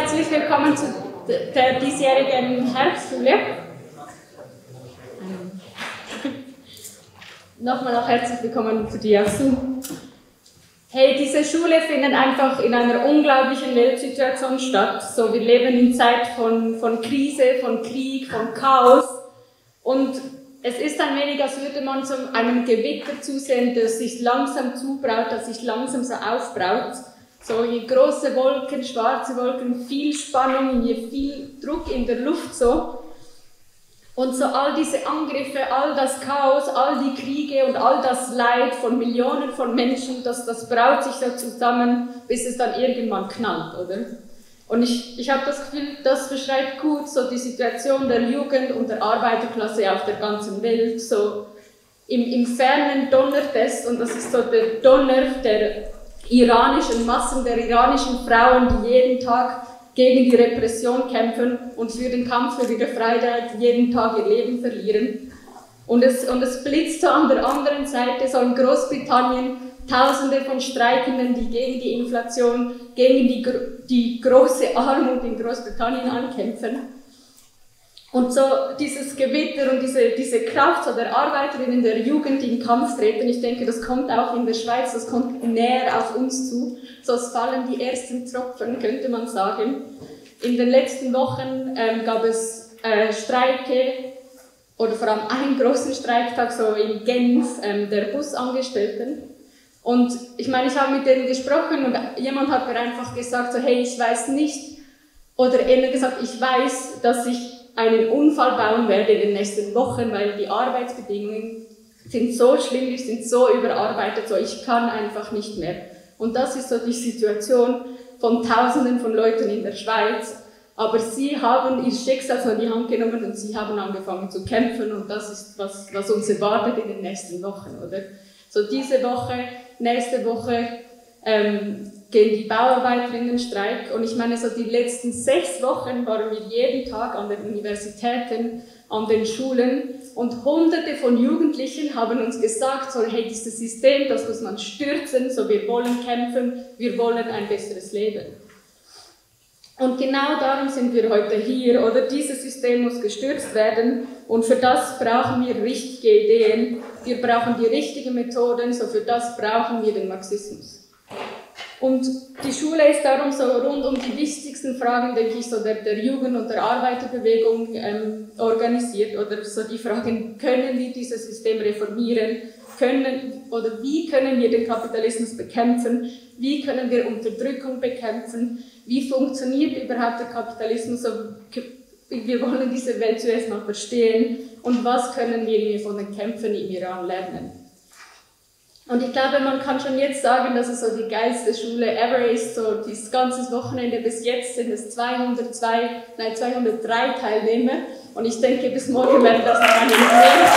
herzlich willkommen zu der diesjährigen Herbstschule. Nochmal auch herzlich willkommen für die auch Zoom. Hey, diese Schule findet einfach in einer unglaublichen Weltsituation statt. So, wir leben in Zeit von Krise, von Krieg, von Chaos. Und es ist ein wenig, als würde man zu einem Gewitter zusehen, das sich langsam zubraut, das sich langsam so aufbraut. So, je große Wolken, schwarze Wolken, viel Spannung, je viel Druck in der Luft so. Und so all diese Angriffe, all das Chaos, all die Kriege und all das Leid von Millionen von Menschen, das braut sich so zusammen, bis es dann irgendwann knallt, oder? Und ich habe das Gefühl, das beschreibt gut so die Situation der Jugend und der Arbeiterklasse auf der ganzen Welt. So im Fernen donnert es, und das ist so der Donner der iranischen Massen, der iranischen Frauen, die jeden Tag gegen die Repression kämpfen und für den Kampf für ihre Freiheit jeden Tag ihr Leben verlieren. Und es blitzt so an der anderen Seite, so in Großbritannien, Tausende von Streikenden, die gegen die Inflation, gegen die große Armut in Großbritannien ankämpfen. Und so dieses Gewitter und diese Kraft so der Arbeiterinnen, der Jugend, die in Kampf treten, ich denke, das kommt auch in der Schweiz, das kommt näher auf uns zu. So, es fallen die ersten Tropfen, könnte man sagen. In den letzten Wochen gab es Streike, oder vor allem einen großen Streiktag, so in Genf, der Busangestellten. Und ich meine, ich habe mit denen gesprochen und jemand hat mir einfach gesagt, so, hey, ich weiß nicht, oder eher gesagt, ich weiß, dass ich einen Unfall bauen werde in den nächsten Wochen, weil die Arbeitsbedingungen sind so schlimm, die sind so überarbeitet, so ich kann einfach nicht mehr. Und das ist so die Situation von Tausenden von Leuten in der Schweiz. Aber sie haben ihr Schicksal so in die Hand genommen und sie haben angefangen zu kämpfen, und das ist, was uns erwartet in den nächsten Wochen, oder? So diese Woche, nächste Woche gehen die Bauarbeiterinnen in Streik, und ich meine, so die letzten 6 Wochen waren wir jeden Tag an den Universitäten, an den Schulen, und Hunderte von Jugendlichen haben uns gesagt, so, hey, dieses System, das muss man stürzen, so, wir wollen kämpfen, wir wollen ein besseres Leben. Und genau darum sind wir heute hier, oder? Dieses System muss gestürzt werden, und für das brauchen wir richtige Ideen, wir brauchen die richtigen Methoden, so für das brauchen wir den Marxismus. Und die Schule ist darum so rund um die wichtigsten Fragen, denke ich, so der Jugend- und der Arbeiterbewegung organisiert, oder so die Fragen, können wir dieses System reformieren, wie können wir den Kapitalismus bekämpfen, wie können wir Unterdrückung bekämpfen, wie funktioniert überhaupt der Kapitalismus, so, wir wollen diese Welt zuerst mal verstehen, und was können wir von den Kämpfen im Iran lernen. Und ich glaube, man kann schon jetzt sagen, dass es so die geilste Schule ever ist. So dieses ganze Wochenende bis jetzt sind es 203 Teilnehmer. Und ich denke, bis morgen werden das noch eine mehr.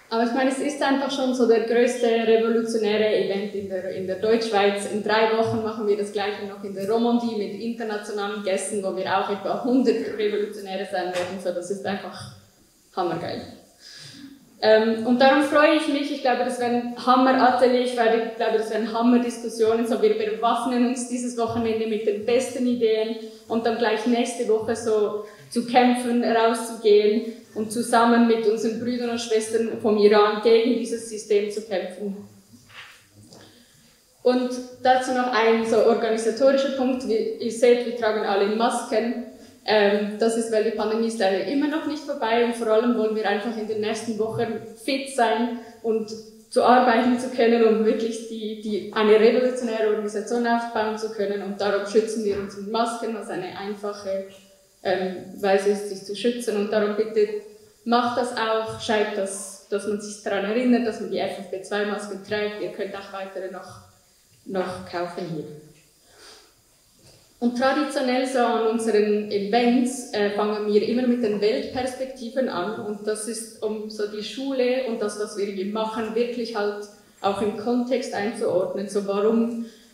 Aber ich meine, es ist einfach schon so der größte revolutionäre Event in der Deutschschweiz. In 3 Wochen machen wir das Gleiche noch in der Romandie mit internationalen Gästen, wo wir auch etwa 100 Revolutionäre sein werden. So, das ist einfach hammergeil. Und darum freue ich mich. Ich glaube, das werden Hammer-Atelier, ich glaube, das werden Hammer-Diskussionen. So, wir bewaffnen uns dieses Wochenende mit den besten Ideen, und dann gleich nächste Woche so zu kämpfen, rauszugehen und zusammen mit unseren Brüdern und Schwestern vom Iran gegen dieses System zu kämpfen. Und dazu noch ein so organisatorischer Punkt. Wie ihr seht, wir tragen alle Masken. Das ist, weil die Pandemie ist leider immer noch nicht vorbei, und vor allem wollen wir einfach in den nächsten Wochen fit sein und zu arbeiten zu können, um wirklich eine revolutionäre Organisation aufbauen zu können, und darum schützen wir uns mit Masken, was eine einfache Weise ist, sich zu schützen, und darum bitte macht das auch, schaut, dass man sich daran erinnert, dass man die FFP2-Masken trägt. Ihr könnt auch weitere noch kaufen hier. Und traditionell so an unseren Events fangen wir immer mit den Weltperspektiven an, und das ist, um so die Schule und das, was wir hier machen, wirklich halt auch im Kontext einzuordnen. So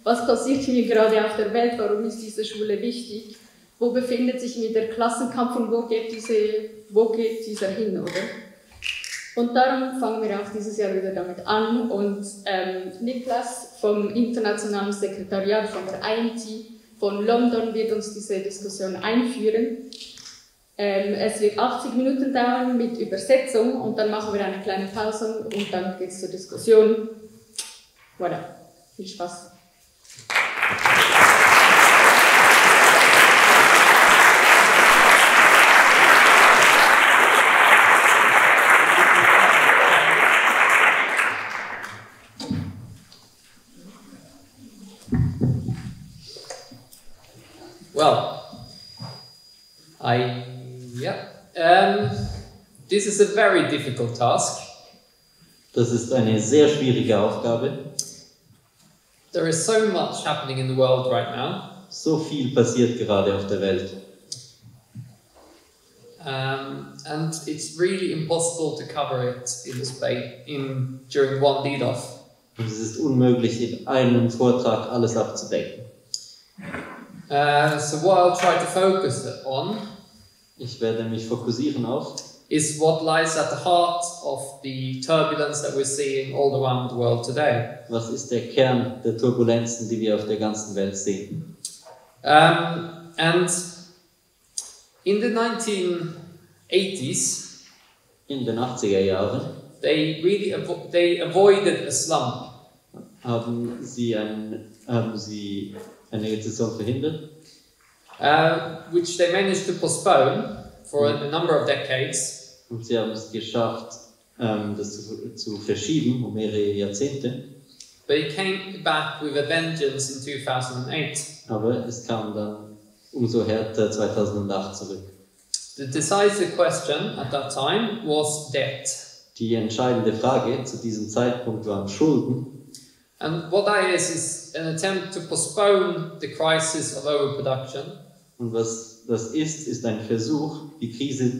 was passiert hier gerade auf der Welt, warum ist diese Schule wichtig? wo befindet sich mir der Klassenkampf und wo geht dieser hin, oder? Und darum fangen wir auch dieses Jahr wieder damit an und Niklas vom Internationalen Sekretariat von der IMT von London wird uns diese Diskussion einführen. Es wird 80 Minuten dauern mit Übersetzung und dann machen wir eine kleine Pause und dann geht es zur Diskussion. Voilà, viel Spaß. Well, this is a very difficult task. Das ist eine sehr schwierige Aufgabe. There is so much happening in the world right now. So viel passiert gerade auf der Welt. And it's really impossible to cover it during one lead-off. Und es ist unmöglich, in einem Vortrag alles abzudecken. So what I'll try to focus on Ich werde mich fokussieren auf, is what lies at the heart of the turbulence that we're seeing all around the world today. was ist der Kern der Turbulenzen, die wir auf der ganzen Welt sehen. And in the 1980s, In den 80er Jahren they avoided a slump. haben sie eine Rezession verhindert, Which they managed to postpone for a number of decades. und sie haben es geschafft, das zu verschieben um mehrere Jahrzehnte. But it came back with a vengeance in 2008. Aber es kam dann umso härter 2008 zurück. The decisive question at that time was debt. Die entscheidende Frage zu diesem Zeitpunkt waren Schulden. And what that is an attempt to postpone the crisis of overproduction. Und was das ist ein Versuch, die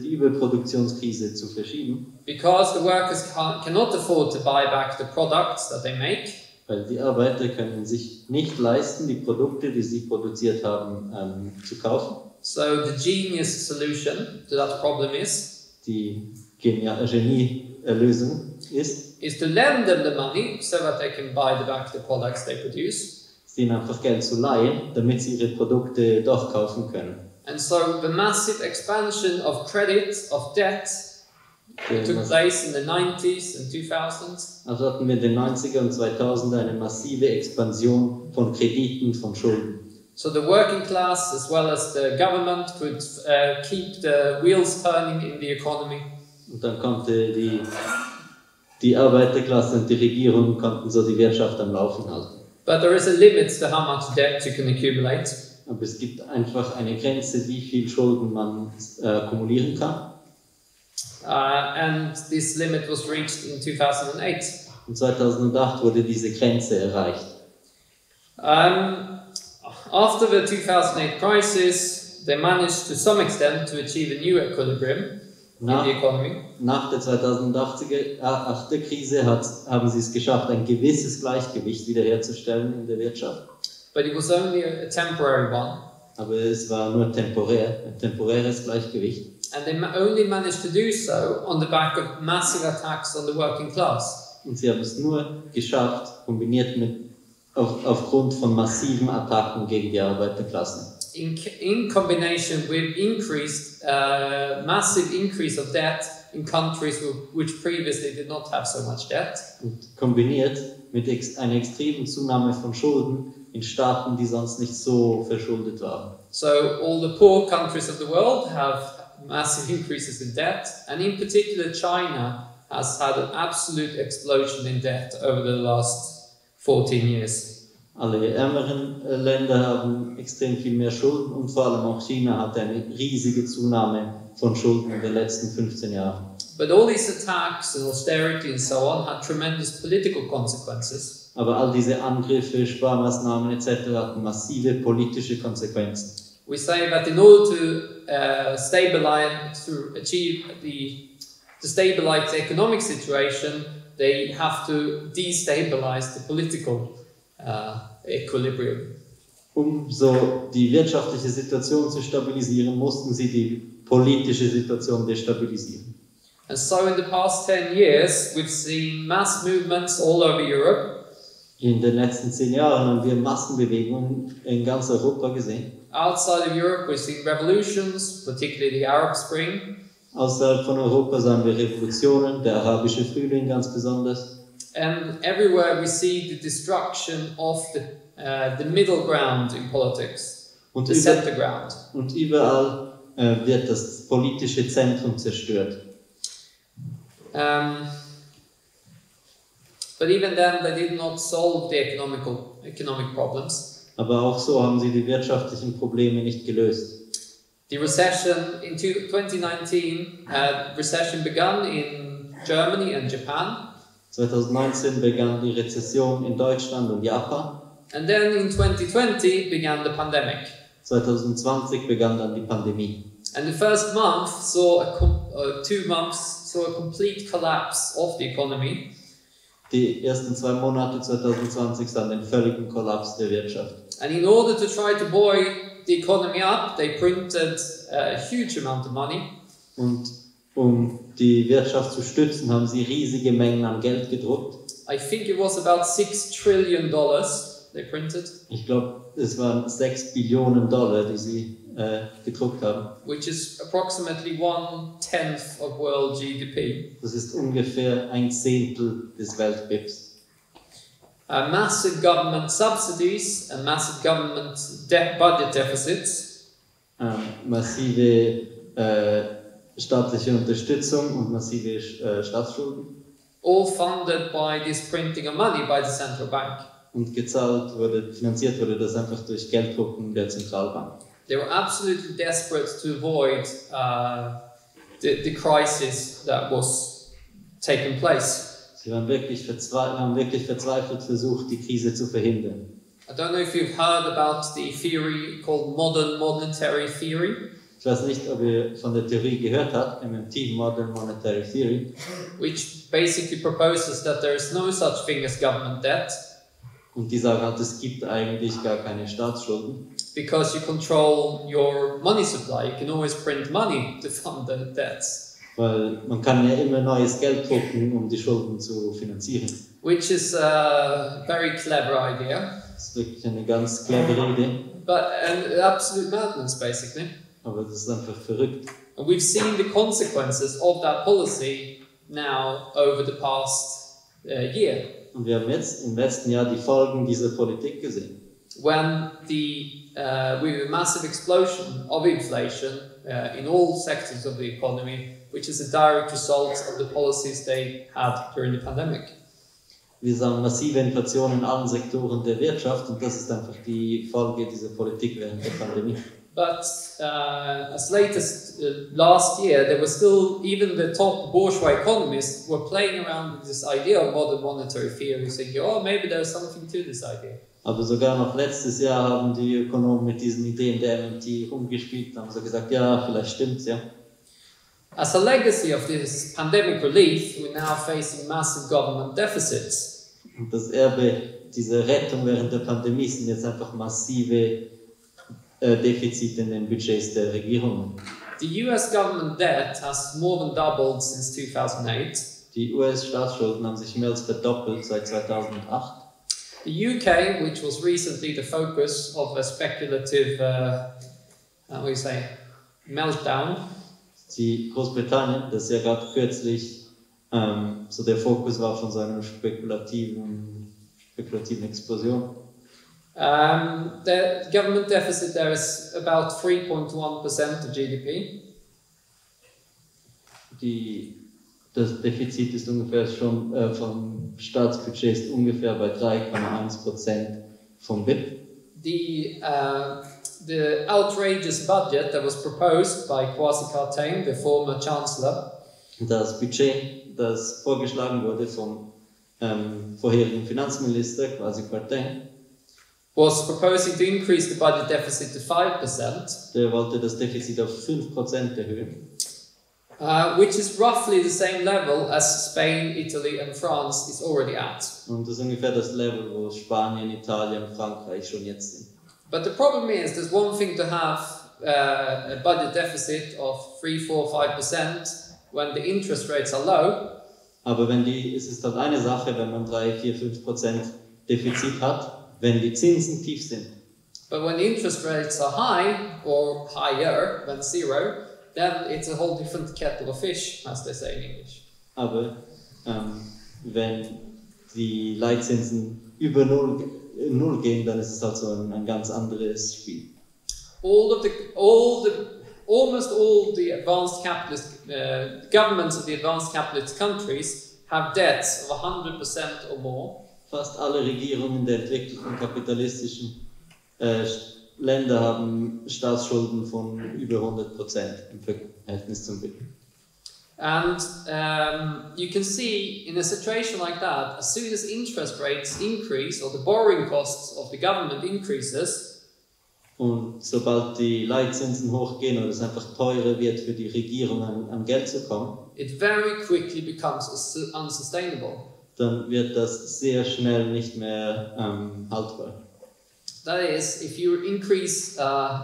Überproduktionskrise zu verschieben. Because the workers cannot afford to buy back the products that they make. Weil die Arbeiter können sich nicht leisten, die Produkte, die sie produziert haben, zu kaufen. So the genius solution to that problem is Die Genie-Lösung is to lend them the money so that they can buy back the products they produce. ihnen einfach Geld zu leihen, damit sie ihre Produkte doch kaufen können. And so the massive expansion of credit, of debt, took place in the 90s and 2000s. Also hatten wir in den 90er und 2000er eine massive Expansion von Krediten, von Schulden. So the working class as well as the government could keep the wheels turning in the economy. Und dann konnte die Arbeiterklasse und die Regierung konnten so die Wirtschaft am Laufen halten. But there is a limit to how much debt you can accumulate. Aber es gibt einfach eine Grenze, wie viel Schulden man kumulieren kann. And this limit was reached in 2008. Und 2008 wurde diese Grenze erreicht. After the 2008 crisis, they managed to some extent to achieve a new equilibrium in the economy. Nach der 2008er Krise haben sie es geschafft, ein gewisses Gleichgewicht wiederherzustellen in der Wirtschaft. But it was only a temporary one. Aber es war nur ein temporäres Gleichgewicht. And they only managed to do so on the back of massive attacks on the working class. Und sie haben es nur geschafft, kombiniert aufgrund von massiven Attacken gegen die Arbeiterklassen. In combination with massive increase of debt in countries which previously did not have so much debt. Und kombiniert mit einer extremen Zunahme von Schulden in Staaten, die sonst nicht so verschuldet waren. So all the poor countries of the world have massive increases in debt, and in particular China has had an absolute explosion in debt over the last 14 years. Alle ärmeren Länder haben extrem viel mehr Schulden und vor allem auch China hat eine riesige Zunahme von Schulden in den letzten 15 Jahren. But all these attacks and austerity and so on had tremendous political consequences. Aber all diese Angriffe, Sparmaßnahmen etc. hatten massive politische Konsequenzen. We say that in order to stabilize the economic situation, they have to destabilize the political equilibrium. Um so die wirtschaftliche Situation zu stabilisieren, mussten sie die politische Situation destabilisieren. And so in the past 10 years, we've seen mass movements all over Europe. In den letzten 10 Jahren haben wir Massenbewegungen in ganz Europa gesehen. Outside of Europe, we've seen revolutions, particularly the Arab Spring. Außerhalb von Europa sahen wir Revolutionen, der arabische Frühling ganz besonders. And everywhere we see the destruction of the middle ground in politics, Und, the center ground. und überall wird das politische Zentrum zerstört. But even then, they did not solve the economic problems. Aber auch so haben sie die wirtschaftlichen Probleme nicht gelöst. The recession in 2019, recession began in Germany and Japan. 2019 begann die Rezession in Deutschland und Japan. And then in 2020 began the pandemic. 2020 begann dann die Pandemie. And the first month saw 2 months saw a complete collapse of the economy. Die ersten 2 Monate 2020 sahen den völligen Kollaps der Wirtschaft. And in order to try to buoy the economy up, they printed a huge amount of money. Und um die Wirtschaft zu stützen, haben sie riesige Mengen an Geld gedruckt. I think it was about $6 trillion they printed. Ich glaube, es waren 6 Billionen Dollar, die sie gedruckt haben. Which is approximately 1/10 of world GDP. Das ist ungefähr 1/10 des Weltbibs. Massive government subsidies and massive government budget deficits. Massive staatliche Unterstützung und massive Staatsschulden. All funded by this printing of money by the central bank. Und finanziert wurde das einfach durch Gelddrucken der Zentralbank. They were absolutely desperate to avoid the crisis that was taking place. Sie haben wirklich verzweifelt versucht, die Krise zu verhindern. I don't know if you've heard about the theory called modern monetary theory. Ich weiß nicht, ob ihr von der Theorie gehört habt, MMT, Modern Monetary Theory, Which basically proposes that there is no such thing as government debt. und die sagen halt, es gibt eigentlich gar keine Staatsschulden, Because you control your money supply, you can always print money to fund the debts. weil man kann ja immer neues Geld drucken, um die Schulden zu finanzieren. Which is a very clever idea, Das ist wirklich eine ganz clevere Idee, but an absolute madness basically. aber das ist einfach verrückt. And we've seen the consequences of that policy now over the past year. Und wir haben jetzt im letzten Jahr die Folgen dieser Politik gesehen. When with a massive explosion of inflation in all sectors of the economy, which is a direct result of the policies they had during the pandemic. Wir sahen massive Inflation in allen Sektoren der Wirtschaft und das ist einfach die Folge dieser Politik während der Pandemie. But as late as last year, there was still, even the top bourgeois economists were playing around with this idea of modern monetary theory, thinking, oh, maybe there's something to this idea. Aber sogar noch letztes Jahr haben die Ökonomen mit diesen Ideen der MMT rumgespielt und haben so gesagt, ja, vielleicht stimmt's, ja. As a legacy of this pandemic relief, we're now facing massive government deficits. Und das Erbe dieser Rettung während der Pandemie sind jetzt einfach massive Defizite in den Budgets der Regierungen. The US government debt has more than doubled since 2008. Die US-Staatsschulden haben sich mehr als verdoppelt seit 2008. The UK, which was recently the focus of a speculative, meltdown, Die Großbritannien, das ja gerade kürzlich so der Fokus war von so einer spekulativen Explosion. the government deficit there is about 3.1% of GDP. Das Defizit ist ungefähr schon vom Staatsbudget ist ungefähr bei 3,1% vom BIP. The outrageous budget that was proposed by Kwasi Kwarteng, the former chancellor, Das Budget, das vorgeschlagen wurde vom vorherigen Finanzminister, Kwasi Kwarteng, was proposing to increase the budget deficit to 5%, der wollte das Defizit auf 5% erhöhen, which is roughly the same level as Spain, Italy and France is already at. und das ist ungefähr das Level, wo Spanien, Italien, Frankreich schon jetzt sind. But the problem is, there's one thing to have a budget deficit of 3, 4, 5% when the interest rates are low. Aber es ist halt eine Sache, wenn man 3, 4, 5% Defizit hat, wenn die Zinsen tief sind. But when the interest rates are high, or higher than 0, then it's a whole different kettle of fish, as they say in English. Aber wenn die Leitzinsen über Null gehen, dann ist es halt so ein ganz anderes Spiel. Almost all the advanced capitalist governments of the advanced capitalist countries have debts of 100% or more. Fast alle Regierungen der entwickelten kapitalistischen Länder haben Staatsschulden von über 100% im Verhältnis zum BIP. And you can see in a situation like that, as soon as interest rates increase or the borrowing costs of the government increases, und sobald die Leitzinsen hochgehen oder es einfach teurer wird für die Regierung an Geld zu kommen, it very quickly becomes unsustainable. Dann wird das sehr schnell nicht mehr haltbar. That is, if you increase,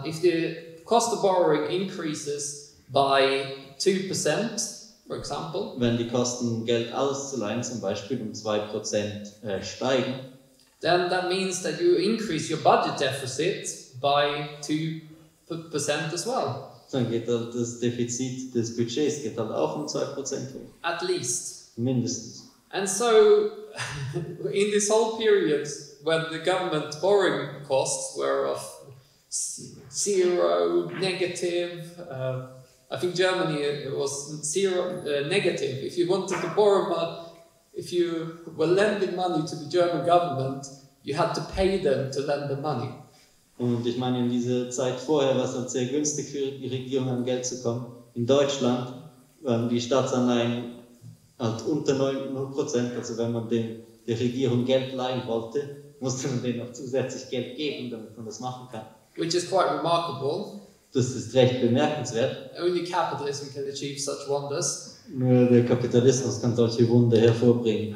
if the cost of borrowing increases by 2%, for example, wenn die Kosten, Geld auszuleihen, zum Beispiel 2% steigen, then that means that you increase your budget deficit by 2% as well. Dann geht halt das Defizit des Budgets geht halt auch 2% hoch. At least. Mindestens. And so, in this whole period, when the government borrowing costs were of 0, negative, I think Germany it was 0, negative. If you wanted to borrow money, if you were lending money to the German government, you had to pay them to lend the money. Und ich meine, in dieser Zeit vorher war es halt sehr günstig für die Regierung an Geld zu kommen. In Deutschland waren die Staatsanleihen halt unter 0%, also wenn man der Regierung Geld leihen wollte, musste man denen noch zusätzlich Geld geben, damit man das machen kann. Which is quite remarkable. Das ist recht bemerkenswert. Only capitalism can achieve such wonders. Nur der Kapitalismus kann solche Wunder hervorbringen.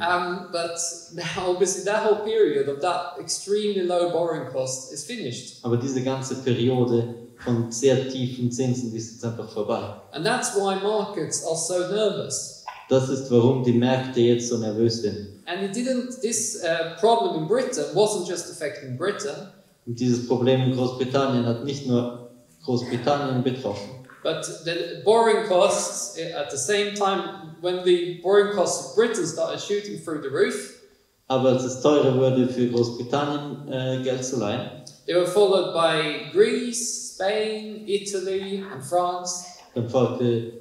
But now, obviously, that whole period of that extremely low borrowing cost is finished. Aber diese ganze Periode von sehr tiefen Zinsen, die ist jetzt einfach vorbei. And that's why markets are so nervous. Das ist, warum die Märkte jetzt so nervös sind. And this problem in Britain wasn't just affecting Britain. Und dieses Problem in Großbritannien hat nicht nur Großbritannien betroffen. But the borrowing costs, at the same time, when the borrowing costs of Britain started shooting through the roof, aber als es teurer wurde für Großbritannien Geld zu leihen, they were followed by Greece, Spain, Italy and France. Dann folgte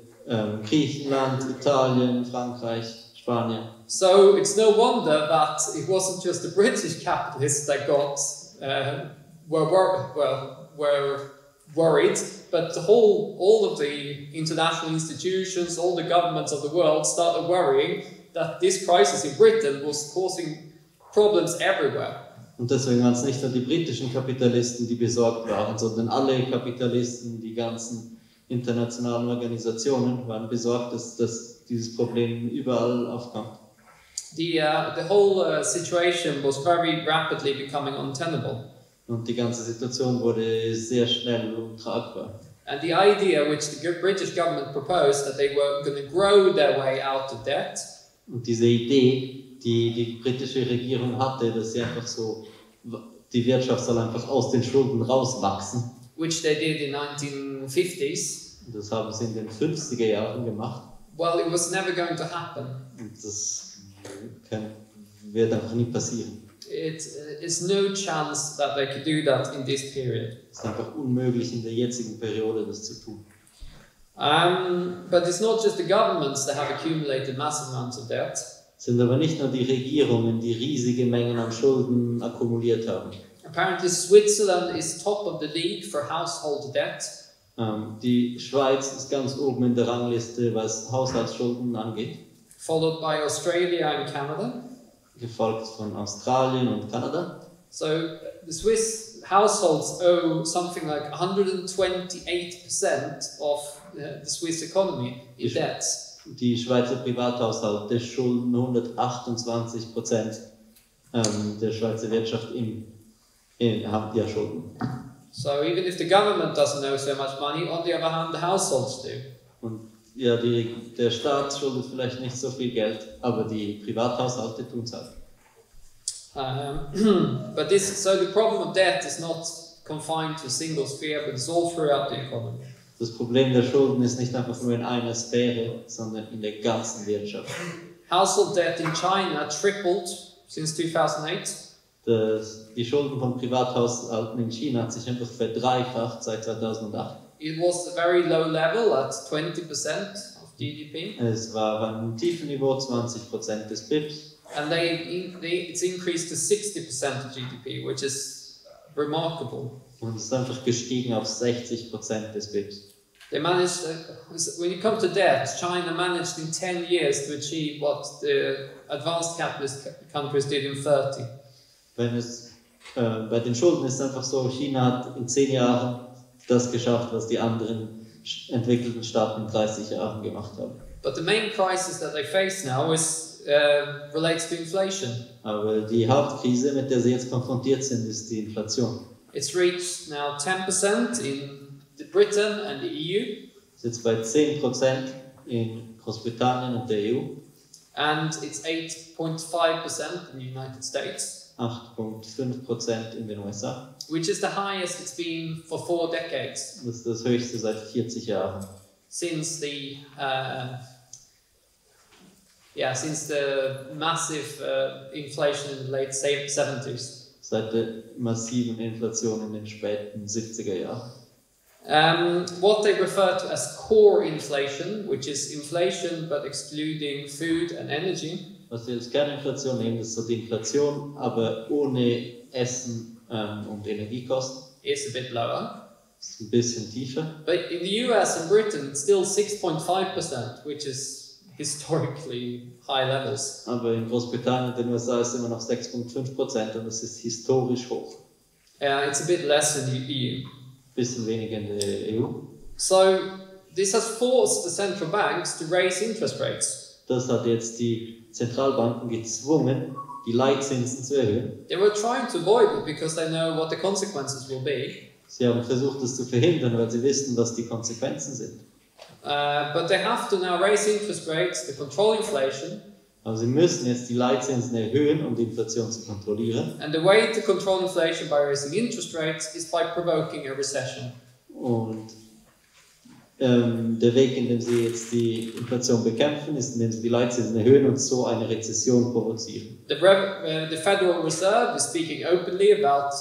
Griechenland, Italien, Frankreich, Spanien. So it's no wonder that it wasn't just the British capitalists that were worried, but all of the international institutions, all the governments of the world started worrying that this crisis in Britain was causing problems everywhere. Und deswegen waren es nicht nur die britischen Kapitalisten, die besorgt waren, sondern alle Kapitalisten, die ganzen internationalen Organisationen waren besorgt, dass dieses Problem überall aufkommt. The whole situation was very rapidly becoming untenable. Und die ganze Situation wurde sehr schnell untragbar. And the idea which the British government proposed, that they were going to grow their way out of debt. Und diese Idee, die britische Regierung hatte, dass sie einfach so, die Wirtschaft soll einfach aus den Schulden rauswachsen. Which they did in 1950s. Und das haben sie in den 50er Jahren gemacht. Well, it was never going to happen. Und das wird einfach nie passieren. It is no chance that they could do that in this period. Es ist einfach unmöglich in der jetzigen Periode das zu tun. But it's not just the governments that have accumulated massive amounts of debt. Es sind aber nicht nur die Regierungen, die riesige Mengen an Schulden akkumuliert haben. Apparently Switzerland is top of the league for household debt. Die Schweiz ist ganz oben in der Rangliste, was Haushaltsschulden angeht. Followed by Australia and Canada. Gefolgt von Australien und Kanada. So the Swiss households owe something like 128% of the Swiss economy in debts. Die Schweizer Privathaushalte schulden 128% der Schweizer Wirtschaft haben ja Schulden. So even if the government doesn't know so much money, on the other hand, the households do. Und ja, der Staat schuldet vielleicht nicht so viel Geld, aber die Privathaushalte tun es halt. But so the problem of debt is not confined to a single sphere, but it's all throughout the economy. Das Problem der Schulden ist nicht einfach nur in einer Sphäre, sondern in der ganzen Wirtschaft. Household debt in China tripled since 2008. Die Schulden von Privathaushalten in China hat sich einfach verdreifacht seit 2008. It was a very low level at 20% of GDP. Es war auf einem tiefen Niveau, 20% des BIPs. And it's increased to 60% of GDP, which is remarkable. Und es ist einfach gestiegen auf 60% des BIPs. They managed, when it comes to debt, China managed in 10 years to achieve what the advanced capitalist countries did in 30. Bei den Schulden ist es einfach so, China hat in 10 Jahren das geschafft, was die anderen entwickelten Staaten in 30 Jahren gemacht haben. But the main crisis that they face now relates to inflation. Aber die Hauptkrise, mit der sie jetzt konfrontiert sind, ist die Inflation. It's reached now 10% in Britain and the EU. Es ist jetzt bei 10% in Großbritannien und der EU. And it's 8.5% in the United States. 8,5% in den USA. Which is the highest it's been for 4 decades. Das ist das höchste seit 40 Jahren. Since the massive inflation in the late 70s. Seit der massiven Inflation in den späten 70er Jahren. What they refer to as core inflation, which is inflation but excluding food and energy. Was wir als Kerninflation nehmen, ist so die Inflation, aber ohne Essen und Energiekosten. Is a bit lower. Ist ein bisschen tiefer. But in the US and Britain, it's still 6.5%, which is historically high levels. Aber in Großbritannien und den USA ist es immer noch 6,5% und das ist historisch hoch. It's a bit less in the EU. Bisschen weniger in der EU. So this has forced the central banks to raise interest rates. Das hat jetzt die Zentralbanken gezwungen, die Leitzinsen zu erhöhen. They were trying to avoid it because they know what the consequences will be. Sie haben versucht, das zu verhindern, weil sie wissen, was die Konsequenzen sind. But they have to now raise interest rates to control inflation. Aber sie müssen jetzt die Leitzinsen erhöhen, um die Inflation zu kontrollieren. And the way to control inflation by raising interest rates is by provoking a recession. Und der Weg, in dem sie jetzt die Inflation bekämpfen, ist, indem sie die Leitzinsen erhöhen und so eine Rezession provozieren. The Federal Reserve is speaking openly about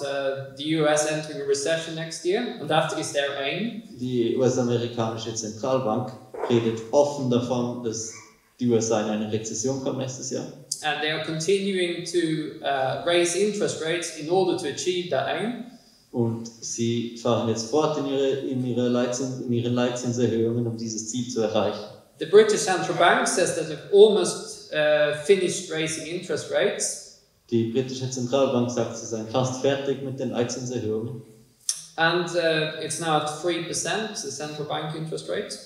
the US entering a recession next year, and that is their aim. Die US-amerikanische Zentralbank redet offen davon, dass die USA in eine Rezession kommen nächstes Jahr. And they are continuing to raise interest rates in order to achieve that aim. Und sie fahren jetzt fort in ihren Leitzinserhöhungen, um dieses Ziel zu erreichen. The British Central Bank says that they've almost finished raising interest rates. Die britische Zentralbank sagt, sie seien fast fertig mit den Leitzinserhöhungen. And it's now at 3%, the central bank interest rate.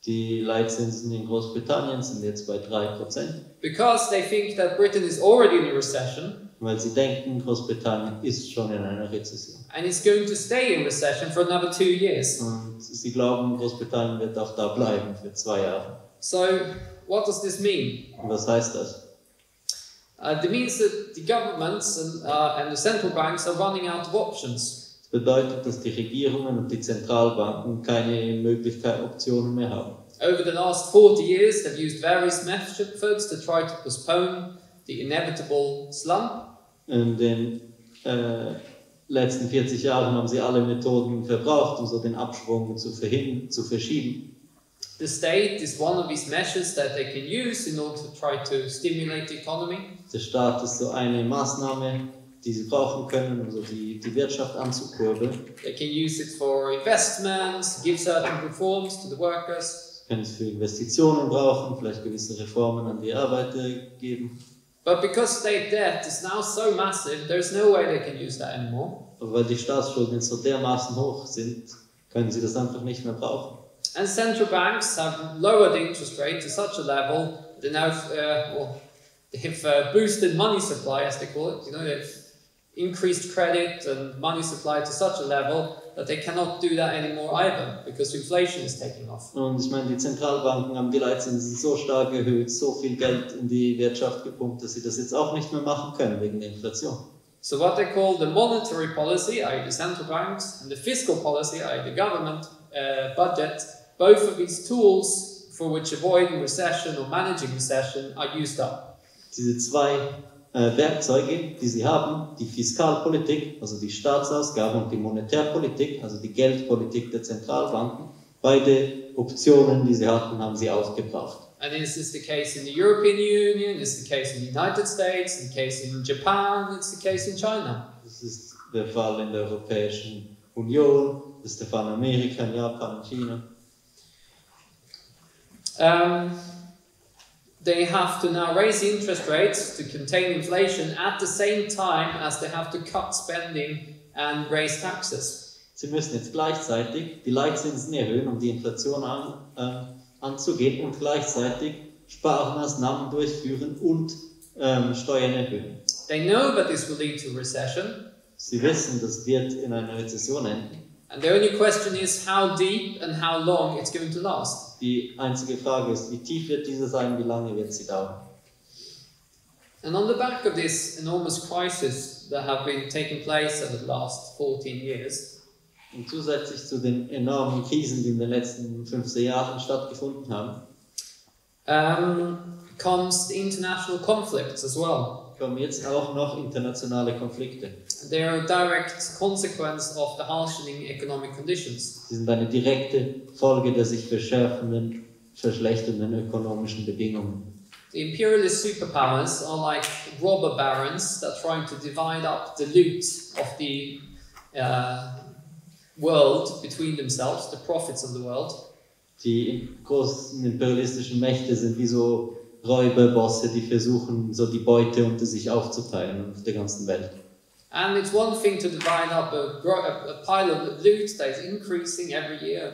Die Leitzinsen in Großbritannien sind jetzt bei 3%. Because they think that Britain is already in a recession. Weil sie denken, Großbritannien ist schon in einer Rezession. And it's going to stay in recession for another 2 years. Und sie glauben, Großbritannien wird auch da bleiben für 2 Jahre. So, what does this mean? Und was heißt das? It means that the governments and the central banks are running out of options. Das bedeutet, dass die Regierungen und die Zentralbanken keine Optionen mehr haben. Over the last 40 years, they've used various methods to try to postpone the inevitable slump. In den letzten 40 Jahren haben sie alle Methoden verbraucht, um so den Abschwung zu verschieben. The state is one of these measures that they can use in order to try to stimulate the economy. Der Staat ist so eine Maßnahme, die sie brauchen können, um so die Wirtschaft anzukurbeln. They can use it for investments, give certain reforms to the workers. Sie können es für Investitionen brauchen, vielleicht gewisse Reformen an die Arbeiter geben. But because state debt is now so massive, there's no way they can use that anymore. Aber weil die Staatsschulden jetzt so dermaßen hoch sind, können sie das einfach nicht mehr brauchen. And central banks have lowered the interest rate to such a level that now they've boosted money supply, as they call it. You know, they've increased credit and money supply to such a level that they cannot do that anymore either, because inflation is taking off. Und ich meine, die Zentralbanken haben die Leitzinsen so stark erhöht, so viel Geld in die Wirtschaft gepumpt, dass sie das jetzt auch nicht mehr machen können wegen der Inflation. So what they call the monetary policy, i.e. the central banks, and the fiscal policy, i.e. the government budget, both of these tools for which avoiding recession or managing recession are used up. Diese zwei Werkzeuge, die sie haben, die Fiskalpolitik, also die Staatsausgaben, und die Monetärpolitik, also die Geldpolitik der Zentralbanken, beide Optionen, die sie hatten, haben sie aufgebraucht. And this is the case in the European Union, it's the case in the United States, it's the case in Japan, it's the case in China. Das ist der Fall in der Europäischen Union, das ist der Fall in Amerika, in Japan, in China. They have to now raise interest rates to contain inflation at the same time as they have to cut spending and raise taxes. Sie müssen jetzt gleichzeitig die Leitzinsen erhöhen, um die Inflation anzugehen, und gleichzeitig Sparmaßnahmen durchführen und Steuern erhöhen. They know that this will lead to recession. Sie wissen, das wird in einer Rezession enden. And the only question is how deep and how long it's going to last. Die einzige Frage ist, wie tief wird diese sein, wie lange wird sie dauern? And on the back of this enormous crisis that have been taking place over the last 14 years, und zusätzlich zu den enormen Krisen, die in den letzten 15 Jahren stattgefunden haben, comes the international conflicts as well. kommen jetzt auch noch internationale Konflikte. They are a direct consequence of the harshening economic conditions. Sie sind eine direkte Folge der sich verschlechternden ökonomischen Bedingungen. The imperialist superpowers are like robber barons that are trying to divide up the loot of the world between themselves, the profits of the world. Die großen imperialistischen Mächte sind wie so Räuberbosse, die versuchen, so die Beute unter sich aufzuteilen auf der ganzen Welt. And it's one thing to divide up a pile of loot that is increasing every year,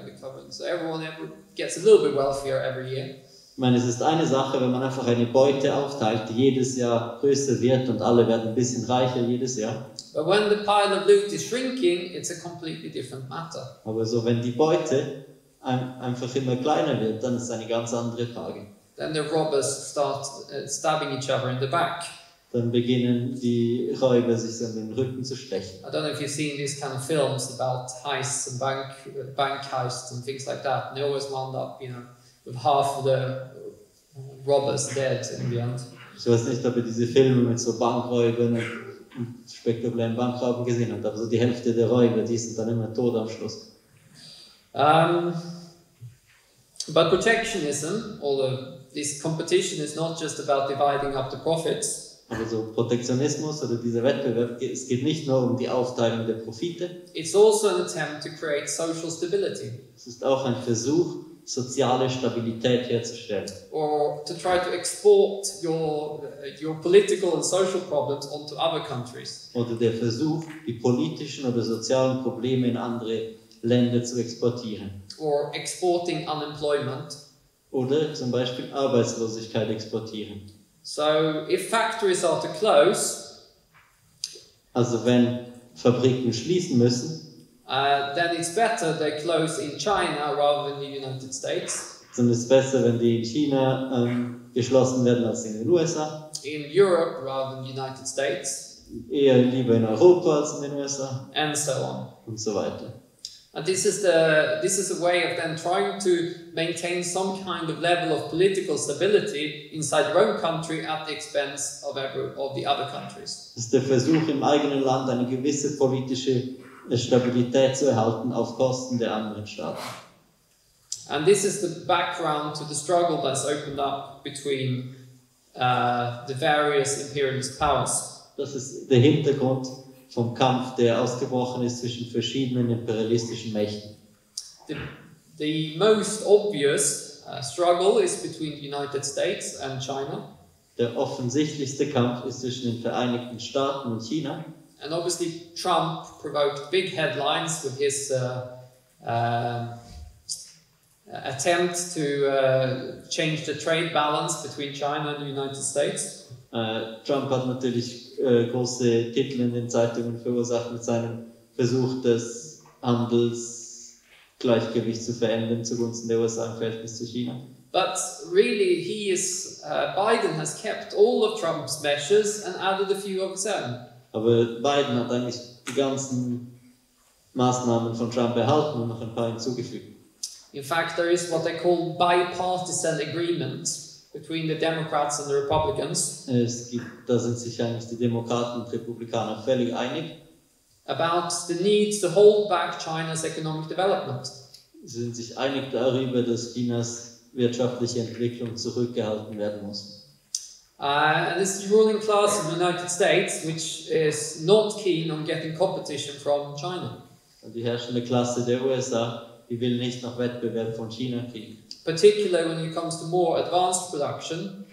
so everyone gets a little bit wealthier every year. Ich meine, es ist eine Sache, wenn man einfach eine Beute aufteilt, die jedes Jahr größer wird und alle werden ein bisschen reicher jedes Jahr. But when the pile of loot is shrinking, it's a completely different matter. Aber so, wenn die Beute einfach immer kleiner wird, dann ist es eine ganz andere Frage. Then the robbers start stabbing each other in the back. Dann beginnen die Räuber sich so in den Rücken zu stechen. I don't know if you've seen these kind of films about heists and bank heists and things like that. And they always wound up, with half of the robbers dead in the end. Ich weiß nicht, ob ihr diese Filme mit so Bankräubern und spektakulären Bankrauben gesehen habt, aber so die Hälfte der Räuber, die sind dann immer tot am Schluss. But protectionism, although this competition is not just about dividing up the profits. Aber so Protektionismus oder dieser Wettbewerb, es geht nicht nur um die Aufteilung der Profite. It's also an attempt to create social stability. Es ist auch ein Versuch, soziale Stabilität herzustellen. Or to try to export your political and social problems onto other countries. Oder der Versuch, die politischen oder sozialen Probleme in andere Länder zu exportieren. Or exporting unemployment. Oder zum Beispiel Arbeitslosigkeit exportieren. So if factories are to close, also wenn Fabriken schließen müssen, then it's better they close in China rather than the United States. Dann ist es besser, wenn die in China geschlossen werden als in den USA. In Europe rather than the United States. Eher lieber in Europa als in den USA. And so on. Und so weiter. And this is a way of then trying to maintain some kind of level of political stability inside your own country at the expense of the other countries. Das ist der Versuch, im eigenen Land eine gewisse politische Stabilität zu erhalten auf Kosten der anderen Staaten. And this is the background to the struggle that's opened up between the various imperialist powers. Das ist der Hintergrund vom Kampf, der ausgebrochen ist zwischen verschiedenen imperialistischen Mächten. The most obvious struggle is between the United States and China. Der offensichtlichste Kampf ist zwischen den Vereinigten Staaten und China. And obviously Trump provoked big headlines with his attempt to change the trade balance between China and the United States. Trump hat natürlich große Titel in den Zeitungen verursacht mit seinem Versuch, das Handelsgleichgewicht zu verändern zugunsten der USA im Verhältnis zu China. But really, Biden has kept all of Trump's measures and added a few of his own. Aber Biden hat eigentlich die ganzen Maßnahmen von Trump erhalten und noch ein paar hinzugefügt. In fact, there is what they call bipartisan agreement between the Democrats and the Republicans Da sind sich eigentlich die Demokraten und Republikaner völlig einig. About the need to hold back China's economic development. Sie sind sich einig darüber, dass Chinas wirtschaftliche Entwicklung zurückgehalten werden muss. And this is the ruling class in the United States, which is not keen on getting competition from China. Und die herrschende Klasse der USA, die will nicht noch Wettbewerb von China kriegen. Particularly when it comes to more advanced production.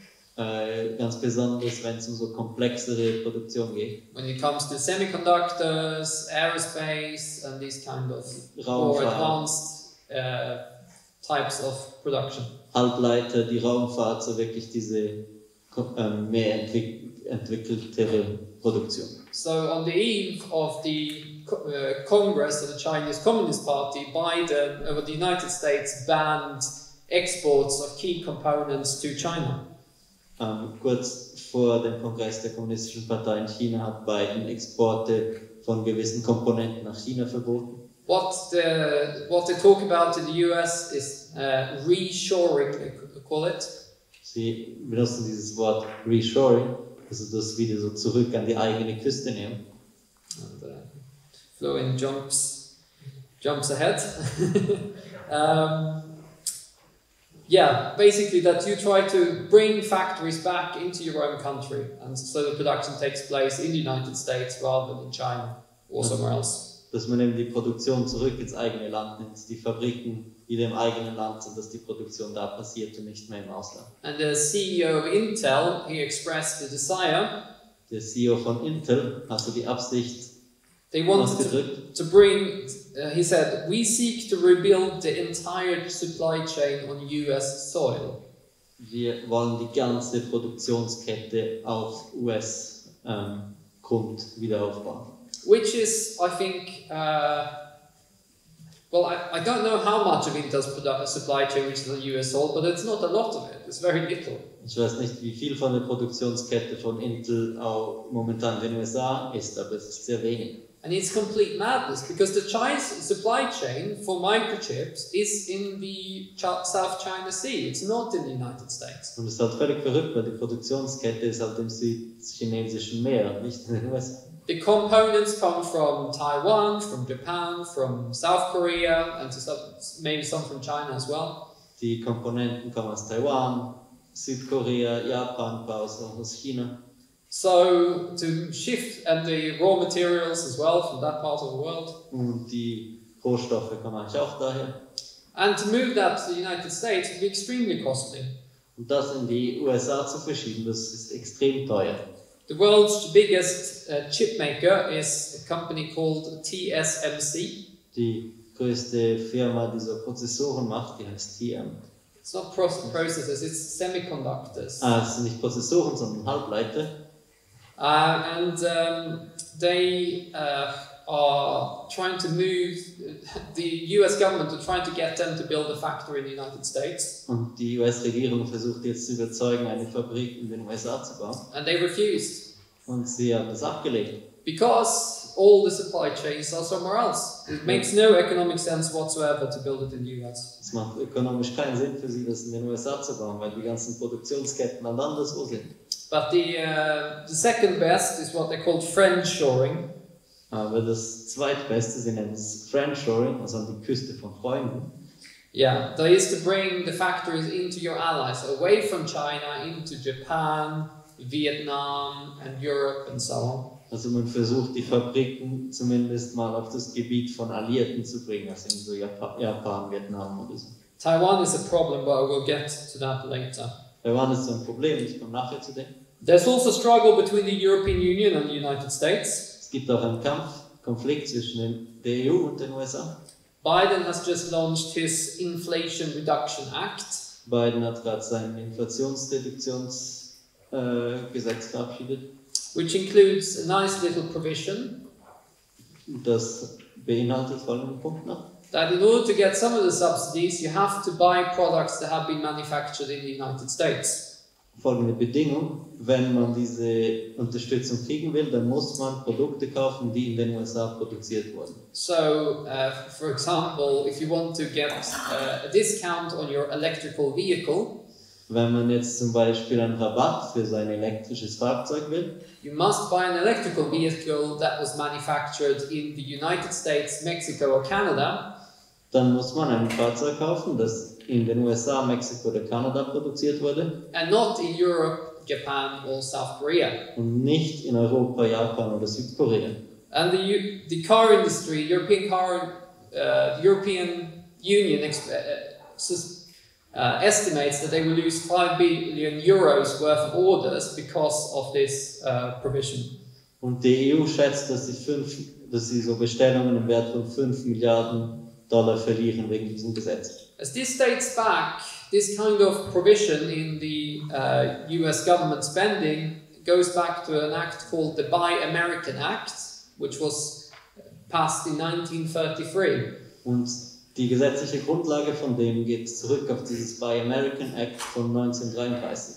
Ganz besonders, wenn es um so komplexere Produktion geht. When it comes to semiconductors, aerospace, and these kind of more advanced types of production. Halbleiter, die Raumfahrt, so wirklich diese mehr entwickeltere Produktion. So on the eve of the Congress of the Chinese Communist Party, Biden over the United States banned exports of key components to China. Kurz vor dem Kongress der Kommunistischen Partei in China hat Biden Exporte von gewissen Komponenten nach China verboten. What they talk about in the US is reshoring, they call it. Sie benutzen dieses Wort Reshoring, also das wieder so zurück an die eigene Küste nehmen. And Florian jumps ahead. Yeah, basically that you try to bring factories back into your own country, and so the production takes place in the United States rather than China or somewhere else. Dass man eben die Produktion zurück ins eigene Land nimmt, die Fabriken wieder im eigenen Land sind, dass die Produktion da passiert und nicht mehr im Ausland. And the CEO of Intel, he expressed the desire. Der CEO von Intel hatte die Absicht They wanted to bring, he said, we seek to rebuild the entire supply chain on US soil. Wir wollen die ganze Produktionskette auf US-Grund wieder aufbauen. Which is, I think, well, I don't know how much of Intel's supply chain which is on US soil, but it's not a lot of it. It's very little. Ich weiß nicht, wie viel von der Produktionskette von Intel auch momentan in den USA ist, aber es ist sehr wenig. And it's complete madness because the Chinese supply chain for microchips is in the South China Sea. It's not in the United States. Und es ist halt völlig verrückt, weil die Produktionskette ist halt im südchinesischen Meer, nicht in den USA. The components come from Taiwan, from Japan, from South Korea, and maybe some from China as well. Die Komponenten kommen aus Taiwan, Südkorea, Japan, ein paar aus China. So to shift, and the raw materials as well from that part of the world. Und die Rohstoffe kommen eigentlich auch daher. And to move that to the United States would be extremely costly. Und das in die USA zu verschieben, das ist extrem teuer. The world's biggest chip maker is a company called TSMC. Die größte Firma, die so Prozessoren macht, die heißt TM. It's not processors, it's semiconductors. Es sind nicht Prozessoren, sondern Halbleiter. They are trying to move, the US government are trying to get them to build a factory in the United States. Und die US-Regierung versucht jetzt zu überzeugen, eine Fabrik in den USA zu bauen. And they refused. Und sie haben das abgelehnt. Because all the supply chains are somewhere else. It makes no economic sense whatsoever to build it in the US. Es macht ökonomisch keinen Sinn für sie, das in den USA zu bauen, weil die ganzen Produktionsketten an anderswo sind. But the second best is what they call friendshoring. Aber das zweitbeste, sie nennen es Friendshoring, also an die Küste von Freunden. Yeah, that is to bring the factories into your allies, away from China, into Japan, Vietnam and Europe and so on. Also man versucht die Fabriken zumindest mal auf das Gebiet von Alliierten zu bringen, also in so Japan, Vietnam oder so. Taiwan is a problem, but I will get to that later. Taiwan ist so ein Problem, ich komme nachher zu dem. There's also a struggle between the European Union and the United States. Es gibt auch einen Konflikt zwischen der EU und den USA. Biden has just launched his Inflation Reduction Act. Biden hat gerade sein Inflationsreduktionsgesetz verabschiedet. Which includes a nice little provision. Das beinhaltet folgenden Punkt noch. That in order to get some of the subsidies, you have to buy products that have been manufactured in the United States. Folgende Bedingung: Wenn man diese Unterstützung kriegen will, dann muss man Produkte kaufen, die in den USA produziert wurden. So, for example, if you want to get a discount on your electrical vehicle, Wenn man jetzt zum Beispiel einen Rabatt für sein elektrisches Fahrzeug will, you must buy an electrical vehicle that was manufactured in the United States, Mexico or Canada, dann muss man ein Fahrzeug kaufen, das in den USA, Mexiko oder Kanada produziert wurde and not in Europe, Japan or South Korea. und nicht in Europa, Japan oder Südkorea. And the car industry, European Union estimates that they will lose 5 billion euros worth of orders because of this provision. Und die EU schätzt, dass sie so Bestellungen im Wert von 5 Milliarden Dollar verlieren wegen diesem Gesetz. As this dates back, this kind of provision in the US government spending goes back to an act called the Buy American Act, which was passed in 1933. Und die gesetzliche Grundlage von dem geht zurück auf dieses Buy American Act von 1933.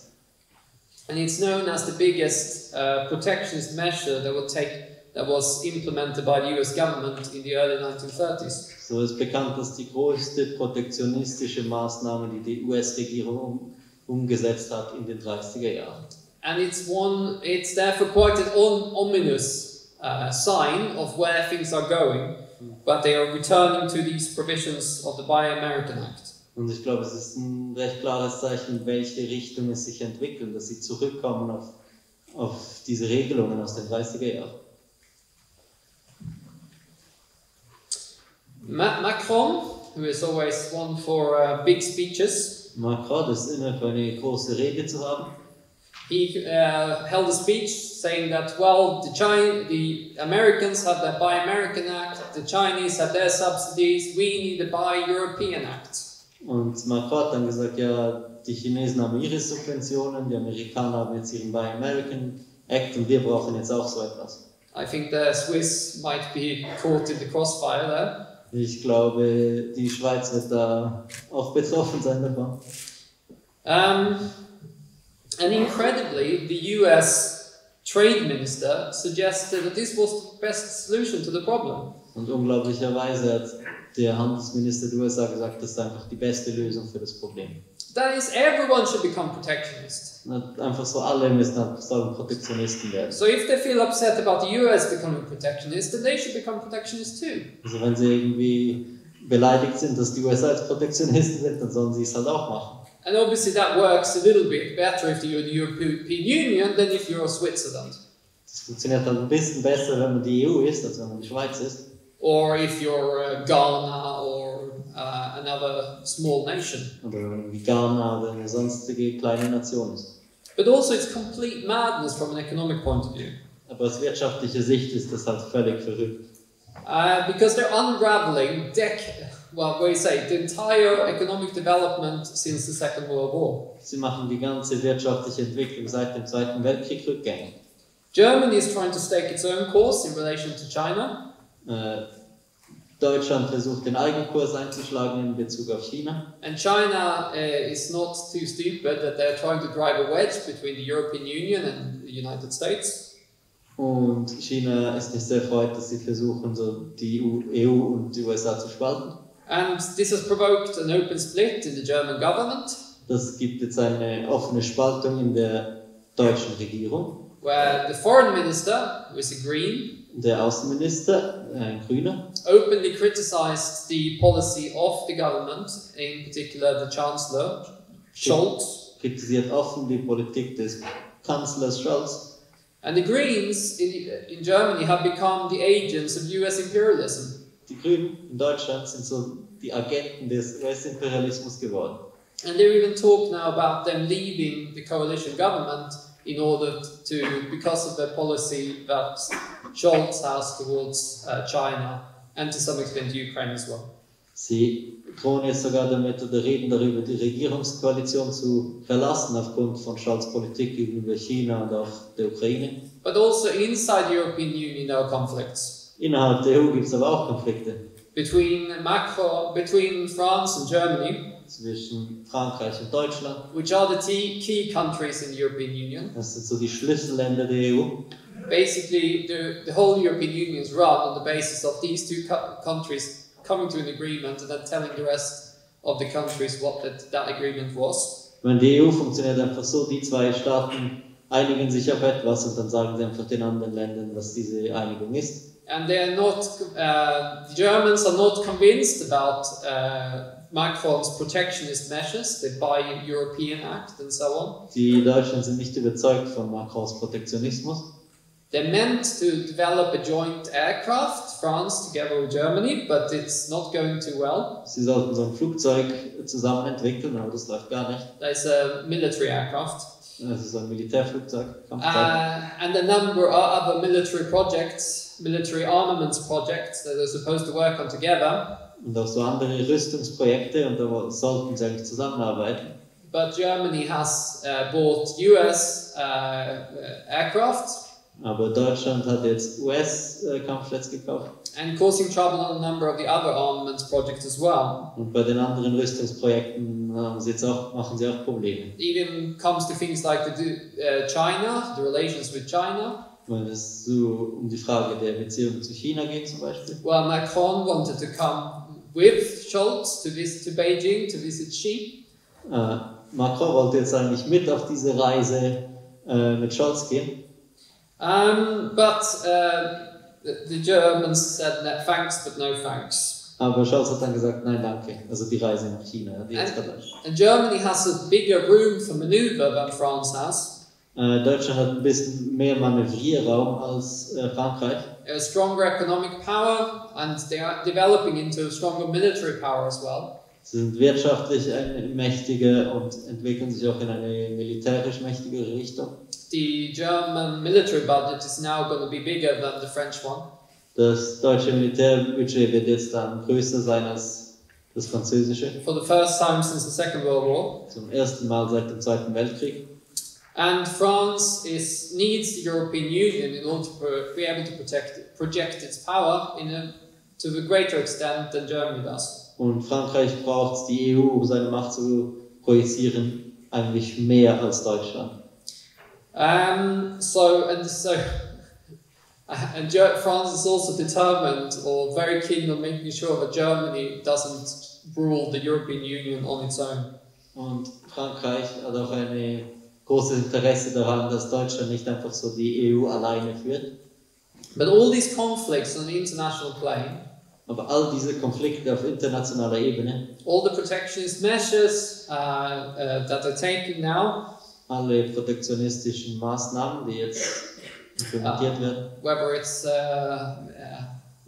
And it's known as the biggest protectionist measure that was implemented by the US government in the early 1930s. So ist bekannt, dass die größte protektionistische Maßnahme, die die US-Regierung umgesetzt hat in den 30er Jahren. And it's therefore quite an ominous sign of where things are going, but they are returning to these provisions of the Buy American Act. Und ich glaube, es ist ein recht klares Zeichen, in welche Richtung es sich entwickelt, dass sie zurückkommen auf diese Regelungen aus den 30er Jahren. Macron, who is always one for big speeches, Macron ist immer für eine große Rede zu haben. he held a speech saying that, well, the Americans have their Buy American Act, the Chinese have their subsidies, we need a Buy European Act. Und Macron hat dann gesagt, ja, die Chinesen haben ihre Subventionen, die Amerikaner haben jetzt ihren Buy American Act und wir brauchen jetzt auch so etwas. I think the Swiss might be caught in the crossfire there. Ich glaube, die Schweiz wird da auch betroffen sein davon. And incredibly, the US trade minister suggested that this was the best solution to the problem. Und unglaublicherweise hat der Handelsminister der USA gesagt, das ist einfach die beste Lösung für das Problem. That is, everyone should become protectionist. Einfach so, alle müssen sollen Protektionisten werden. So if they feel upset about the US becoming protectionist, then they should become protectionist too. Also wenn sie irgendwie beleidigt sind, dass die USA als Protektionisten sind, dann sollen sie es halt auch machen. And obviously that works a little bit better if you're the European Union than if you're Switzerland. Das funktioniert halt ein bisschen besser, wenn man die EU ist, als wenn man die Schweiz ist. Or if you're Ghana or another small nation. Oder wie Ghana oder eine sonstige kleine Nation ist. But also it's complete madness from an economic point of view. Aber aus wirtschaftlicher Sicht ist das halt völlig verrückt. Because they're unraveling the entire economic development since the Second World War. Sie machen die ganze wirtschaftliche Entwicklung seit dem Zweiten Weltkrieg rückgängig. Germany is trying to stake its own course in relation to China. Deutschland versucht den eigenen Kurs einzuschlagen in Bezug auf China. And China is not too stupid that they're trying to drive a wedge between the European Union and the United States. Und China ist nicht sehr erfreut, dass sie versuchen, so die EU und die USA zu spalten. And this has provoked an open split in the German government. Das gibt jetzt eine offene Spaltung in der deutschen Regierung. Where the foreign minister, who is a Green, Der Außenminister, ein Grüner, openly criticized the policy of the government, in particular the Chancellor, Scholz. kritisiert offen die Politik des Kanzlers Scholz. And the Greens in Germany have become the agents of US imperialism. Die Grünen in Deutschland sind so die Agenten des US-Imperialismus geworden. And they even talk now about them leaving the coalition government in order to, because of their policy that Scholz has towards China and to some extent Ukraine as well. Sie drohen jetzt sogar damit oder reden darüber, die Regierungskoalition zu verlassen aufgrund von Scholz' Politik gegenüber China und auch der Ukraine. But also inside the European Union there are conflicts. Innerhalb der EU gibt es aber auch Konflikte between France and Germany, zwischen Frankreich und Deutschland. which are the key countries in the European Union. Das sind so die Schlüsselländer der EU. Basically, the whole European Union is run on the basis of these two countries coming to an agreement and then telling the rest of the countries what that agreement was. Wenn die EU funktioniert einfach so, die zwei Staaten einigen sich auf etwas und dann sagen sie einfach den anderen Ländern, was diese Einigung ist. And they're not, the Germans are not convinced about Macron's protectionist measures, the Buy European Act and so on. Die Deutschen sind nicht überzeugt von Macrons Protektionismus. They're meant to develop a joint aircraft, France together with Germany, but it's not going too well. Sie sollten so ein Flugzeug zusammen entwickeln, aber das läuft gar nicht. There's a military aircraft. Das ist ein Militärflugzeug, Kampfzeug. And a number of other military projects, military armaments projects that they're supposed to work on together. Und auch so andere Rüstungsprojekte und da sollten sie eigentlich zusammenarbeiten. But Germany has bought US aircraft. Aber Deutschland hat jetzt US-Kampfjets gekauft. And causing trouble on a number of the other armaments projects as well. Und bei den anderen Rüstungsprojekten machen sie auch Probleme. Even comes to things like China, the relations with China. Wenn es so um die Frage der Beziehung zu China geht zum Beispiel. Well, Macron wanted to come with Scholz to Beijing to visit Xi. Macron wollte jetzt eigentlich mit auf diese Reise mit Scholz gehen. But the Germans said thanks, but no thanks. Aber Scholz hat dann gesagt, nein, danke. Also die Reise nach China. And Germany has a bigger room for maneuver than France has. Deutschland hat ein bisschen mehr Manövrierraum als Frankreich. A stronger economic power, and they are developing into a stronger military power as well. Sie sind wirtschaftlich mächtiger und entwickeln sich auch in eine militärisch mächtigere Richtung. The German military budget is now going to be bigger than the French one. Das deutsche Militärbudget wird jetzt dann größer sein als das französische. For the first time since the Second World War. Zum ersten Mal seit dem Zweiten Weltkrieg. And France needs the European Union in order to be able to project its power to a greater extent than Germany does. Und Frankreich braucht die EU, um seine Macht zu projizieren, eigentlich mehr als Deutschland. And France is also determined or very keen on making sure that Germany doesn't rule the European Union on its own. Und Frankreich hat auch ein großes Interesse daran, dass Deutschland nicht einfach so die EU alleine führt. But all these conflicts on the international plane, aber all diese Konflikte auf internationaler Ebene, all the protectionist measures that are taken now, alle protektionistischen Maßnahmen, die jetzt implementiert werden, whether it's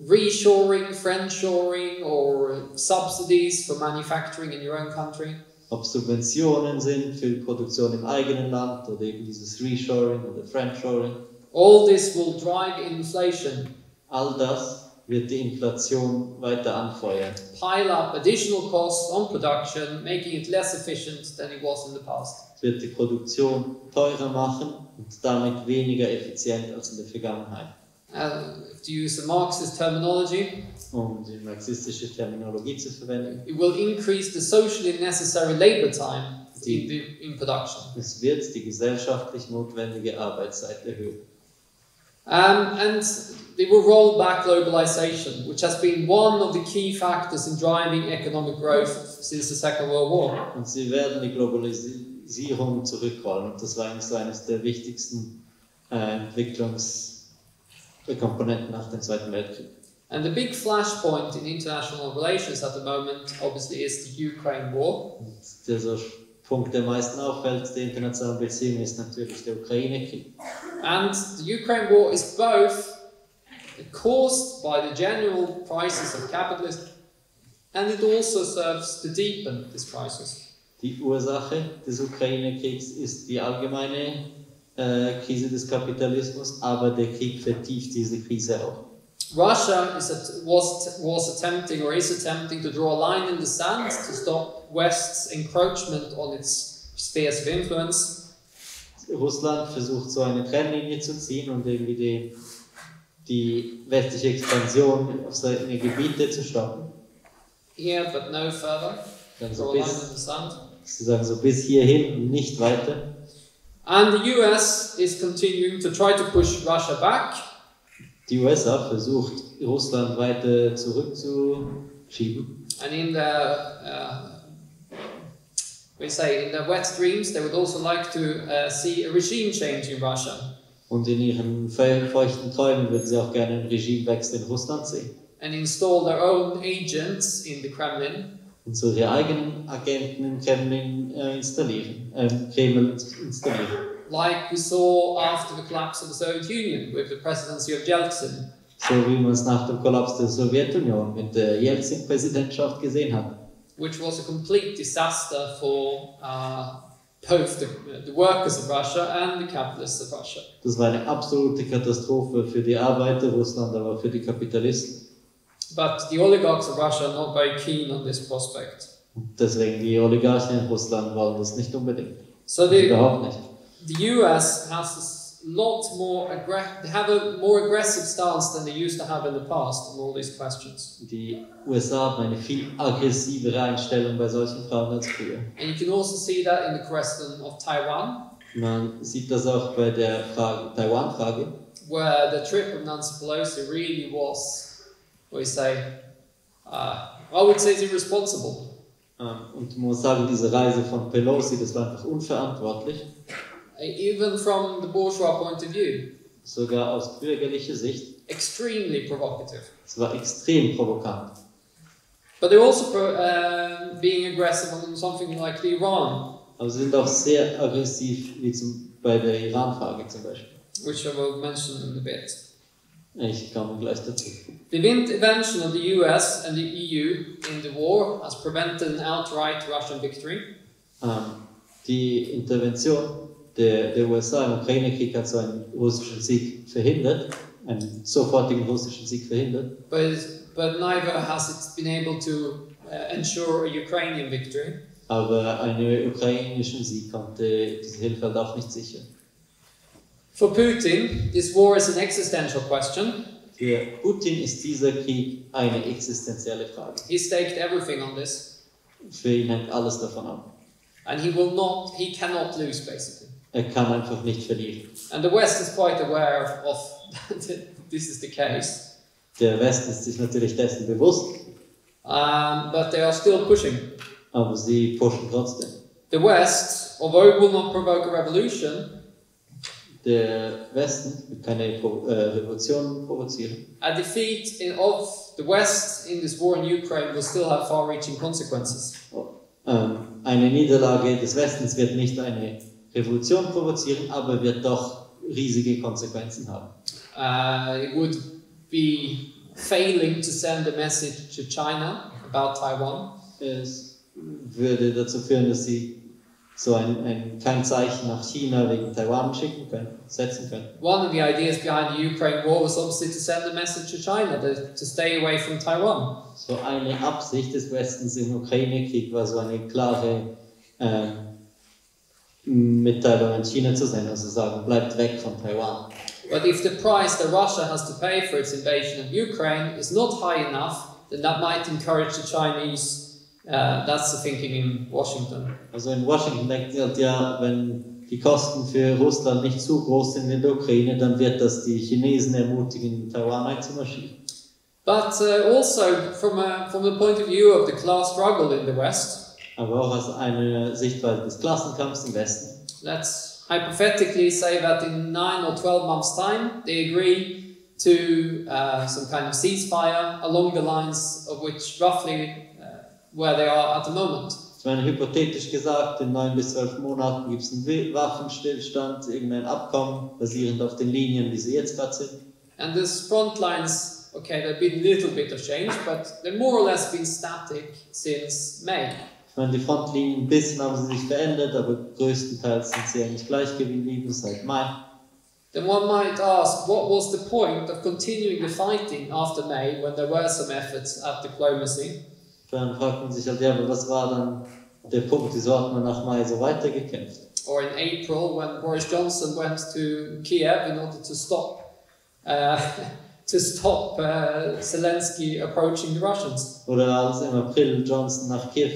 reshoring, friendshoring, or subsidies for manufacturing in your own country, ob Subventionen sind für die Produktion im eigenen Land oder eben dieses Reshoring oder Friendshoring, all this will drive inflation. All das wird die Inflation weiter anfeuern. Pile up additional costs on production, making it less efficient than it was in the past. Es wird die Produktion teurer machen und damit weniger effizient als in der Vergangenheit. To use a Marxist terminology, um die marxistische Terminologie zu verwenden, it will increase the socially necessary labor time in production. Es wird die gesellschaftlich notwendige Arbeitszeit erhöhen. And they will roll back globalization, which has been one of the key factors in driving economic growth since the Second World War. Und sie werden die Globalisierung zurückrollen. Und das war eigentlich so eines der wichtigsten Entwicklungskomponenten nach dem Zweiten Weltkrieg. And the big flashpoint in international relations at the moment, obviously, is the Ukraine war. Und der Punkt, der meisten auffällt, der internationalen Beziehungen, ist natürlich der Ukraine-Krieg. And the Ukraine war is both caused by the general crisis of capitalism, and it also serves to deepen this crisis. Die Ursache des Ukraine-Kriegs ist die allgemeine Krise des Kapitalismus, aber der Krieg vertieft diese Krise auch. Russia was attempting or is attempting to draw a line in the sand to stop West's encroachment on its spheres of influence. Russland versucht so eine Trennlinie zu ziehen und irgendwie die westliche Expansion auf seine Gebiete zu stoppen. Here, but no further. Dann Draw so a line in bis, the sand. sozusagen so bis hierhin und nicht weiter. And the US is continuing to try to push Russia back. Die USA versucht, Russland weiter zurückzuschieben. And in the in the wet dreams, they would also like to see a regime change in Russia. Und in ihren feuchten Träumen würden sie auch gerne einen Regimewechsel in Russland sehen. And install their own agents in the Kremlin. Und so ihre eigenen Agenten im Kreml installieren. Like we saw after the collapse of the Soviet Union with the presidency of Yeltsin. So wie man es nach dem Kollaps der Sowjetunion mit der Jelzin-Präsidentschaft gesehen hat. Which was a complete disaster for both the workers of Russia and the capitalists of Russia. Das war eine absolute Katastrophe für die Arbeiter Russland, aber auch für die Kapitalisten. But the oligarchs of Russia are not very keen on this prospect. Und deswegen die Oligarchen in Russland wollen das nicht unbedingt. So Überhaupt nicht. the US has a lot more they have a more aggressive stance than they used to have in the past on all these questions. Die USA haben eine viel aggressivere Einstellung bei solchen Fragen als früher. And you can also see that in the question of Taiwan, Man sieht das auch bei der Taiwan-Frage, where the trip of Nancy Pelosi really was, I would say it's irresponsible. und man muss sagen, diese Reise von Pelosi, das war einfach unverantwortlich, Even from the bourgeois point of view, sogar aus bürgerlicher Sicht. extremely provocative. Es war extrem provokant. But they're also being aggressive on something like the Iran, Aber sie sind auch sehr aggressiv, wie bei der Iran-Frage zum Beispiel. which I will mention in a bit. Ich komme gleich dazu. The intervention of the US and the EU in the war has prevented an outright Russian victory. Die Intervention der USA im Ukraine-Krieg hat so einen russischen Sieg verhindert, einen sofortigen russischen Sieg verhindert. But neither has it been able to ensure a Ukrainian victory. Aber einen ukrainischen Sieg konnte diese Hilfe halt auch nicht sichern. For Putin, this war is an existential question. Für Putin ist dieser Krieg eine existenzielle Frage. He staked everything on this, Für ihn hängt alles davon ab. and he cannot lose, basically. Er kann einfach nicht verlieren. And the West is quite aware of this is the case, Der Westen ist sich natürlich dessen bewusst, but they are still pushing. aber sie pushen trotzdem. The West, although it will not provoke a revolution, Der Westen wird keine Revolution provozieren. a defeat of the West in this war in Ukraine will still have far-reaching consequences. Eine Niederlage des Westens wird nicht eine Revolution provozieren, aber wird doch riesige Konsequenzen haben. It would be failing to send a message to China about Taiwan. Es würde dazu führen, dass sie so kein Zeichen nach China wegen Taiwan setzen können. One of the ideas behind the Ukraine war was obviously to send a message to China to stay away from Taiwan. So eine Absicht des Westens im Ukraine-Krieg war so eine klare Mitteilung an China zu senden, also sagen, bleibt weg von Taiwan. But if the price that Russia has to pay for its invasion of Ukraine is not high enough, then that might encourage the Chinese. That's the thinking in Washington. Also in Washington denkt sie halt, ja, wenn die Kosten für Russland nicht zu groß sind in der Ukraine, dann wird das die Chinesen ermutigen, Taiwan einzumarschieren. But also from the point of view of the class struggle in the West, Aber auch aus einer Sichtweise des Klassenkampfs im Westen. let's hypothetically say that in 9 or 12 months' time they agree to some kind of ceasefire along the lines of which roughly where they are at the moment. Ich meine, hypothetisch gesagt, in 9 bis 12 Monaten gibt es einen Waffenstillstand, irgendein Abkommen, basierend auf den Linien, wie sie jetzt gerade sind. And these front lines, okay, there've been a little bit of change, but they've more or less been static since May. Ich meine, die Frontlinien ein bisschen haben sie sich verändert, aber größtenteils sind sie eigentlich gleich geblieben seit Mai. Then one might ask, what was the point of continuing the fighting after May when there were some efforts at diplomacy? Dann fragt man sich halt, ja, aber was war dann der Punkt, wieso hat man nach Mai so weitergekämpft? Or in April when Boris Johnson went to Kiev in order to stop to stop Zelensky approaching the Russians. Oder als im April Johnson nach Kiew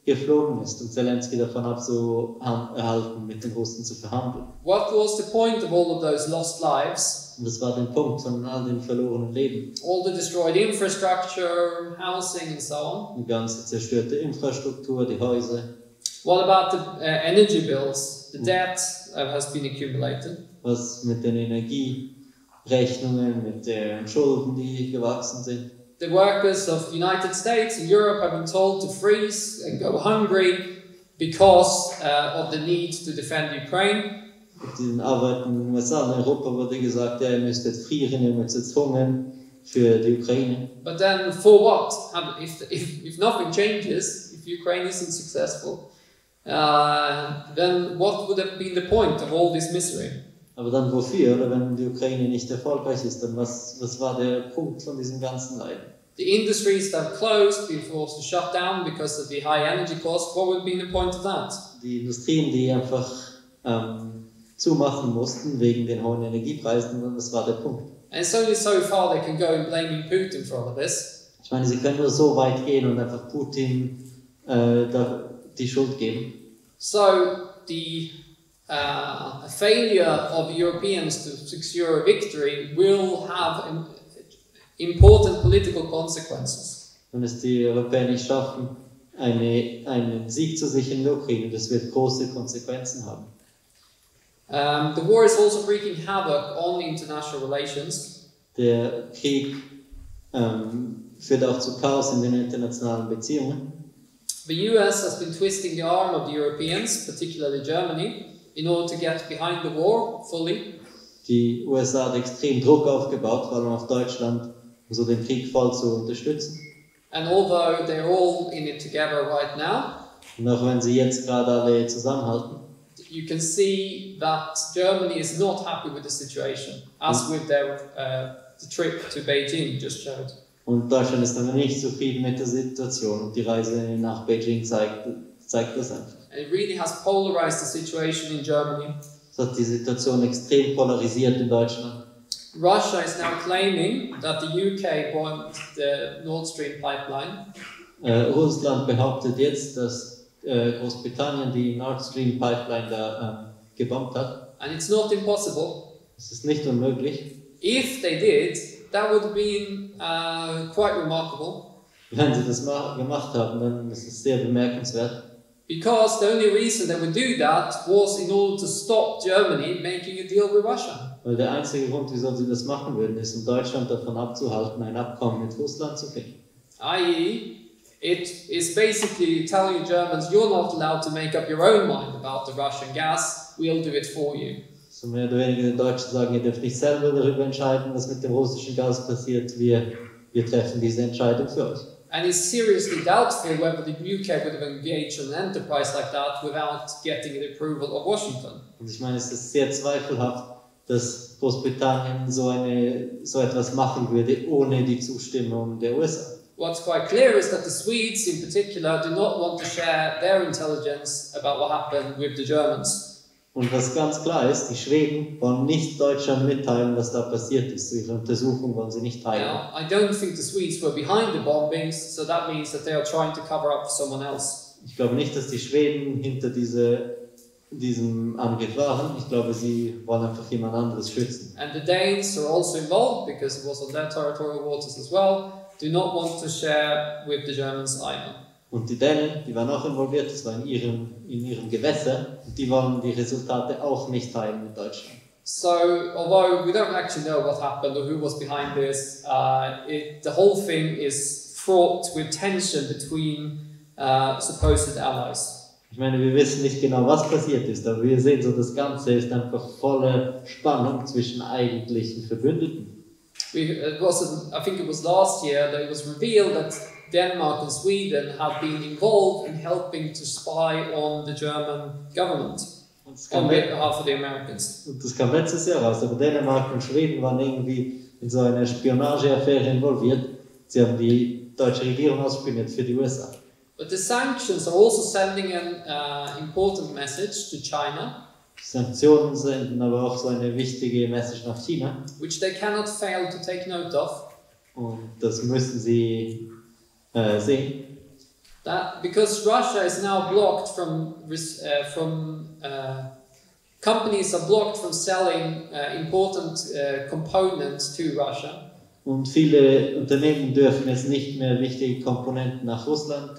geflogen ist und Zelensky davon abzuhalten, mit den Russen zu verhandeln. What was the point of all of those lost lives? Und das war der Punkt von all den verlorenen Leben. All the destroyed infrastructure, housing and so on. Die ganze zerstörte Infrastruktur, die Häuser. What about the energy bills? The debt has been accumulated. Was mit den Energierechnungen, mit den Schulden, die gewachsen sind. The workers of the United States and Europe have been told to freeze and go hungry because of the need to defend Ukraine. Mit den Arbeiten in den USA und Europa wurde gesagt, ja, ihr müsst jetzt frieren, ihr müsst jetzt hungern für die Ukraine. But then for what? If nothing changes, if Ukraine isn't successful, then what would have been the point of all this misery? Aber dann wofür? Oder wenn die Ukraine nicht erfolgreich ist, dann was war der Punkt von diesem ganzen Leid? The industries that have closed, been forced to shut down because of the high energy cost, what would have been the point of that? Die Industrien, die einfach zumachen mussten wegen den hohen Energiepreisen, das war der Punkt. And it's only so far they can go in blaming Putin for all of this. Ich meine, sie können nur so weit gehen und einfach Putin die Schuld geben. So the failure of Europeans to secure a victory will have important political consequences. Wenn es die Europäer nicht schaffen, einen Sieg zu sichern in der Ukraine, das wird große Konsequenzen haben. The war is also wreaking havoc on international relations. Der Krieg führt auch zu Chaos in den internationalen Beziehungen. The US has been twisting the arm of the Europeans, particularly Germany, in order to get behind the war fully. Die USA hat extrem Druck aufgebaut, vor allem auf Deutschland, um so den Krieg voll zu unterstützen. And although they're all in it together right now, Und auch wenn sie jetzt gerade alle zusammenhalten, you can see that Germany is not happy with the situation, as with their the trip to Beijing just showed. und Deutschland ist dann nicht zufrieden mit der Situation und die Reise nach Beijing zeigt das einfach. And it really has polarized the situation in Germany. Es hat die Situation extrem polarisiert in Deutschland. Russia is now claiming that the UK bombed the Nord Stream pipeline. Russland behauptet jetzt, dass Großbritannien die Nord Stream Pipeline da gebombt hat. And it's not impossible. Es ist nicht unmöglich. If they did, that would have been quite remarkable. Wenn sie das gemacht haben, dann ist es sehr bemerkenswert. Because the only reason they would do that was in order to stop Germany making a deal with Russia. Weil der einzige Grund, wieso sie das machen würden, ist, um Deutschland davon abzuhalten, ein Abkommen mit Russland zu finden. I.e., it is basically telling the Germans, you're not allowed to make up your own mind about the Russian gas, we'll do it for you. So mehr oder weniger den Deutschen sagen, ihr dürft nicht selber darüber entscheiden, was mit dem russischen Gas passiert, wir treffen diese Entscheidung für euch. And it's seriously doubtful whether the UK would have engaged in an enterprise like that without getting the approval of Washington. Und ich meine, es ist sehr zweifelhaft, dass Großbritannien so etwas machen würde, ohne die Zustimmung der USA. What's quite clear is that the Swedes in particular do not want to share their intelligence about what happened with the Germans. Und was ganz klar ist, die Schweden wollen nicht Deutschland mitteilen, was da passiert ist. Ihre Untersuchung wollen sie nicht teilen. Now, I don't think the Swedes were behind the bombings, so that means that they are trying to cover up for someone else. Ich glaube nicht, dass die Schweden hinter diesem Angriff waren. Ich glaube, sie wollen einfach jemand anderes schützen. And the Danes are also involved, because it was on their territorial waters as well, do not want to share with the Germans either. Und die Dänen, die waren auch involviert, das war in ihrem Gewässer, und die wollen die Resultate auch nicht teilen mit Deutschland. So, although we don't actually know what happened or who was behind this, the whole thing is fraught with tension between supposed allies. Ich meine, wir wissen nicht genau, was passiert ist, aber wir sehen so, das Ganze ist einfach voller Spannung zwischen eigentlichen Verbündeten. I think it was last year that it was revealed that Denmark and Sweden have been involved in helping to spy on the German government on behalf of the Americans. Und das kam letztes Jahr raus, aber Dänemark und Schweden waren irgendwie in so einer Spionageaffäre involviert. Sie haben die deutsche Regierung ausspioniert für die USA. But the sanctions are also sending an important message to China. Sanktionen senden aber auch so eine wichtige Message nach China. which they cannot fail to take note of. Und das müssen sie sehen. That because Russia is now blocked companies are blocked from selling important components to Russia. Und viele Unternehmen dürfen jetzt nicht mehr wichtige Komponenten nach Russland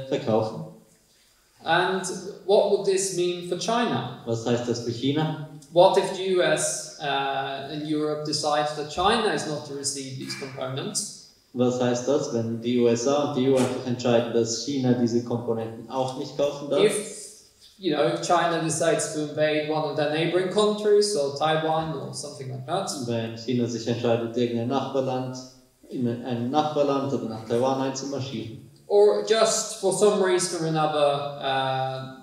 verkaufen. And what would this mean for China? Was heißt das für China? What if the US and Europe decide that China is not to receive these components? Was heißt das, wenn die USA und die EU einfach entscheiden, dass China diese Komponenten auch nicht kaufen darf? If China decides to invade one of their neighboring countries or Taiwan or something like that, Wenn China sich entscheidet, in ein Nachbarland oder nach Taiwan einzumarschieren. or just for some reason or another,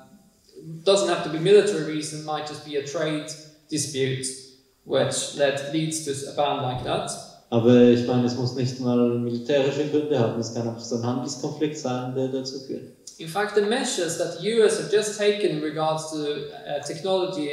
doesn't have to be military reason, might just be a trade dispute which leads to a ban like that. Aber ich meine, es muss nicht mal militärische Gründe haben, es kann auch so ein Handelskonflikt sein, der dazu führt. In fact, the measures that the US have just taken in regards to technology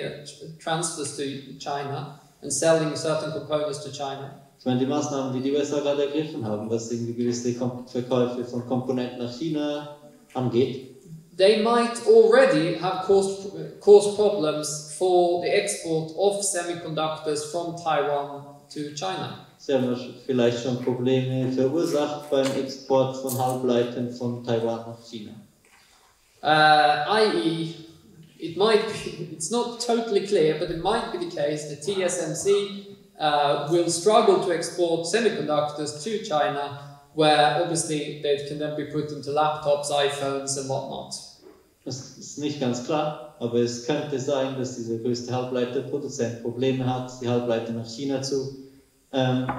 transfers to China and selling certain components to China, Ich meine, die Maßnahmen, die die USA gerade ergriffen haben, was irgendwie gewisse Verkäufe von Komponenten nach China angeht, they might already have caused problems for the export of semiconductors from Taiwan to China. sie haben vielleicht schon Probleme verursacht beim Export von Halbleitern von Taiwan nach China. I.e., it's not totally clear, but it might be the case that TSMC will struggle to export semiconductors to China, where obviously they can then be put into laptops, iPhones and whatnot. Das ist nicht ganz klar, aber es könnte sein, dass dieser größte Halbleiterproduzent Probleme hat, die Halbleiter nach China zu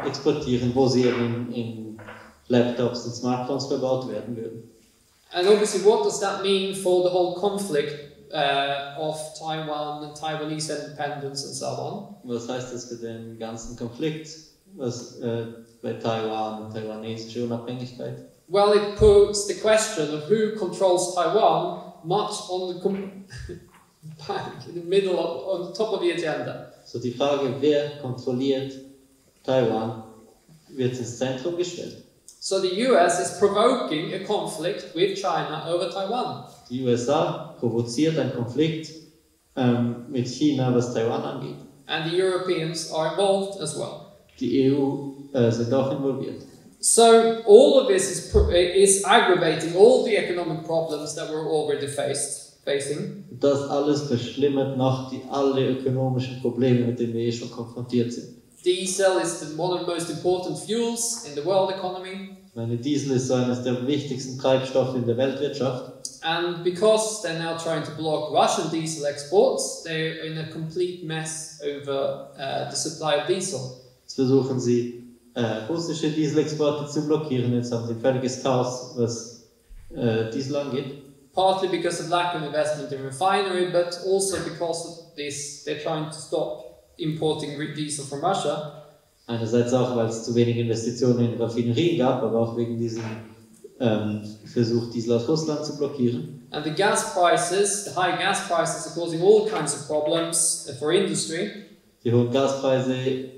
exportieren, wo sie eben in Laptops und Smartphones verbaut werden würden. And obviously, what does that mean for the whole conflict of Taiwan and Taiwanese independence and so on? Was heißt das für den ganzen Konflikt, bei Taiwan und taiwanesischer Unabhängigkeit? Well, it puts the question of who controls Taiwan much on in the middle on the top of the agenda. So die Frage, wer kontrolliert Taiwan, wird ins Zentrum gestellt. So the US is provoking a conflict with China over Taiwan. Die USA provoziert einen Konflikt mit China, was Taiwan angeht. And the Europeans are involved as well. Die EU sind auch involviert. So all of this is aggravating all the economic problems that we're already facing. Das alles verschlimmert noch alle ökonomischen Probleme, mit denen wir schon konfrontiert sind. Diesel is one of the most important fuels in the world economy. Ich meine, Diesel ist so eines der wichtigsten Treibstoffe in der Weltwirtschaft. And because they're now trying to block Russian diesel exports, they're in a complete mess over the supply of diesel. Jetzt versuchen sie, russische Dieselexporte zu blockieren. Jetzt haben sie ein völliges Chaos, was Diesel angeht. Partly because of lack of investment in refinery, but also because of this, they're trying to stop importing diesel from Russia. Einerseits auch, weil es zu wenig Investitionen in Raffinerien gab, aber auch wegen diesem Versuch, Diesel aus Russland zu blockieren. And the high gas prices are causing all kinds of problems for industry. Die hohen Gaspreise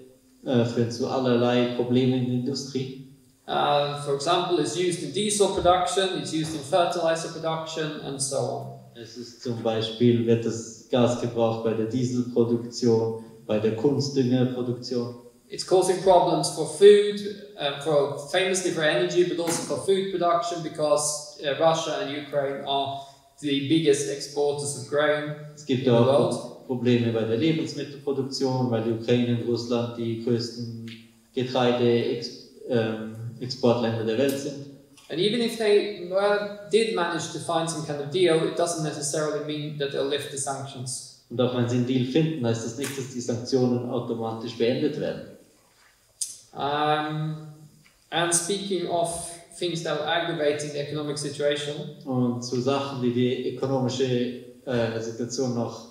führen zu allerlei Problemen in der Industrie. For example, it's used in diesel production, it's used in fertilizer production, and so on. Es ist zum Beispiel, wird das Gas gebraucht bei der Dieselproduktion, bei der Kunstdüngerproduktion. It's causing problems for food, famously for energy, but also for food production, because Russia and Ukraine are the biggest exporters of grain Es gibt in the auch world. Probleme bei der Lebensmittelproduktion, weil die Ukraine und Russland die größten Getreideexportländer der Welt sind. And even if they did manage to find some kind of deal, it doesn't necessarily mean that they'll lift the sanctions. Und auch wenn sie einen Deal finden, heißt das nicht, dass die Sanktionen automatisch beendet werden. And speaking of things that are aggravating the economic situation, Und zu Sachen, die die ökonomische Situation noch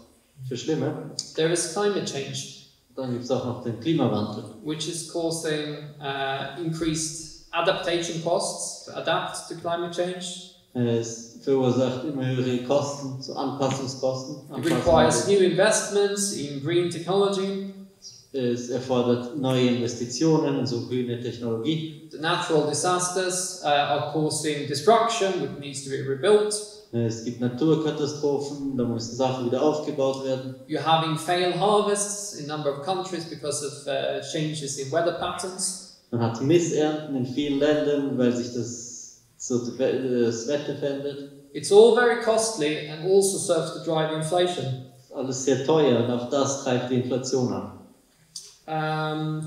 verschlimmern, there is climate change, dann gibt es auch noch den Klimawandel, which is causing increased adaptation costs to adapt to climate change. Es verursacht immer höhere Kosten, so Anpassungskosten. It requires new investments in green technology. Es erfordert neue Investitionen in so grüne Technologie. The natural disasters are causing destruction, which needs to be rebuilt. Es gibt Naturkatastrophen, da müssen Sachen wieder aufgebaut werden. You're having failed harvests in a number of countries because of changes in weather patterns. Man hat Missernten in vielen Ländern, weil sich das Wetter verändert. It's all very costly and also serves to drive inflation. Alles sehr teuer und auch das treibt die Inflation an.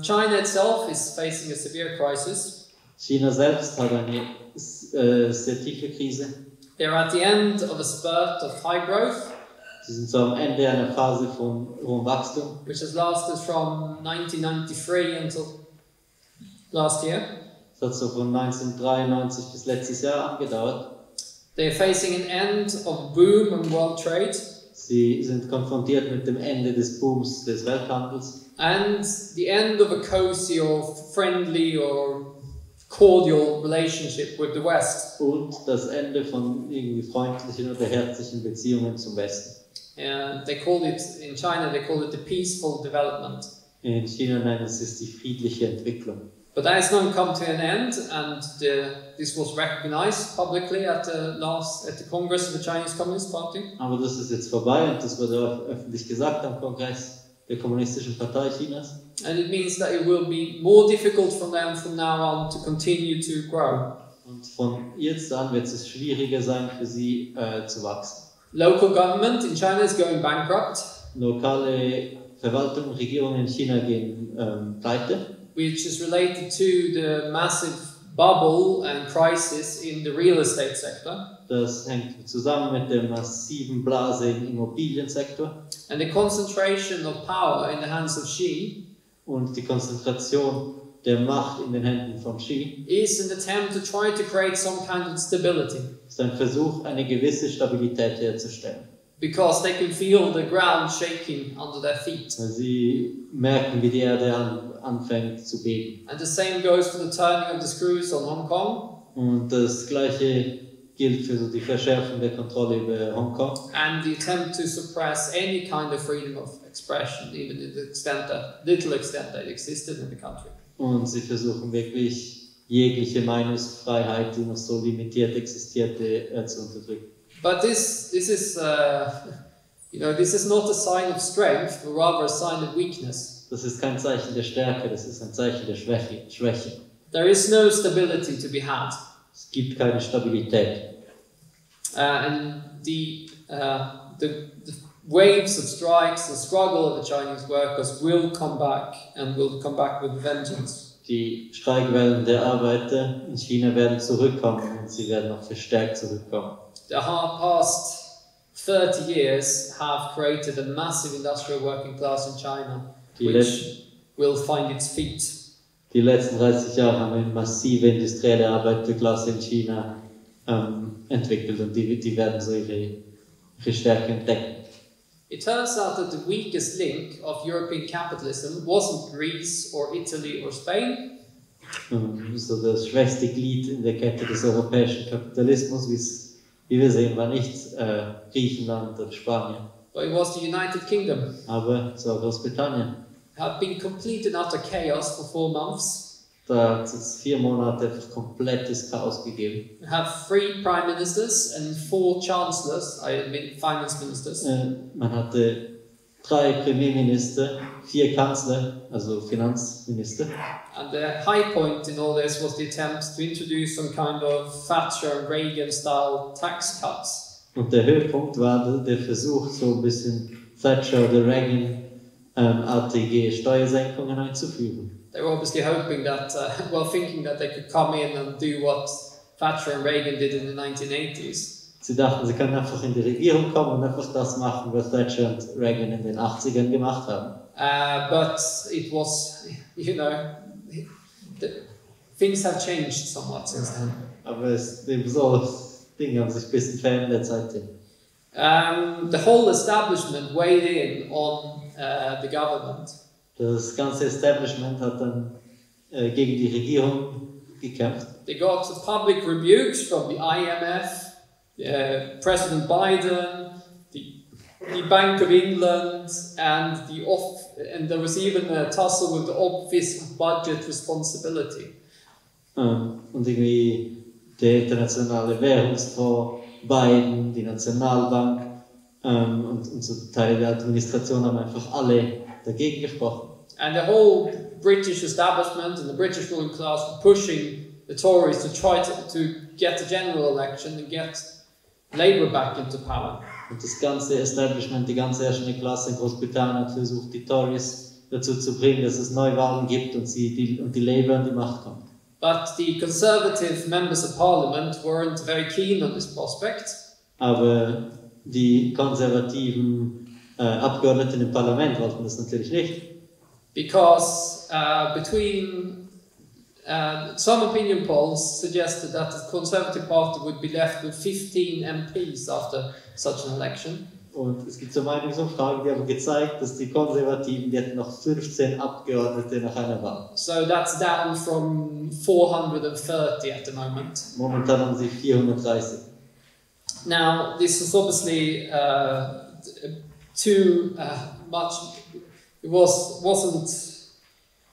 China itself is facing a severe crisis. China selbst hat eine sehr tiefe Krise. They're at the end of a spurt of high growth, Sie sind so am Ende einer Phase von hohem Wachstum, which has lasted from 1993 until last year. das hat so von 1993 bis letztes Jahr angedauert. They're facing an end of boom in world trade Sie sind konfrontiert mit dem Ende des Booms des Welthandels and the end of a cozy or friendly or cordial relationship with the West. und das Ende von irgendwie freundlichen oder herzlichen Beziehungen zum Westen. And they called it, in China, they call it the peaceful development. In China nennen sie es die friedliche Entwicklung. But that has now come to an end, and this was recognized publicly at the Congress of the Chinese Communist Party. Aber das ist jetzt vorbei und das wurde auch öffentlich gesagt am Kongress der Kommunistischen Partei Chinas. And it means that it will be more difficult for them from now on to continue to grow. Und von jetzt an wird es schwieriger sein für sie zu wachsen. Local government in China is going bankrupt, Lokale Verwaltung, Regierungen in China gehen pleite. which is related to the massive bubble and crisis in the real estate sector. Das hängt zusammen mit der massiven Blase im Immobiliensektor And the concentration of power in the hands of Xi und die Konzentration der Macht in den Händen von Xi is an attempt to try to create some kind of stability, ist ein Versuch, eine gewisse Stabilität herzustellen. because they can feel the ground shaking under their feet. Weil sie merken, wie die Erde anfängt zu beben. And the same goes for the turning of the screws on Hong Kong Und das Gleiche gilt für so die Verschärfung der Kontrolle über Hongkong and the attempt to suppress any kind of freedom of expression, even to the extent that, little extent that existed in the country. und sie versuchen wirklich jegliche Meinungsfreiheit, die noch so limitiert existierte, zu unterdrücken. But this is, this is not a sign of strength, but rather a sign of weakness. Das ist kein Zeichen der Stärke, das ist ein Zeichen der Schwäche. There is no stability to be had. Es gibt keine Stabilität. And the waves of strikes, the struggle of the Chinese workers will come back and will come back with vengeance. Die Streikwellen der Arbeiter in China werden zurückkommen und sie werden noch verstärkt zurückkommen. The past 30 years have created a massive industrial working class in China, which will find its feet. Die letzten 30 Jahre haben eine massive industrielle Arbeiterklasse in China entwickelt und die werden so ihre Stärke entdecken. It turns out that the weakest link of European capitalism wasn't Greece or Italy or Spain. So das schwächste Glied in der Kette des europäischen Kapitalismus, wie wir sehen, war nicht Griechenland oder Spanien, But it was the United Kingdom. aber es war Großbritannien. Had been complete and utter chaos for 4 months. Da hat es 4 Monate einfach komplettes Chaos gegeben. We have 3 prime ministers and 4 chancellors, I mean finance ministers. Man hatte 3 Premierminister, 4 Kanzler, also Finanzminister. And the high point in all this was the attempt to introduce some kind of Thatcher and Reagan style tax cuts. Und der Höhepunkt war der Versuch, so ein bisschen Thatcher oder Reagan-artige Steuersenkungen einzuführen. They were obviously hoping that, thinking that they could come in and do what Thatcher and Reagan did in the 1980s. Sie dachten, sie können einfach in die Regierung kommen und einfach das machen, was Thatcher und Reagan in den 80ern gemacht haben. But it was, things have changed somewhat since then. Aber so Dinge haben sich ein bisschen verändert seitdem. The whole establishment weighed in on the government. Das ganze Establishment hat dann gegen die Regierung gekämpft. They got public rebukes from the IMF, President Biden, the Bank of England, and there was even a tussle with the Office of Budget Responsibility. Und irgendwie der internationale Währungsfonds, Biden, die Nationalbank und so Teile der Administration haben einfach alle dagegen gesprochen. And the whole British establishment and the British ruling class were pushing the Tories to try to get a general election and get Labour back into power. Und das ganze Establishment, die ganze herrschende Klasse in Großbritannien hat versucht, die Tories dazu zu bringen, dass es Neuwahlen gibt und die Labour an die Macht kommt. But the Conservative members of Parliament weren't very keen on this prospect. Aber die konservativen Abgeordneten im Parlament wollten das natürlich nicht. Because some opinion polls suggested that the Conservative Party would be left with 15 MPs after such an election. Und es gibt so Meinungsumfragen, die haben gezeigt, dass die Konservativen, die hätten noch 15 Abgeordnete nach einer Wahl. So that's down from 430 at the moment. Momentan haben sie 430. Now, this is obviously too much. It wasn't.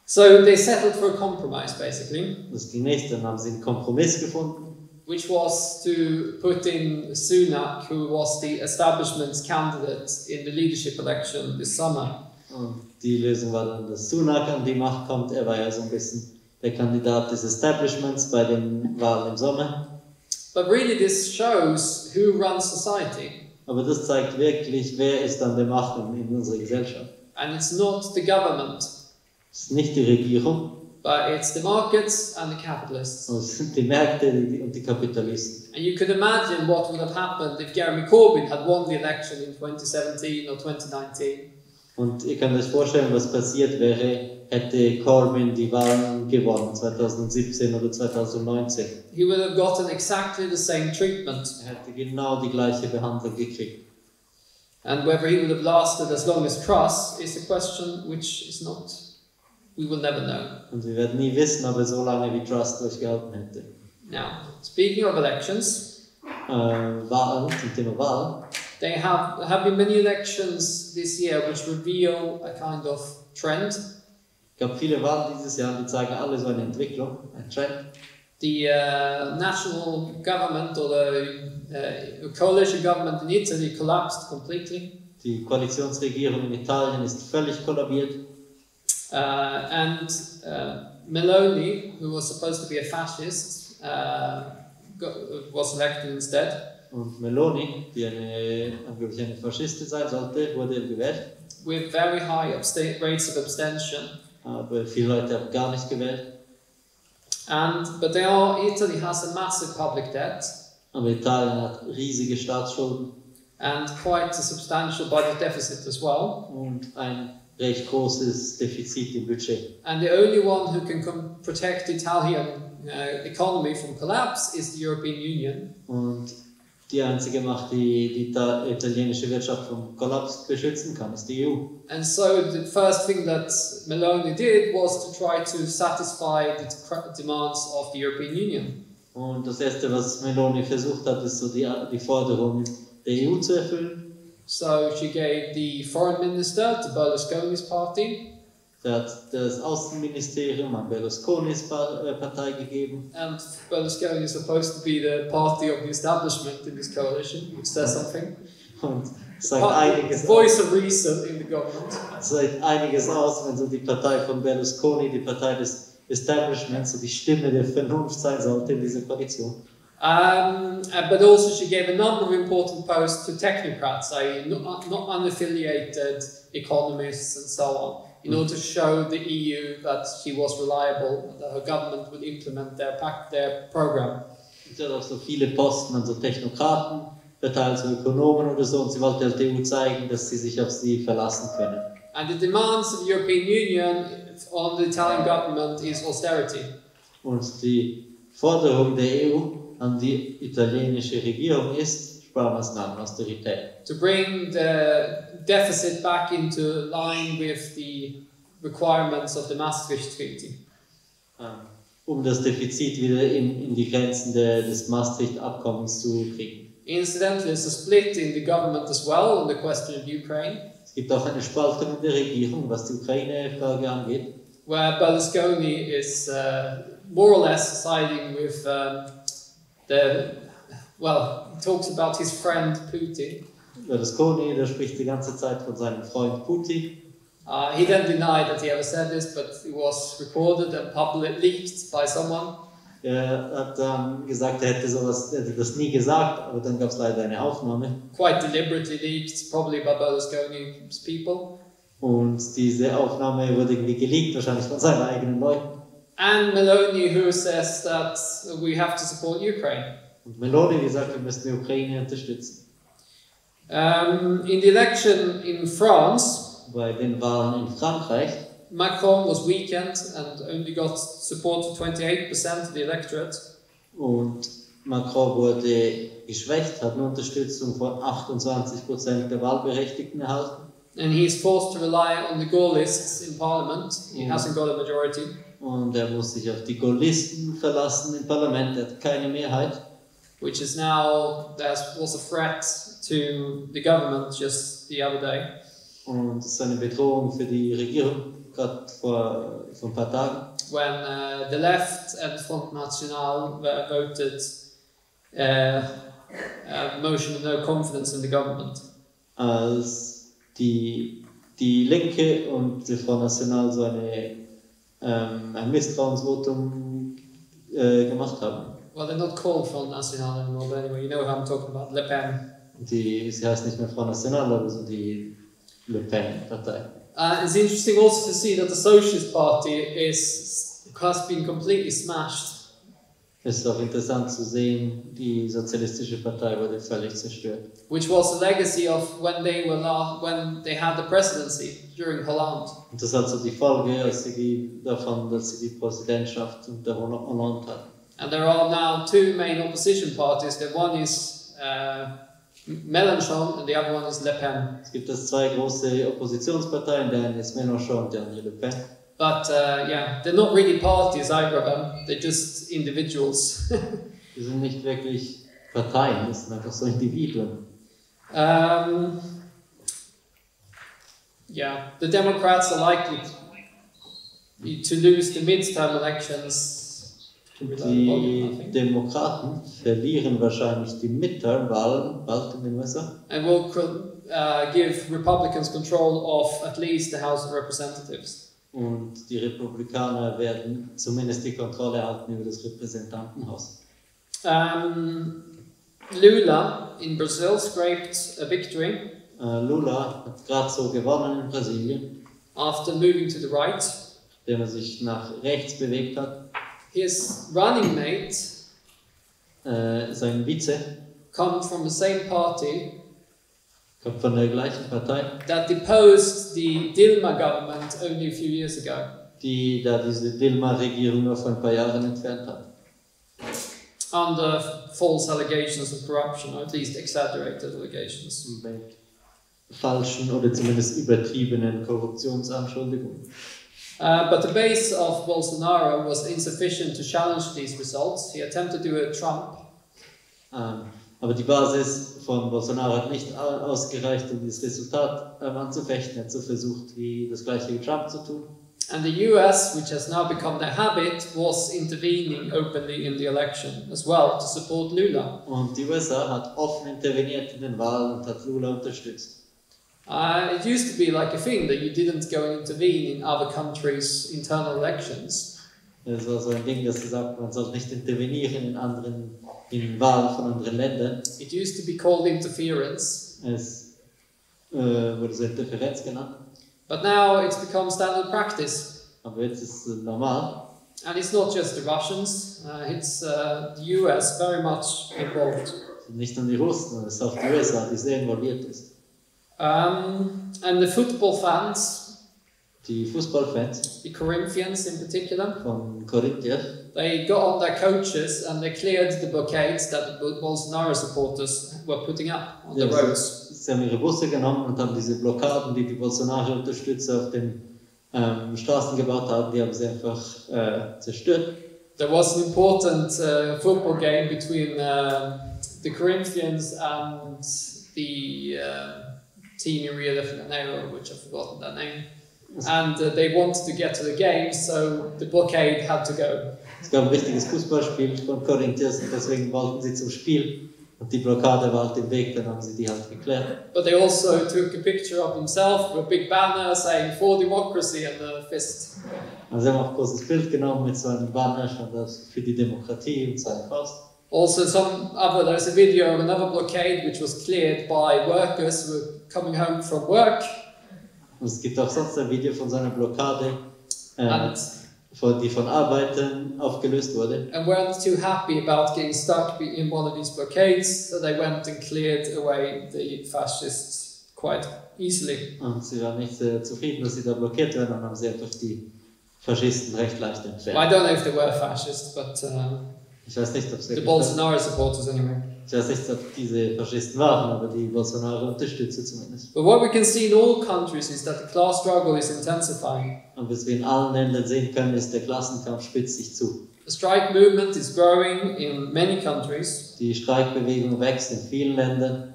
So they settled for a compromise, basically. Das ging nicht, dann haben sie einen Kompromiss gefunden. Which was to put in Sunak, who was the establishment's candidate in the leadership election this summer. Und die Lösung war dann, dass Sunak an die Macht kommt. Er war ja so ein bisschen der Kandidat des Establishments bei den Wahlen im Sommer. But really this shows who runs society. Aber das zeigt wirklich, wer ist an der Macht in unserer Gesellschaft. And it's not the government. Es ist nicht die Regierung. But it's the markets and the capitalists. Es sind die Märkte und die Kapitalisten. And you could imagine what would have happened if Jeremy Corbyn had won the election in 2017 or 2019. Und ihr könnt euch vorstellen, was passiert wäre, hätte Corbyn die Wahlen gewonnen, 2017 oder 2019. He would have gotten exactly the same treatment. Er hätte genau die gleiche Behandlung gekriegt. And whether he would have lasted as long as Truss is a question which is not. We will never know. Und wir werden nie wissen, ob er so lange wie Truss durchgehalten hätte. Now, speaking of elections, Wahlen, zum Thema Wahlen. There have been many elections this year which reveal a kind of trend. Es gab viele Wahlen dieses Jahr, die zeigen alle so eine Entwicklung, ein Trend. The national government or the coalition government in Italy collapsed completely. Die Koalitionsregierung in Italien ist völlig kollabiert. Meloni, who was supposed to be a fascist, was elected instead. Und Meloni, die angeblich eine Faschistin sein sollte, wurde gewählt. With very high rates of abstention. Aber viele Leute haben gar nicht gewählt. But Italy has a massive public debt. Aber Italien hat riesige Staatsschulden. And quite a substantial budget deficit as well. Und ein recht großes Defizit im Budget. And the only one who can protect the Italian economy from collapse is the European Union. Und die einzige Macht, die italienische Wirtschaft vom Kollaps beschützen kann, ist die EU. And so the first thing that Meloni did was to try to satisfy the demands of the European Union. Und das erste, was Meloni versucht hat, ist so die Forderungen der EU zu erfüllen. So she gave the foreign minister to Berlusconi's party. Sie hat das Außenministerium an Berlusconis Partei gegeben. And Berlusconi is supposed to be the party of the establishment in this coalition, which says something. Und sagt einiges voice of reason in the government. Sagt einiges aus, wenn so die Partei von Berlusconi, die Partei des Establishments, so die Stimme der Vernunft sein sollte in dieser Koalition. But also she gave a number of important posts to technocrats, i.e. not unaffiliated economists and so on, in order to show the EU that she was reliable, that her government would implement their program. Sie hat auch so viele Posten an so Technokraten verteilt, so Ökonomen oder so, und sie wollte der EU zeigen, dass sie sich auf sie verlassen können. And the demands of the European Union on the Italian government is austerity. Und die Forderung der EU an die italienische Regierung ist Sparmaßnahmen, Austerität. To bring the deficit back into line with the requirements of the Maastricht Treaty. Das Defizit wieder in die Grenzen des Maastricht-Abkommens zu kriegen. Incidentally, there's a split in the government as well on the question of Ukraine, Es gibt auch eine Spaltung in der Regierung, was die Ukraine-Frage angeht, where Berlusconi is more or less siding with he talks about his friend Putin. Berlusconi, der spricht die ganze Zeit von seinem Freund Putin. He then denied that he ever said this, but it was recorded and leaked by someone. Er hat gesagt, er hätte das nie gesagt, aber dann gab es leider eine Aufnahme. Quite deliberately leaked, probably by Berlusconi's people. Und diese Aufnahme wurde irgendwie geleakt, wahrscheinlich von seinen eigenen Leuten. And Meloni, who says that we have to support Ukraine. Und Meloni, die sagt, wir müssen die Ukraine unterstützen. In the election in France, Bei den Wahlen in Frankreich, Macron was weakened and only got support of 28% of the electorate. und Macron wurde geschwächt, hat eine Unterstützung von 28% der Wahlberechtigten erhalten. And he's forced to rely on the Gaullists in parliament. He hasn't got a majority. Und er muss sich auf die Gaullisten verlassen im Parlament, er hat keine Mehrheit. Which is now, there was a threat to the government just the other day. Und das ist eine Bedrohung für die Regierung, gerade vor ein paar Tagen. When the left and Front National voted motion of no confidence in the government. Als die Linke und die Front National so ein Misstrauensvotum gemacht haben. Well, they're not called Front National anymore, but anyway, you know who I'm talking about, Le Pen. Sie heißt nicht mehr Front National, aber so die Le Pen-Partei. It's interesting also to see that the Socialist Party has been completely smashed. Es ist auch interessant zu sehen, die Sozialistische Partei wurde völlig zerstört. Which was the legacy of when they had the presidency during Hollande. Und das hat so die Folge, dass sie die Präsidentschaft unter Hollande hatten. And there are now two main opposition parties. The one is Mélenchon and the other one is Le Pen. Es gibt zwei große Oppositionsparteien, der eine ist Mélenchon und der andere Le Pen. But they're not really parties, either of them. They're just individuals. Die sind nicht wirklich Parteien, das sind einfach so Individuen. The Democrats are likely to lose the midterm elections. Die Demokraten verlieren wahrscheinlich die Midterm-Wahlen bald in den USA. And will give Republicans control of at least the House of Representatives. Und die Republikaner werden zumindest die Kontrolle erhalten über das Repräsentantenhaus. Lula in Brazil scraped a victory. Lula hat gerade so gewonnen in Brasilien. After moving to the right. Indem er sich nach rechts bewegt hat. His running mate, sein Vize, come from the same party. Kommt von der gleichen Partei. That deposed the Dilma government only a few years ago. Die da diese Dilma-Regierung nur vor ein paar Jahren entfernt hat. Under false allegations of corruption, or at least exaggerated allegations. Mit falschen oder zumindest übertriebenen Korruptionsanschuldigungen. But the base of Bolsonaro was insufficient to challenge these results. He attempted to do a Trump. Aber die Basis von Bolsonaro hat nicht ausgereicht, um das Resultat anzufechten. Er hat so versucht, wie das gleiche wie Trump zu tun. And the US, which has now become their habit, was intervening openly in the election as well to support Lula. Und die USA hat offen interveniert in den Wahlen und hat Lula unterstützt. It used to be like a thing that you didn't go and intervene in other countries' internal elections. Es war so ein Ding, dass gesagt, man soll nicht intervenieren in Wahlen von anderen Ländern. It used to be called interference. Es wurde so Interferenz genannt. But now it's become standard practice. Aber jetzt ist es normal. And it's not just the Russians, it's the US very much involved. Es sind nicht nur die Russen, es ist auch die USA, die sehr involviert ist. And the football fans, die Fußballfans, the Corinthians in particular, von Corinthians, they got on their coaches and they cleared the blockades that the Bolsonaro supporters were putting up on the roads. Sie haben ihre Busse genommen und haben diese Blockaden, die Bolsonaro-Unterstützer auf den Straßen gebaut haben, die haben sie einfach zerstört. There was an important football game between the Corinthians and the team in Rio de Janeiro, which I've forgotten their name, and they wanted to get to the game, so the blockade had to go. Es gab ein richtiges Fußballspiel von Corinthians und deswegen wollten sie zum Spiel und die Blockade war halt im Weg, dann haben sie die halt geklärt. But they also took a picture of himself with a big banner saying "For Democracy" and a fist. Also sie haben auch ein großes Bild genommen mit so einem Banner, stand das für die Demokratie und seine Faust. Also there's a video of another blockade which was cleared by workers who were coming home from work. Und es gibt auch sonst ein Video von so einer Blockade, And die von Arbeitern aufgelöst wurde. and weren't too happy about getting stuck in one of these blockades, so they went and cleared away the fascists quite easily. Und sie waren nicht sehr zufrieden, dass sie da blockiert werden, und haben sie einfach die Faschisten recht leicht I entfernt. don't know if they were fascists, but Ich weiß nicht, ob the Bolsonaro supporters anyway. Ich weiß nicht, ob diese Faschisten waren, aber die Bolsonaro unterstützen zumindest. But what we can see in all countries is that the class struggle is intensifying. Und was wir in allen Ländern sehen können, ist, der Klassenkampf spitzt sich zu. The strike movement is growing in many countries, Die Streikbewegung wächst in vielen Ländern,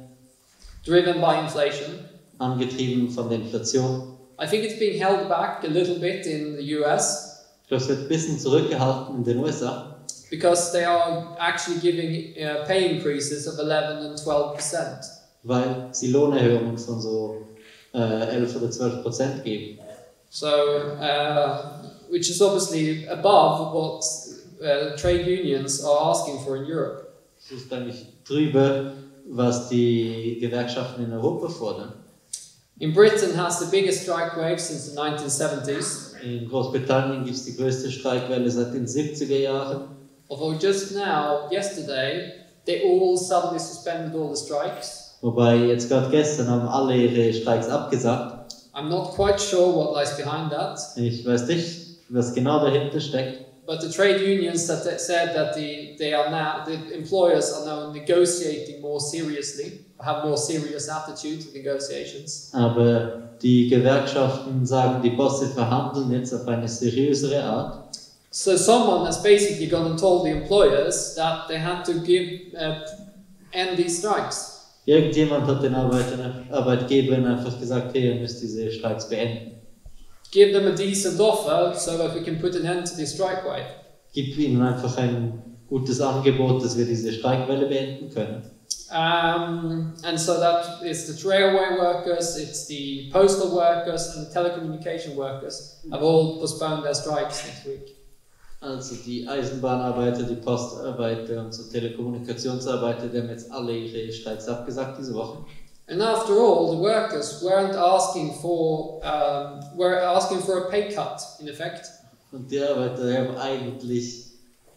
driven by inflation. angetrieben von der Inflation. I think it's being held back a little bit in the US Ich glaube, es wird ein bisschen zurückgehalten in den USA, because they are actually giving pay increases of 11 and 12%. weil sie Lohnerhöhungen von so 11 oder 12% geben. So, which is obviously above what trade unions are asking for in Europe. Das ist eigentlich drüber, was die Gewerkschaften in Europa fordern. In Britain has the biggest strike wave since the 1970s, In Großbritannien gibt es die größte Streikwelle seit den 70er Jahren. although just now, yesterday, they all suddenly suspended all the strikes. Wobei jetzt gerade gestern haben alle ihre Streiks abgesagt. I'm not quite sure what lies behind that, Ich weiß nicht, was genau dahinter steckt. but the trade unions said that the employers are now negotiating more seriously, have more serious attitude to negotiations. Aber die Gewerkschaften sagen, die Bosse verhandeln jetzt auf eine seriösere Art. So someone has basically gone and told the employers that they had to end these strikes. Irgendjemand hat den Arbeitgebern einfach gesagt, hey, ihr müsst diese Streiks beenden. Give them a decent offer so that we can put an end to this strike wave. Gib ihnen einfach ein gutes Angebot, dass wir diese Streikwelle beenden können. And so that is the railway workers, it's the postal workers and the telecommunication workers have all postponed their strikes next week. Also die Eisenbahnarbeiter, die Postarbeiter und so Telekommunikationsarbeiter, die haben jetzt alle ihre Streiks abgesagt diese Woche. And after all, the workers weren't asking for a pay cut in effect. Und die Arbeiter die haben eigentlich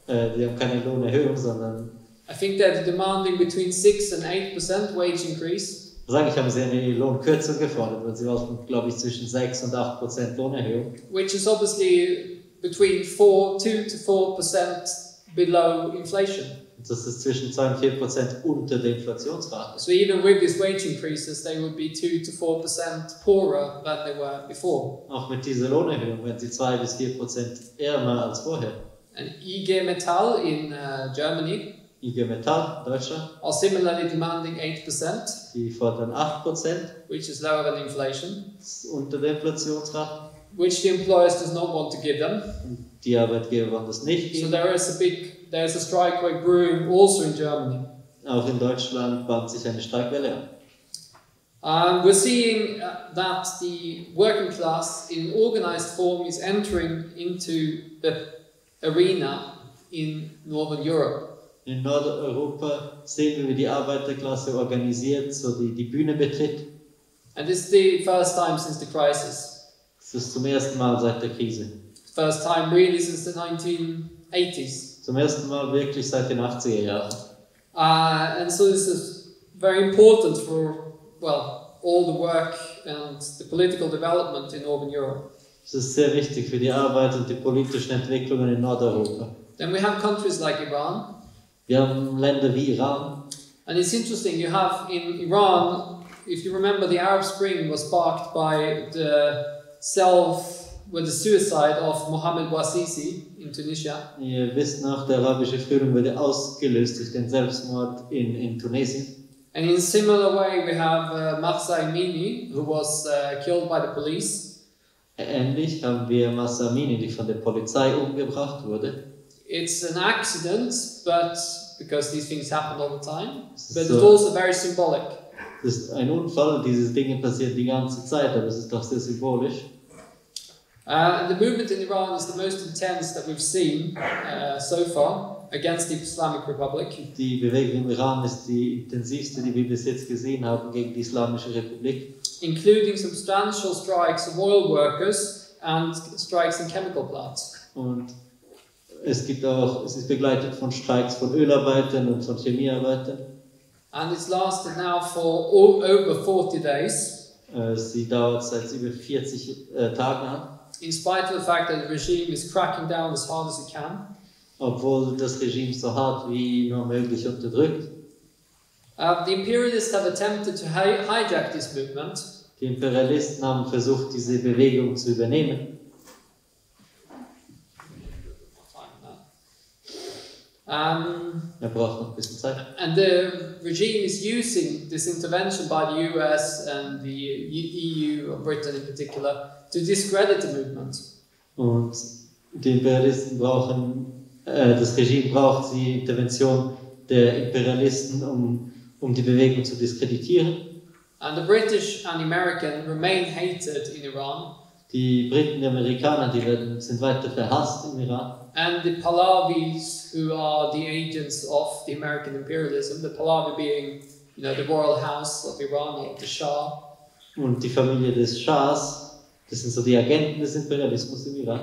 die haben keine Lohnerhöhung, sondern I think they're demanding between 6 and 8% wage increase. eigentlich haben sie eine Lohnkürzung gefordert, weil sie wollten, glaube ich, zwischen 6 und 8% Lohnerhöhung. Which is obviously between 2 to 4% below inflation. Und das ist zwischen 2 und 4% unter der Inflationsrate. So even with these wage increases, they would be 2 to 4% poorer than they were before. Auch mit dieser Lohnerhöhung werden sie 2 bis 4% ärmer als vorher. And IG Metall in Germany IG Metall, Deutschland, are similarly demanding 8%, die fordern 8%, which is lower than inflation, das ist unter der Inflationsrate. which the employers does not want to give them. Und die Arbeitgeber wollen das nicht So geben. there's a strike wave brewing also in Germany. Auch in Deutschland bahnt sich eine Streikwelle an. We're seeing that the working class in organized form is entering into the arena in Northern Europe. In Nordeuropa sehen wir, wie die Arbeiterklasse organisiert so die Bühne betritt. And this is the first time since the crisis. Das ist zum ersten Mal seit der Krise. First time really since the 1980s. Zum ersten Mal wirklich seit den 80er Jahren. And so this is very important for, well, all the work and the political development in Northern Europe. Das ist sehr wichtig für die Arbeit und die politischen Entwicklungen in Nordeuropa. Then we have countries like Iran. Wir haben Länder wie Iran. And it's interesting, you have in Iran, if you remember, the Arab Spring was sparked by the with the suicide of Mohamed Bouazizi in Tunisia. Ihr wisst noch, der arabische Frühling wurde ausgelöst durch den Selbstmord in Tunesien. And in a similar way, we have Mahsa Amini, who was killed by the police. Ähnlich haben wir Mahsa Amini, die von der Polizei umgebracht wurde. It's an accident, but because these things happen all the time, but it's So- also very symbolic. Das ist ein Unfall, diese Dinge passieren die ganze Zeit, aber es ist doch sehr symbolisch. And the movement in Iran is the most intense that we've seen so far against the Islamic Republic. Die Bewegung im Iran ist die intensivste, die wir bis jetzt gesehen haben gegen die Islamische Republik. Including substantial strikes of oil workers and strikes in chemical plants. Und es ist begleitet von Streiks von Ölarbeitern und von Chemiearbeitern. And it's lasted now for over 40 days, Sie dauert seit über 40 Tagen an, in spite of the fact that the regime is cracking down as hard as it can. obwohl das Regime so hart wie nur möglich unterdrückt. The imperialists have attempted to hijack this movement, Die Imperialisten haben versucht, diese Bewegung zu übernehmen. Er braucht noch ein bisschen Zeit. And the regime is using this intervention by the US and the EU, or Britain in particular, to discredit the movement. Und die Imperialisten das Regime braucht die Intervention der Imperialisten, um die Bewegung zu diskreditieren. And the British and American remain hated in Iran. Die Briten, die Amerikaner, sind weiter verhasst im Iran. And the Pahlavis, who are the agents of the American imperialism, the Pahlavi being, the royal house of Iran, or the Shah. Und die Familie des Schahs, das sind so die Agenten des Imperialismus im Iran.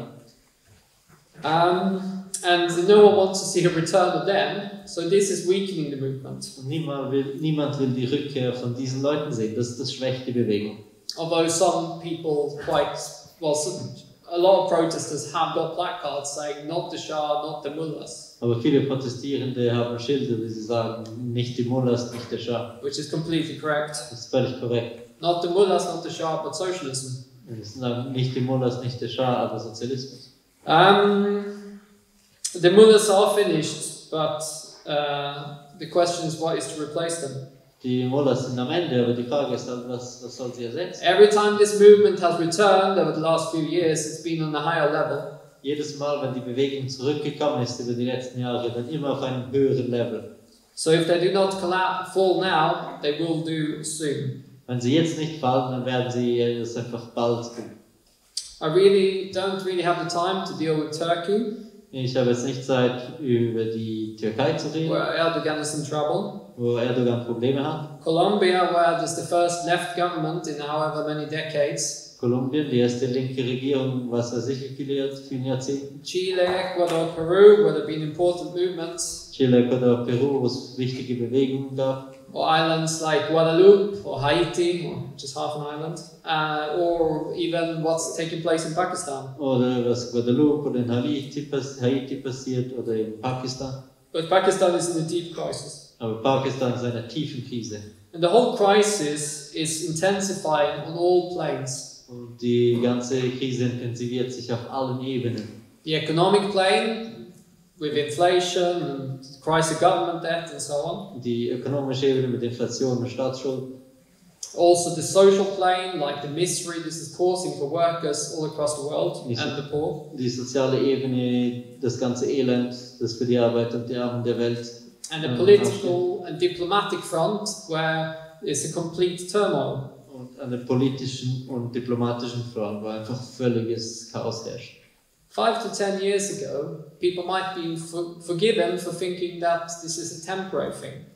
And no one wants to see a return of them, so this is weakening the movement. Und niemand will die Rückkehr von diesen Leuten sehen. Das schwächt die Bewegung. Although some people a lot of protesters have got placards saying not the Shah, not the mullahs, Aber viele Protestierende haben Schilder, wie sie sagen, nicht die Mullahs, nicht der Schah. which is completely correct. Das ist völlig korrekt. Not the mullahs, not the Shah, but socialism. Sie sagen nicht die Mullahs, nicht der Schah, aber Sozialismus. The mullahs are finished, but the question is what is to replace them. Die Mullahs sind am Ende, aber die Frage ist halt, was soll sie ersetzen? Every time this movement has returned over the last few years, it's been on a higher level. Jedes Mal, wenn die Bewegung zurückgekommen ist über die letzten Jahre, dann immer auf einem höheren Level. So if they do not fall now, they will do soon. Wenn sie jetzt nicht fallen, dann werden sie es einfach bald tun. I don't really have the time to deal with Turkey, Ich habe jetzt nicht Zeit, über die Türkei zu reden, where Erdogan is in trouble. wo Erdogan Probleme hat. Colombia, where there's the first left government in however many decades. Kolumbien, die erste linke Regierung, was weiß ich, wie viele Jahrzehnte. Chile, Ecuador, Peru, where there have been important movements. Chile, Ecuador, Peru, wo es wichtige Bewegungen gab. Or islands like Guadeloupe or Haiti, or just half an island. Or even what's taking place in Pakistan. Oder was Guadeloupe oder in Haiti passiert oder in Pakistan. But Pakistan is in a deep crisis. Aber Pakistan ist in einer tiefen Krise. And the whole crisis is intensifying on all planes. Und die ganze Krise intensiviert sich auf allen Ebenen. The economic plane, with inflation and crisis of government debt and so on. Die ökonomische Ebene mit Inflation und Staatsschuld. Also the social plane, like the misery this is causing for workers all across the world and the poor. Die soziale Ebene, das ganze Elend, das für die Arbeiter und die Armen der Welt. And the political and diplomatic front, where it's a complete turmoil. Und an der politischen und diplomatischen Front, wo einfach völliges Chaos herrscht. 5 to 10 years ago, people might be forgiven for thinking that this is a temporary thing.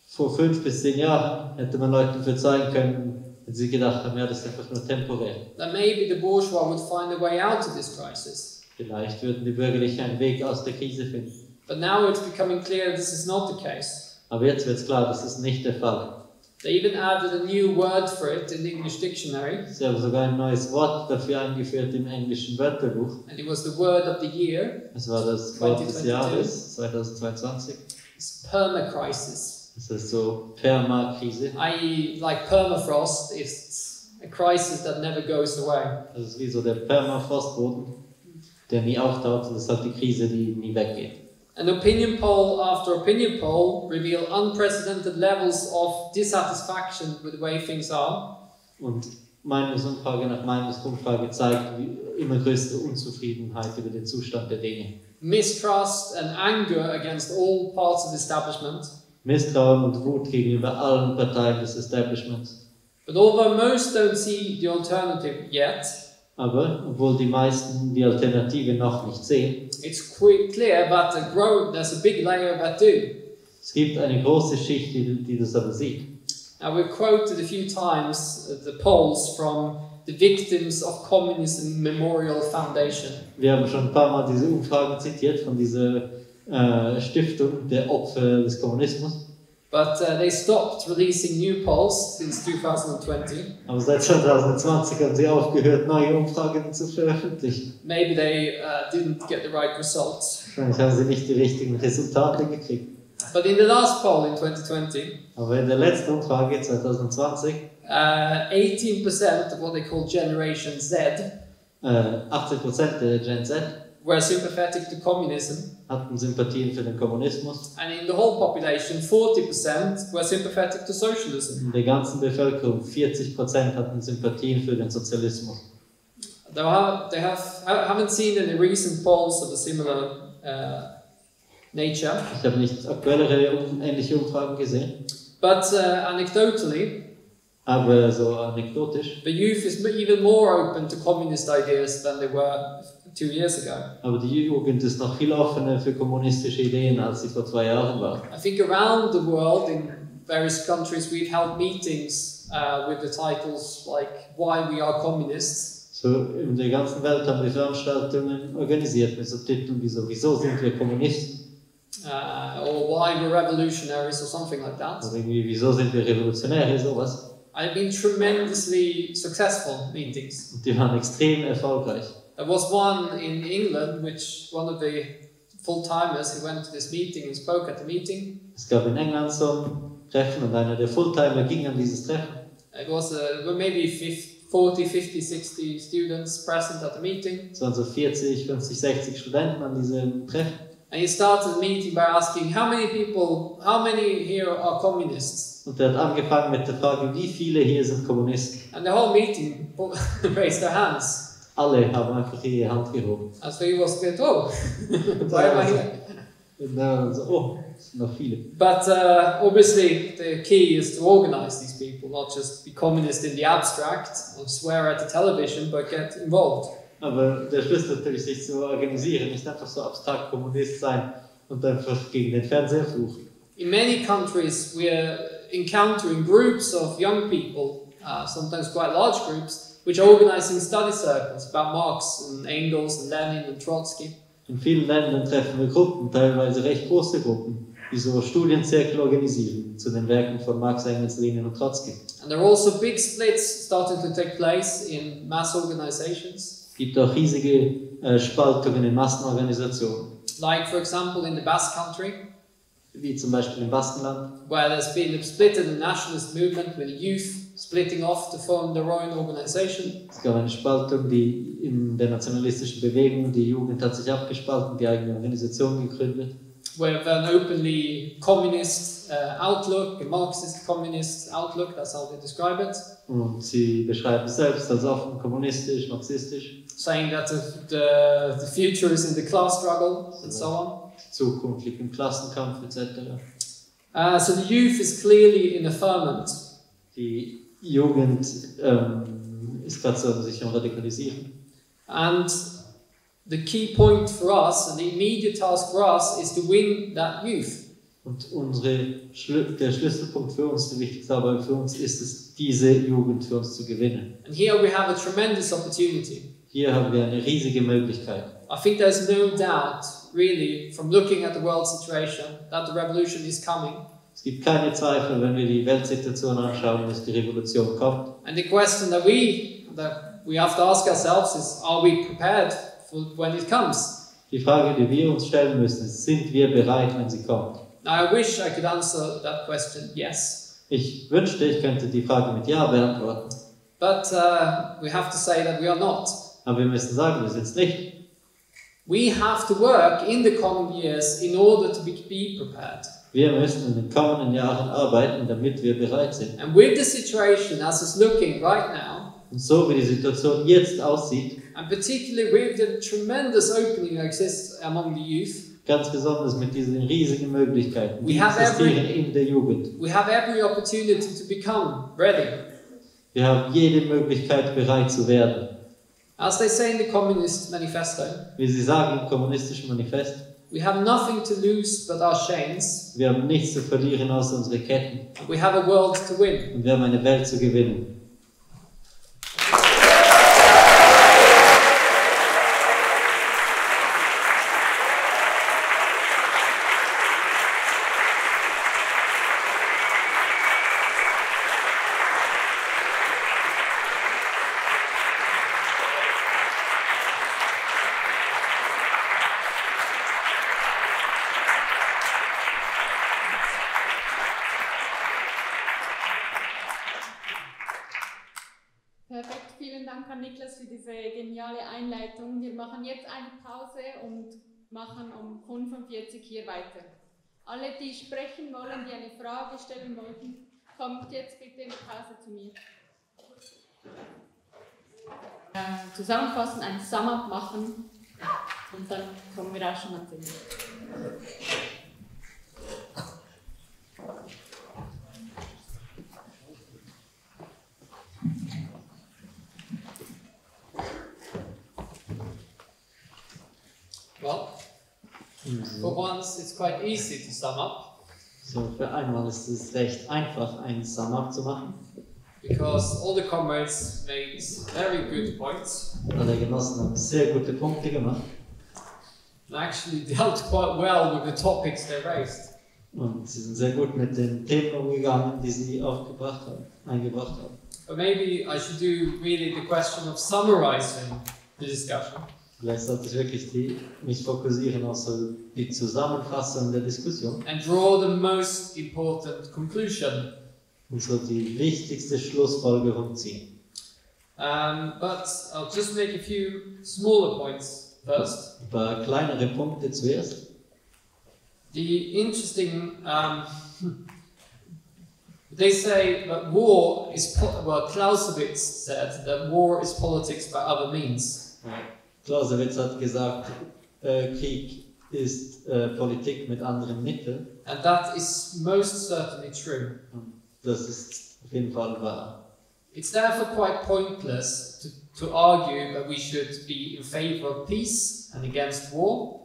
Vor 5 bis 10 Jahren hätte man Leuten verzeihen können, wenn sie gedacht haben, ja, das ist einfach nur temporär. That maybe the bourgeois would find a way out of this crisis. Vielleicht würden die Bürgerlichen einen Weg aus der Krise finden. But now it's becoming clear this is not the case. Aber jetzt wird es klar, das ist nicht der Fall. They even added a new word for it in the English dictionary, Sie haben sogar ein neues Wort dafür eingeführt im englischen Wörterbuch. and it was the word of the year. Es war das Wort des 2022. Jahres 2022. It's permacrisis. Das ist so Permakrise. I.e., like permafrost, it's a crisis that never goes away. Das ist wie so der Permafrostboden, der nie auftaucht, und das ist halt die Krise, die nie weggeht. And opinion poll after opinion poll reveal unprecedented levels of dissatisfaction with the way things are. Und Meinungsumfrage nach Meinungsumfrage zeigt immer größere Unzufriedenheit über den Zustand der Dinge. Mistrust and anger against all parts of the establishment. Misstrauen und Wut gegenüber allen Parteien des Establishments. But although most don't see the alternative yet, Aber, obwohl die meisten die Alternative noch nicht sehen, it's clear that there's a big layer that do. es gibt eine große Schicht, die das aber sieht. Now we've quoted a few times the polls from the Victims of Communism Memorial Foundation. Wir haben schon ein paar Mal diese Umfragen zitiert von dieser Stiftung der Opfer des Kommunismus. But they stopped releasing new polls since 2020. Aber seit 2020 haben sie aufgehört, neue Umfragen zu veröffentlichen. Maybe they didn't get the right results. Wahrscheinlich haben sie nicht die richtigen Resultate gekriegt. But in the last poll in 2020, Aber in der letzten Umfrage 2020, 18% of what they call Generation Z 80% der Gen Z were sympathetic to communism. hatten Sympathien für den Kommunismus. And in the whole population, 40% were sympathetic to socialism. In der ganzen Bevölkerung 40% hatten Sympathien für den Sozialismus. They haven't seen any recent polls of a similar nature. Ich habe nicht aktuellere ähnliche Umfragen gesehen, But anecdotally, aber so anekdotisch. the youth is even more open to communist ideas than they were 2 years ago. Aber die Jugend ist noch viel offener für kommunistische Ideen, als sie vor 2 Jahren war. I think around the world, in various countries, we've held meetings with the titles like "Why We Are Communists." So in der ganzen Welt haben wir Veranstaltungen organisiert mit so Titeln wie so "Wieso sind wir Kommunisten?" Or "Why We're Revolutionaries" or something like that. Oder irgendwie "Wieso sind wir Revolutionäre?" sowas. I've been tremendously successful meetings. Und die waren extrem erfolgreich. There was one in England, which one of the full-timers who went to this meeting and spoke at the meeting. Es gab in England so ein Treffen und einer der Fulltimer ging an dieses Treffen. It was maybe 40, 50, 60 students present at the meeting. Es waren so 40, 50, 60 Studenten an diesem Treffen. And he started the meeting by asking, how many here are communists? Und er hat angefangen mit der Frage, wie viele hier sind Kommunisten? And the whole meeting raised their hands. Alle haben einfach ihre Hand gehoben. And so he was a bit, oh, why am I here? Und dann so, oh, es sind noch viele. But obviously the key is to organize these people, not just be communist in the abstract or swear at the television, but get involved. Aber der Schlüssel ist natürlich, sich zu organisieren, nicht einfach so abstrakt Kommunist sein und einfach gegen den Fernseher fluchen. In many countries we're encountering groups of young people, sometimes quite large groups, which are organizing study circles about Marx and Engels and Lenin and Trotsky. In vielen Ländern treffen wir Gruppen, teilweise recht große Gruppen, die so Studienzirkel organisieren zu den Werken von Marx, Engels, Lenin und Trotsky. And there are also big splits starting to take place in mass organizations. Es gibt auch riesige Spaltungen in Massenorganisationen, Like, for example, in the Basque Country, wie zum Beispiel im Baskenland, where there's been a split in the nationalist movement with the youth splitting off to form their own organization. Es gab eine Spaltung, die in der nationalistischen Bewegung, die Jugend hat sich abgespalten, die eigene Organisation gegründet. With an openly communist outlook, a Marxist communist outlook, that's how they describe it. Und sie beschreiben es selbst als offen kommunistisch, marxistisch. Saying that the future is in the class struggle and so on. Die Zukunft liegt im Klassenkampf etc. So the youth is clearly in a ferment. Die Jugend ist gerade so sich am Radikalisieren. And the key point for us, and the immediate task for us, is to win that youth. Und der Schlüsselpunkt für uns, der wichtigste Arbeit für uns ist es, diese Jugend für uns zu gewinnen. And here we have a tremendous opportunity. Hier haben wir eine riesige Möglichkeit. I think there's no doubt, really, from looking at the world situation, that the revolution is coming. Es gibt keine Zweifel, wenn wir die Weltsituation anschauen, dass die Revolution kommt. And the question that we have to ask ourselves is, are we prepared for when it comes? Die Frage, die wir uns stellen müssen, ist, sind wir bereit, wenn sie kommt? Now, I wish I could answer that question, yes. Ich wünschte, ich könnte die Frage mit Ja beantworten. But we have to say that we are not. Aber wir müssen sagen, wir sind es nicht. We have to work in the coming years in order to be prepared. Wir müssen in den kommenden Jahren arbeiten, damit wir bereit sind. And with the situation as it's looking right now, Und so wie die Situation jetzt aussieht, and particularly with the tremendous opening that exists among the youth, ganz besonders mit diesen riesigen Möglichkeiten, die We have existieren in der Jugend. we have every opportunity to become ready. Wir haben jede Möglichkeit, bereit zu werden. As they say in the Communist Manifesto, Wie sie sagen im kommunistischen Manifest, we have nothing to lose but our chains, wir haben nichts zu verlieren außer unsere Ketten. and we have a world to win. Und wir haben eine Welt zu gewinnen. Perfekt, vielen Dank an Niklas für diese geniale Einleitung. Wir machen jetzt eine Pause und machen um 45 hier weiter. Alle, die sprechen wollen, die eine Frage stellen wollten, kommt jetzt bitte in der Pause zu mir. Zusammenfassen, ein Sum-Up machen und dann kommen wir auch schon ans Ende. Well, for once it's quite easy to sum up, So, für einmal ist es recht einfach, einen Sum-Up zu machen. because all the comrades made very good points Alle Genossen haben sehr gute Punkte gemacht and actually dealt quite well with the topics they raised. und sie sind sehr gut mit den Themen umgegangen, die sie eingebracht haben. But maybe I should do really the question of summarizing the discussion. Vielleicht sollte ich wirklich mich fokussieren auf so die Zusammenfassung der Diskussion And draw the most important conclusion. und so die wichtigste Schlussfolgerung ziehen. But I'll just make a few smaller points first. Ein paar kleinere Punkte zuerst. The interesting, they say that war is, well, Clausewitz said that war is politics by other means. Clausewitz hat gesagt, Krieg ist Politik mit anderen Mitteln. And that is most certainly true. Und das ist auf jeden Fall wahr. It's therefore quite pointless to argue that we should be in favor of peace and against war.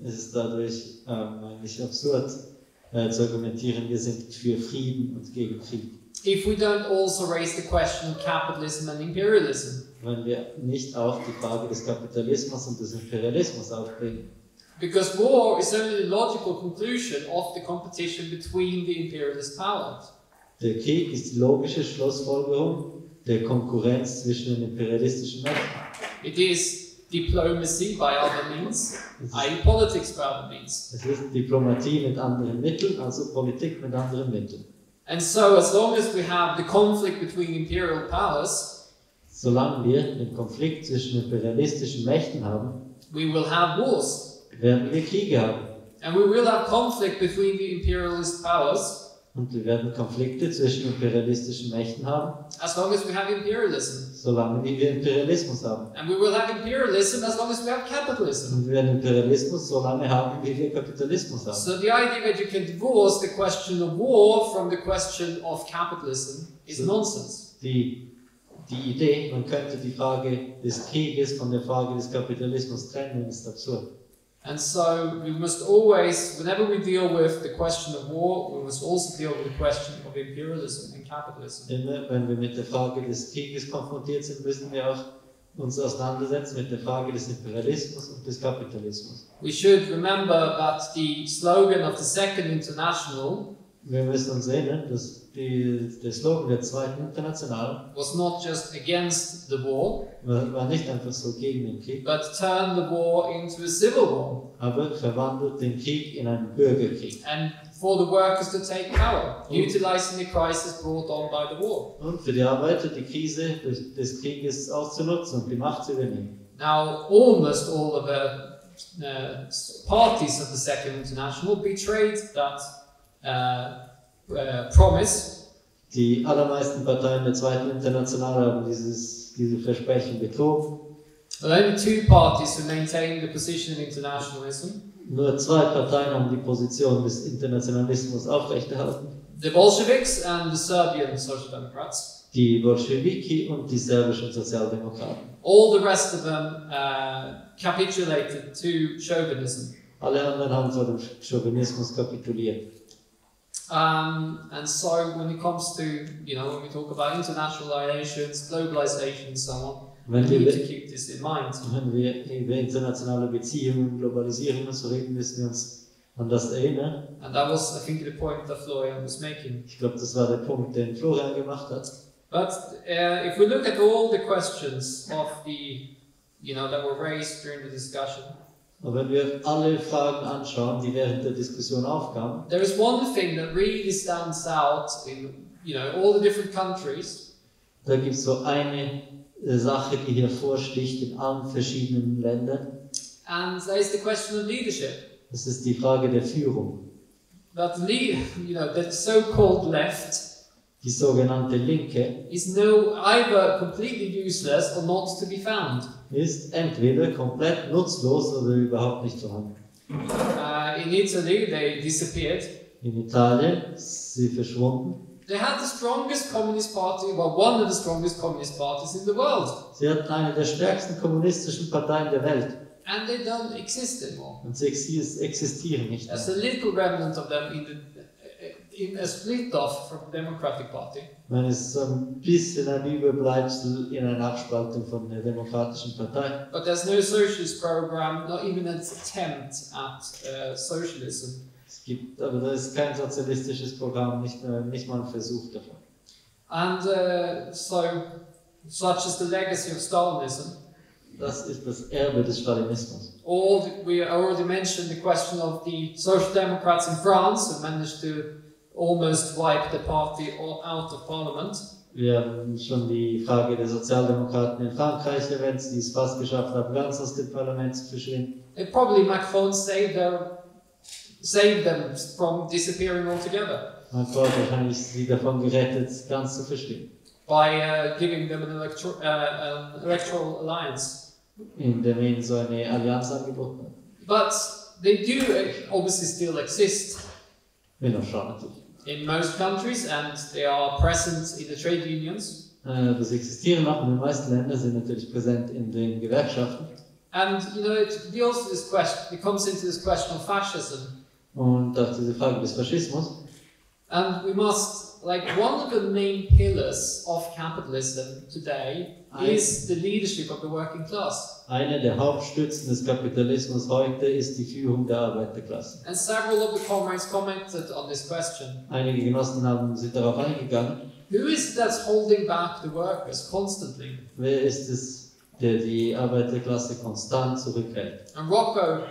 Es ist dadurch eigentlich absurd zu argumentieren, wir sind für Frieden und gegen Krieg. If we don't also raise the question of capitalism and imperialism. Wenn wir nicht auch die Frage des Kapitalismus und des Imperialismus aufbringen. Because war is only the logical conclusion of the competition between the imperialist powers. Der Krieg ist die logische Schlussfolgerung der Konkurrenz zwischen den imperialistischen Mächten. It is diplomacy by other means, i.e. politics by other means. Es ist Diplomatie mit anderen Mitteln, also Politik mit anderen Mitteln. And so as long as we have the conflict between imperial powers, Solange wir den Konflikt zwischen imperialistischen Mächten haben, we will have wars. werden wir Kriege haben. And we will have conflict between the imperialist powers Und wir werden Konflikte zwischen imperialistischen Mächten haben, as long as we have imperialism. solange wir Imperialismus haben. And we will have imperialism as long as we have capitalism. Und wir werden Imperialismus so lange haben, wie wir Kapitalismus haben. So the idea that you can divorce the question of war from the question of capitalism is nonsense. Die Idee, man könnte die Frage des Krieges von der Frage des Kapitalismus trennen, ist absurd. And so we must always, whenever we deal with the question of war, we must also deal with the question of imperialism and capitalism. Immer wenn wir mit der Frage des Krieges konfrontiert sind, müssen wir auch uns auseinandersetzen mit der Frage des Imperialismus und des Kapitalismus. We should remember that the slogan of the Second International Wir müssen uns erinnern, dass der Slogan der Zweiten Internationalen was not just against the war, war nicht einfach so gegen den Krieg, but turned the war into a civil war. aber verwandelt den Krieg in einen Bürgerkrieg. And for the workers to take power, utilizing the crisis brought on by the war. Und für die Arbeiter die Krise des Krieges auszunutzen und die Macht zu übernehmen. Now, almost all of the parties of the Second International betrayed that promise. Die allermeisten Parteien der Zweiten Internationale haben diese Versprechen betrogen. There are only two parties who maintained the position of internationalism. Nur 2 Parteien haben die Position des Internationalismus aufrechterhalten. The Bolsheviks and the Serbian Social Democrats. Die Bolschewiki und die serbischen Sozialdemokraten. All the rest of them capitulated to chauvinism. Alle anderen haben vor dem Chauvinismus kapituliert. And so when it comes to, when we talk about international relations, globalization and so on, we need to keep this in mind. Wenn wir über internationale Beziehungen, Globalisierung und so reden, müssen wir uns an das erinnern. And that was, I think, the point that Florian was making. Ich glaube, das war der Punkt, den Florian gemacht hat. But if we look at all the questions of that were raised during the discussion, Aber wenn wir alle Fragen anschauen, die während der Diskussion aufkamen, there is one thing that really stands out in all the different countries. da gibt es so eine Sache, die hervorsticht in allen verschiedenen Ländern. And that is the question of leadership. Das ist die Frage der Führung. That the so-called left Die sogenannte Linke is either completely useless or not to be found. ist entweder komplett nutzlos oder überhaupt nicht vorhanden. In Italy, they disappeared. In Italien ist sie verschwunden. They had the strongest communist party, one of the strongest communist parties in the world. Sie hatten eine der stärksten kommunistischen Parteien der Welt. And they don't exist anymore. Und sie existieren nicht mehr. There's a little remnant of them in a split off from the Democratic Party. Man ist so ein bisschen ein Überbleibsel in einer Abspaltung von der Demokratischen Partei. But there's no socialist program, not even an attempt at socialism. Aber da ist kein sozialistisches Programm, nicht mal ein Versuch davon. And such is the legacy of Stalinism. Das ist das Erbe des Stalinismus. We already mentioned the question of the Social Democrats in France who managed to almost wipe the party out of parliament. Wir haben schon die Frage der Sozialdemokraten in Frankreich erwähnt, die es fast geschafft haben, ganz aus dem Parlament zu verschwinden. Probably Macron saved them from disappearing altogether. Macron hat wahrscheinlich sie davon gerettet, ganz zu verschwinden. By giving them an electoral alliance. Indem er ihnen so eine Allianz angeboten hat. But they do obviously still exist. Will noch schauen natürlich. In most countries, and they are present in the trade unions. Das existieren noch, und die meisten Länder sind natürlich präsent in den Gewerkschaften. And it deals with this question. It comes into this question of fascism. Und auch diese Frage des Faschismus. And we must, one of the main pillars of capitalism today is the leadership of the working class. Eine der Hauptstützen des Kapitalismus heute ist die Führung der Arbeiterklasse. And several of the comrades commented on this question. Einige Genossen sind darauf eingegangen. Who is it that's holding back the workers constantly? Wer ist es, der die Arbeiterklasse konstant zurückhält? And Rocco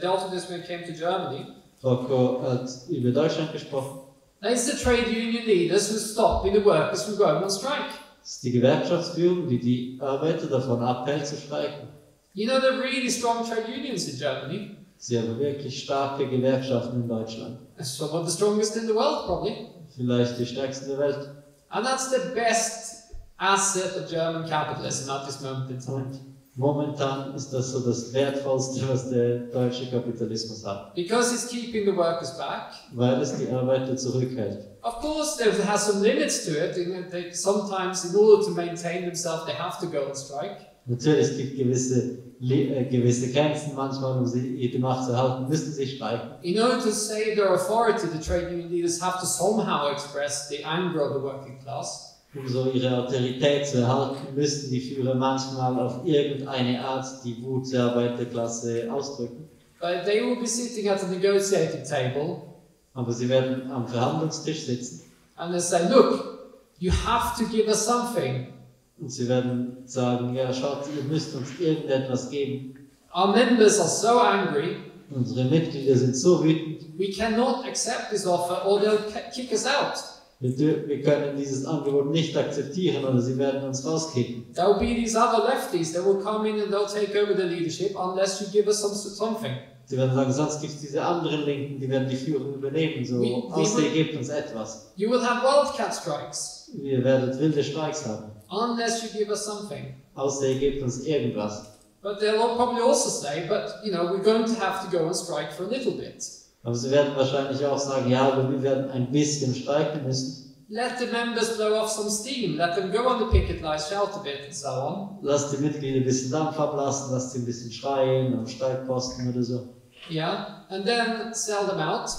dealt with this when it came to Germany. Rocco hat über Deutschland gesprochen. It's the trade union leaders who stopping the workers from going on strike. Es ist die Gewerkschaftsführung, die die Arbeiter davon abhält zu streiken. There are really strong trade unions in Germany. Sie haben wirklich starke Gewerkschaften in Deutschland. Some of the strongest in the world, probably. Vielleicht die stärksten der Welt. And that's the best asset of German capitalism at this moment in time. Und momentan ist das so das Wertvollste, was der deutsche Kapitalismus hat. Because it's keeping the workers back. Weil es die Arbeiter zurückhält. Of course, there has some limits to it. Sometimes, in order to maintain themselves, they have to go on strike. Natürlich, es gibt gewisse Grenzen. Manchmal, um die Macht zu erhalten, müssen sie streiken. In order to save their authority, the trade union leaders have to somehow express the anger of the working class. Um so ihre Autorität zu erhalten, müssen die Führer manchmal auf irgendeine Art die Wut der Arbeiterklasse ausdrücken. But they will be sitting at a negotiating table. Aber sie werden am Verhandlungstisch sitzen. And they say, look, you have to give us something. Und sie werden sagen, ja, schaut, ihr müsst uns irgendetwas geben. Our members are so angry. Unsere Mitglieder sind so wütend. We cannot accept this offer or they'll kick us out. Wir können dieses Angebot nicht akzeptieren oder sie werden uns rauskicken. There will be these other lefties that will come in and they'll take over the leadership unless you give us something. Sie werden sagen, sonst gibt es diese anderen Linken, die werden die Führung übernehmen. So, außer ihr gebt uns etwas. You will have wildcat strikes. Ihr werdet wilde Streiks haben. Unless you give us something. Außer ihr gebt uns irgendwas. But they'll probably also say, but you know, we're going to have to go and strike for a little bit. Aber sie werden wahrscheinlich auch sagen, ja, aber wir werden ein bisschen streiken müssen. Let the members blow off some steam. Let them go on the picket lines, shout a bit and so on. Lasst die Mitglieder ein bisschen Dampf ablassen, lasst sie ein bisschen schreien am Streikposten oder so. Yeah, and then sell them out.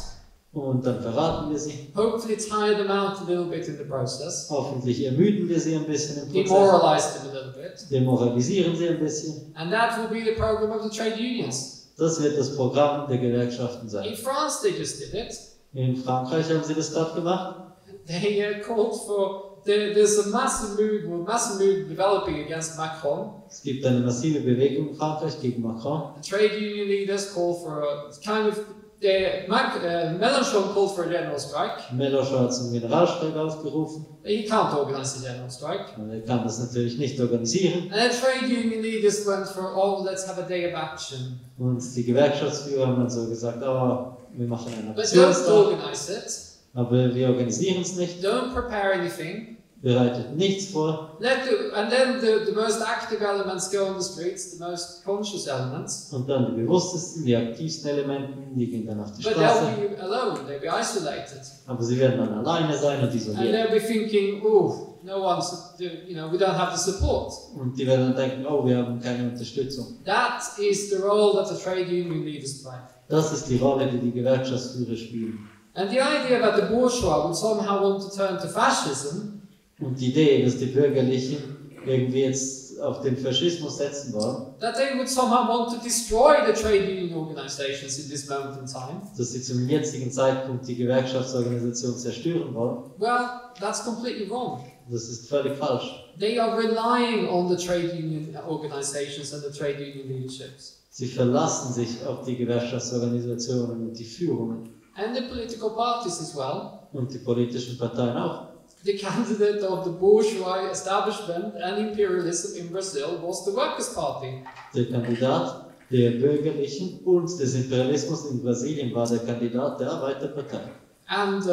Und dann verraten wir sie. Hopefully tire them out a little bit in the process. Hoffentlich ermüden wir sie ein bisschen im Prozess. Demoralize them a little bit. Demoralisieren sie ein bisschen. And that will be the program of the trade unions. Das wird das Programm der Gewerkschaften sein. In France they just did it. In Frankreich haben sie das gerade gemacht. They called for, there's a massive move developing against Macron. Es gibt eine massive Bewegung in Frankreich gegen Macron. The trade union leaders call for a kind of, Mélenchon called for a general strike. Mélenchon hat zum Generalstreik aufgerufen. He can't organize a general strike. Er kann das natürlich nicht organisieren. And the trade union leaders went for, oh, let's have a day of action. Und die Gewerkschaftsführer haben dann so gesagt, oh, wir machen einen But don't Aktionstag, organize it. aber wir organisieren es nicht. Don't prepare anything. Bereitet nichts vor. And then the most active elements go on the streets, the most conscious elements. Und dann die bewusstesten, die aktivsten Elementen, die gehen dann auf die But Straße. they'll be alone, they'll be isolated. Aber sie werden dann alleine sein und And isoliert. they'll be thinking, oh, no one's, you know, we don't have the support. Und die werden dann denken, oh, wir haben keine Unterstützung. That is the role that the trade union leaders play. Das ist die Rolle, die die Gewerkschaftsführer spielen. And the idea that the bourgeois would somehow want to turn to fascism. Und die Idee, dass die Bürgerlichen irgendwie jetzt auf den Faschismus setzen wollen, That they would somehow want to destroy the trade union organizations in this moment in time. dass sie zum jetzigen Zeitpunkt die Gewerkschaftsorganisation zerstören wollen, Well, that's completely wrong. das ist völlig falsch. They are relying on the trade union organizations and the trade union leaderships. Sie verlassen sich auf die Gewerkschaftsorganisationen und die Führungen And the political parties as well. und die politischen Parteien auch. The candidate of the bourgeois establishment and imperialism in Brazil was the Workers' Party. Der Kandidat der Bürgerlichen und des Imperialismus in Brasilien war der Kandidat der Arbeiterpartei. And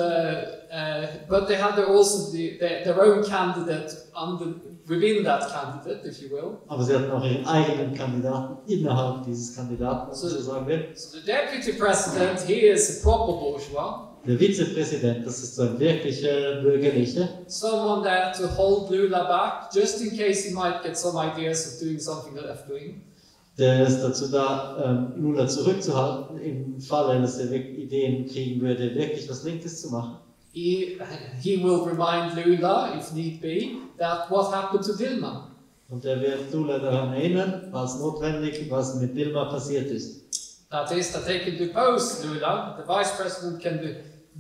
but they had also their own candidate within that candidate, if you will. Aber sie hatten auch ihren eigenen Kandidaten innerhalb dieses Kandidaten, was man so sagen will. So the deputy president, he is a proper bourgeois. Der Vizepräsident, das ist so ein wirklicher Bürgerlicher. Someone there to hold Lula back, just in case he might get some ideas of doing something left-wing. Der ist dazu da, Lula zurückzuhalten, im Falle, dass er Ideen kriegen würde, wirklich was Linkes zu machen. He will remind Lula, if need be, that what happened to Dilma. Und er wird Lula daran erinnern, was notwendig, was mit Dilma passiert ist. That is, that they can depose Lula, the vice president can do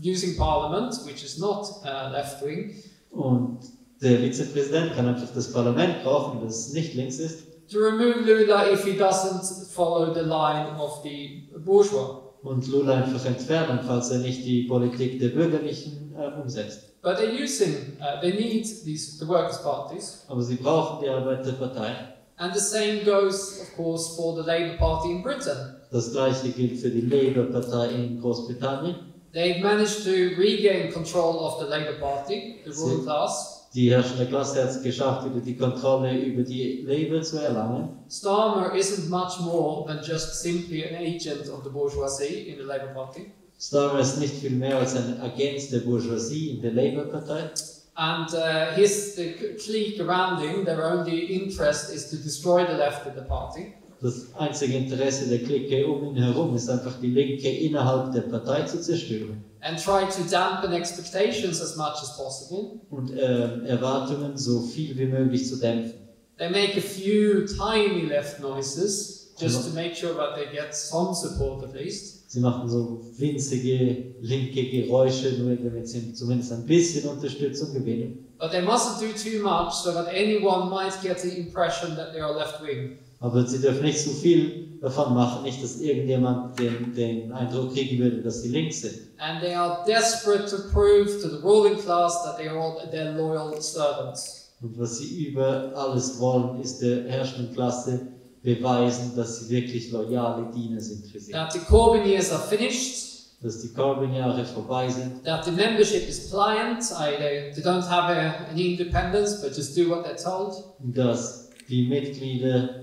using parliament, which is not left-wing. Und der Vizepräsident kann einfach das Parlament brauchen, das nicht links ist. To remove Lula if he doesn't follow the line of the bourgeois. Und Lula einfach entfernen, falls er nicht die Politik der Bürgerlichen umsetzt. But they're using, they need the workers' parties. Aber sie brauchen die Arbeiterpartei. And the same goes, of course, for the Labour Party in Britain. Das gleiche gilt für die Labour-Partei in Großbritannien. They've managed to regain control of the Labour Party, the ruling class. Die herrschende Klasse hat es geschafft, wieder die Kontrolle über die Labour zu erlangen. Starmer isn't much more than just simply an agent of the bourgeoisie in the Labour Party. Starmer ist nicht viel mehr als ein Agent der Bourgeoisie in der Labour-Partei. And the clique around him, their only interest is to destroy the left in the party. Das einzige Interesse der Clique um ihn herum ist einfach, die Linke innerhalb der Partei zu zerstören. And try to dampen expectations as much as possible. Und Erwartungen so viel wie möglich zu dämpfen. They make a few tiny left noises, just to make sure that they get some support at least. Sie machen so winzige linke Geräusche, nur damit sie zumindest ein bisschen Unterstützung gewinnen. But they mustn't do too much so that anyone might get the impression that they are left-wing. Aber sie dürfen nicht zu viel davon machen, nicht, dass irgendjemand den Eindruck kriegen würde, dass sie links sind. And they are desperate to prove to the ruling class that they are all their loyal servants. Und was sie über alles wollen, ist der herrschenden Klasse beweisen, dass sie wirklich loyale Diener sind für sie. That the Corbyn years are finished. Dass die Corbyn-Jahre vorbei sind. That the membership is pliant. They don't have any independence, but just do what they're told. Und dass die Mitglieder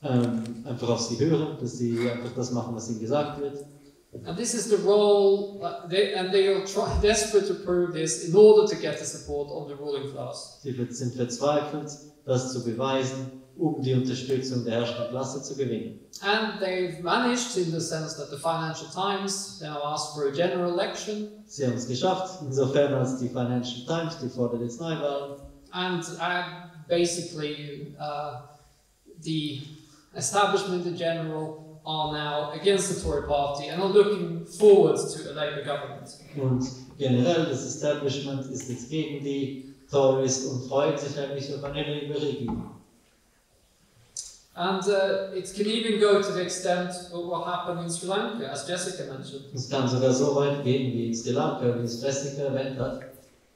einfach auf sie hören, dass sie einfach das machen, was ihnen gesagt wird. And this is the role, they are desperate to prove this in order to get the support of the ruling class. Sie sind verzweifelt, das zu beweisen, die Unterstützung der herrschenden Klasse zu gewinnen. And they've managed in the sense that the Financial Times now asked for a general election. Sie haben es geschafft, insofern als die Financial Times, die fordert jetzt Neuwahlen. And basically the establishment in general are now against the Tory party and are looking forward to a Labour government. Und generell das Establishment ist jetzt gegen die Tories und freut sich eigentlich auf eine Labour-Regierung. And it can even go to the extent of what happened in Sri Lanka, as Jessica mentioned. Es kann sogar so weit gehen wie in Sri Lanka, wie es Jessica erwähnt hat.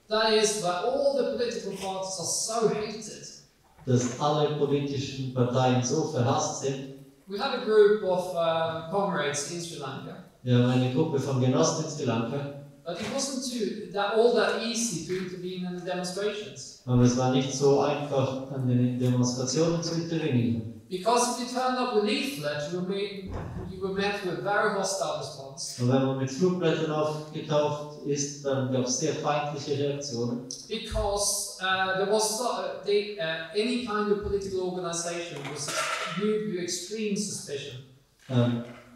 That is, where all the political parties are so hated. Dass alle politischen Parteien so verhasst sind. We had a group of comrades in Sri Lanka. Wir haben eine Gruppe von Genossen in Sri Lanka. But it wasn't all that easy to intervene in the demonstrations. Aber es war nicht so einfach, an den Demonstrationen zu intervenieren. Because if you turned up with leaflets, you were met with a very hostile response. Und wenn man mit Flugblättern aufgetaucht ist, dann gab es sehr feindliche Reaktionen. Because there was any kind of political organization was viewed with extreme suspicion.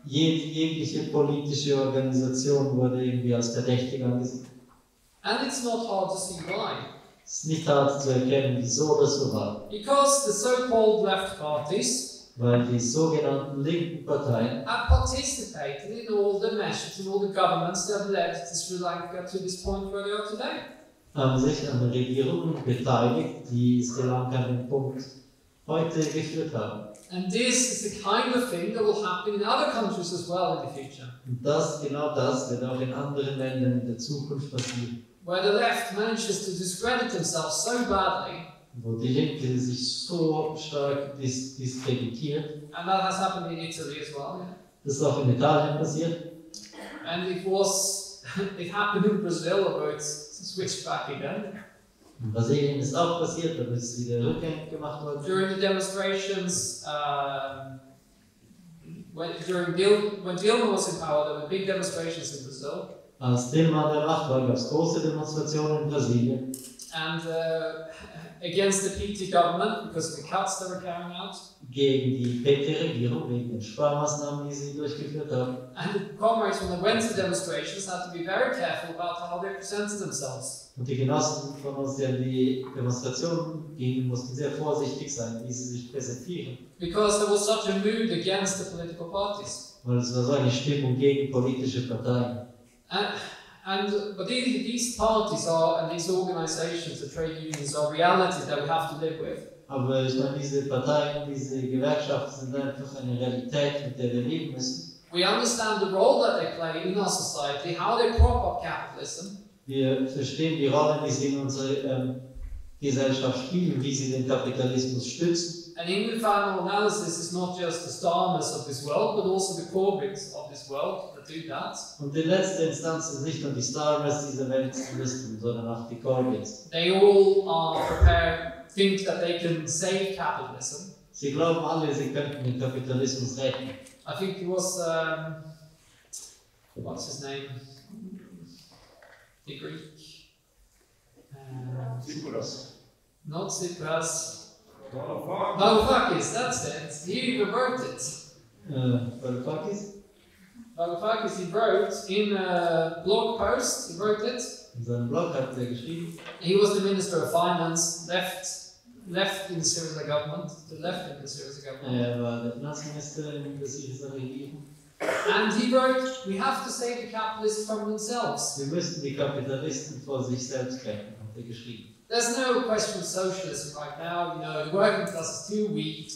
Jegliche politische Organisation wurde irgendwie als verdächtig angesehen. And it's not hard to see why. Es ist nicht hart zu erkennen, wieso das so war. Because the so-called left parties, weil die sogenannten linken Parteien have participated in all the measures and all the governments that have led Sri Lanka to this point where they are today. Haben sich an Regierungen beteiligt, die Sri Lanka an den Punkt heute geführt haben. And this is the kind of thing that will happen in other countries as well in the future. Und genau das wird auch in anderen Ländern in der Zukunft passieren. Where the left manages to discredit themselves so badly. Wo die Linke sich so stark diskreditiert. And that has happened in Italy as well. Yeah. Das ist auch in Italien passiert. And it happened in Brazil, although it's switched back again. In Brasilien ist auch passiert, aber es ist wieder rückgängig gemacht worden. During the demonstrations, when Dilma was in power, there were big demonstrations in Brazil. Als Dilma an der Macht war, gab es große Demonstrationen in Brasilien. And against the PT government, because of the cuts they were carrying out. Gegen die PT-Regierung, wegen den Sparmaßnahmen, die sie durchgeführt haben. And the comrades, when they went to demonstrations, had to be very careful about how they presented themselves. Und die Genossen von uns, die an die Demonstrationen gingen, mussten sehr vorsichtig sein, wie sie sich präsentieren. Because there was such a mood against the political parties. Weil es war so eine Stimmung gegen politische Parteien. But these parties and these organizations, the trade unions, are realities that we have to live with. Aber ich meine, diese Parteien, diese Gewerkschaften sind einfach eine Realität, mit der wir leben müssen. We understand the role that they play in our society, how they prop up capitalism. Wir verstehen die Rolle, die sie in unserer Gesellschaft spielen, wie sie den Kapitalismus stützen. And in the final analysis, it's not just the Starmers of this world, but also the Corbyns of this world that do that. Und in letzter Instanz sind nicht nur die Starmers dieser Welt zu listen, sondern auch die Corbyns. They all are prepared, think that they can save capitalism. Sie glauben alle, sie könnten den Kapitalismus retten. I think it was, what's his name? The Greek. Tsipras. Not Tsipras. Varoufakis, that's it. He wrote it. Varoufakis? Varoufakis, he wrote in a blog post, he wrote it. In seinem Blog hat er geschrieben. He was the Minister of Finance, left in the Syriza government, the left in the Syriza government. Er war der Finanzminister in der Syriza Regierung. And he wrote, we have to save the capitalists from themselves. Wir müssen die Kapitalisten vor sich selbst retten, hat er geschrieben. There's no question of socialism right now, the working class is too weak,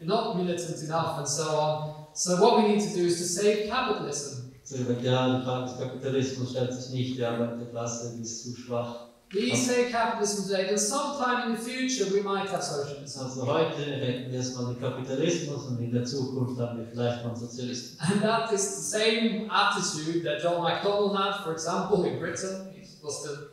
not militant enough, and so on. So what we need to do is to save capitalism. So, ja, die Frage des Kapitalismus stellt sich nicht, die Arbeiterklasse, die ist zu schwach. We save capitalism today, and sometime in the future we might have socialism. Also heute retten wir erstmal den Kapitalismus und in der Zukunft haben wir vielleicht mal Sozialismus. And that is the same attitude that John McDonnell had, for example, in Britain. He was the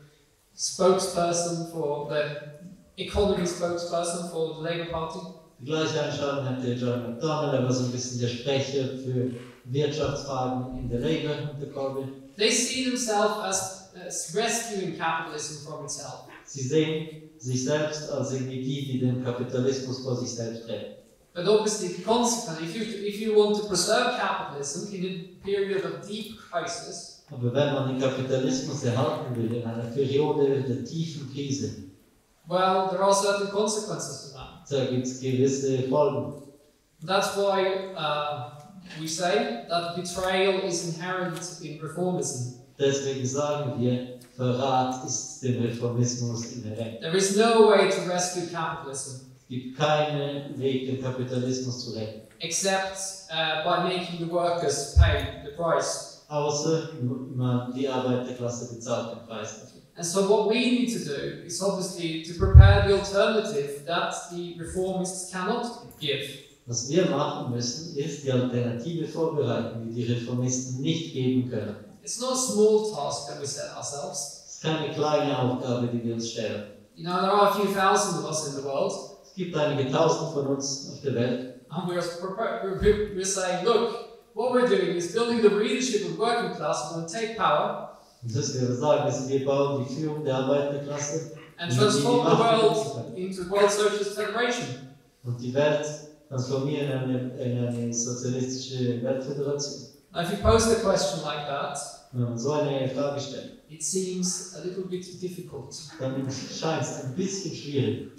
spokesperson for the economy spokesperson for the Labour Party. Die gleiche Einstellung hatte John McDonnell, er war so ein bisschen der Sprecher für Wirtschaftsfragen in der Labour und der Corbyn. They see themselves as rescuing capitalism from itself. Sie sehen sich selbst als irgendwie die den Kapitalismus vor sich selbst retten. But obviously, consequently, if you want to preserve capitalism in a period of deep crisis, Aber wenn man den Kapitalismus erhalten will in einer Periode der tiefen Krise, well, there are certain consequences to that. da gibt es gewisse Folgen. That's why we say that betrayal is inherent in reformism. Deswegen sagen wir, Verrat ist dem Reformismus inhärent. There is no way to rescue capitalism Es gibt keinen Weg, den Kapitalismus zu retten, except by making the workers pay the price. außer man die Arbeiterklasse bezahlt den Preis dafür. And so what we need to do is obviously to prepare the alternative that the reformists cannot give. Was wir machen müssen, ist die Alternative vorbereiten, die die Reformisten nicht geben können. It's not a small task that we set ourselves. Es ist keine kleine Aufgabe, die wir uns stellen. You know, there are a few thousand of us in the world, Es gibt einige Tausend von uns auf der Welt. and we're saying, look, what we're doing is building the leadership of the working class. We're going to take power Und das wir sagen, ist, wir bauen die Führung der Arbeiterklasse and die transform the Macht world benutzen into World Socialist Federation. und die Welt transformieren in eine sozialistische Weltföderation. Now, if you pose a question like that, Wenn man so eine Frage stellt, it seems a little bit difficult. dann scheint es ein bisschen schwierig.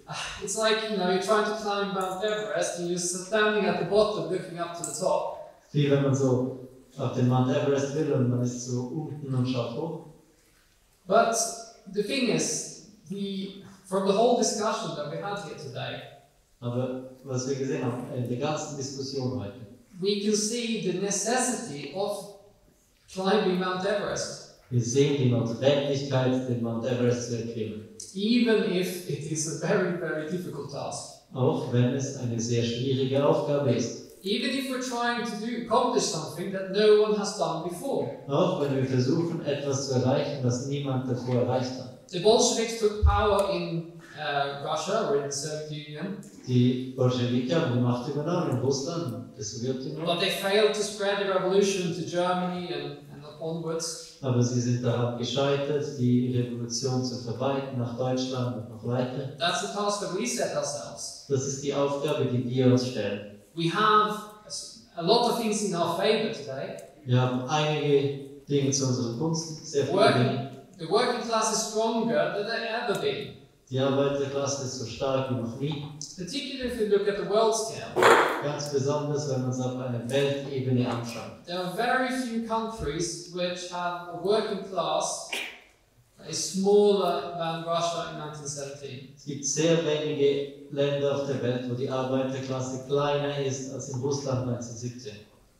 It's like, you know, you're trying to climb Mount Everest and you're standing at the bottom looking up to the top. Wie wenn man so auf den Mount Everest will und man ist so unten und schaut hoch. But the thing is, from the whole discussion that we had here today, Aber was wir gesehen haben in der ganzen Diskussion heute, we can see the necessity of climbing Mount Everest, wir sehen die Notwendigkeit, den Mount Everest zu erklimmen. even if it is a very, very difficult task. Auch wenn es eine sehr schwierige Aufgabe ist. Even if we're trying to accomplish something that no one has done before. Auch wenn wir versuchen, etwas zu erreichen, was niemand davor erreicht hat. The Bolsheviks took power in Russia or in the Soviet Union, Die Bolschewiki haben die Macht übernommen in Russland und der Sowjetunion, but they failed to spread the revolution to Germany and onwards. aber sie sind daran gescheitert, die Revolution zu verbreiten nach Deutschland und noch weiter. That's the task that we set ourselves. Das ist die Aufgabe, die wir uns stellen. We have a lot of things in our favor today. Wir haben einige Dinge zu unserer Gunst, sehr viele Dinge. The working class is stronger than they've ever been. Die Arbeiterklasse ist so stark wie noch nie. Particularly if you look at the world scale. Ganz besonders, wenn man es auf einer Weltebene anschaut. There are very few countries which have a working class that is smaller than Russia in 1917. Es gibt sehr wenige Länder auf der Welt, wo die Arbeiterklasse kleiner ist als in Russland 1917.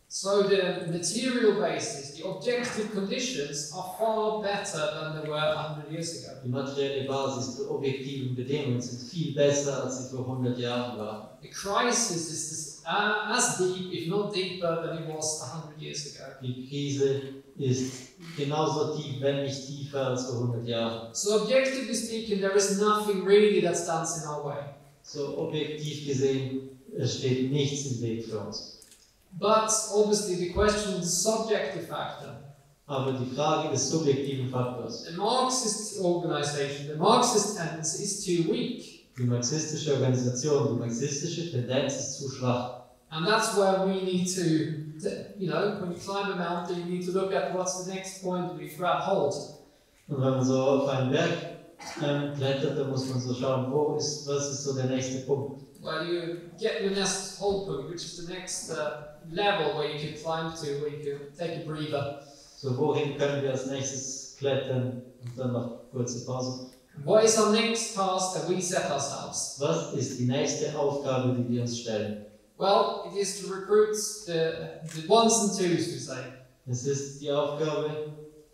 So the material basis, the objective conditions are far better than they were 100 years ago. Die materielle Basis der objektiven Bedingungen sind viel besser, als sie vor 100 Jahren waren. The crisis is as deep, if not deeper, than it was 100 years ago. Die Krise ist genauso tief, wenn nicht tiefer als vor 100 Jahren. So objectively speaking, there is nothing really that stands in our way. So objektiv gesehen, es steht nichts im Weg für uns. But obviously the question is the subjective factor. Aber die Frage des subjektiven Faktors. The Marxist organization, the Marxist tendency is too weak. Die marxistische Organisation, die marxistische Tendenz ist zu schwach. And that's where we need to, you know, when you climb a mountain, you need to look at what's the next point we grab hold. Und wenn man so auf einen Berg klettert, dann muss man so schauen, was ist so der nächste Punkt. Well, you get your next hold point, which is the next level where you can climb to, where you can take a breather. So, wohin können wir als nächstes klettern und dann noch kurze Pause. What is our next task that we set ourselves? Was ist die nächste Aufgabe, die wir uns stellen? Well, it is to recruit the ones and twos, we say. Es ist die Aufgabe,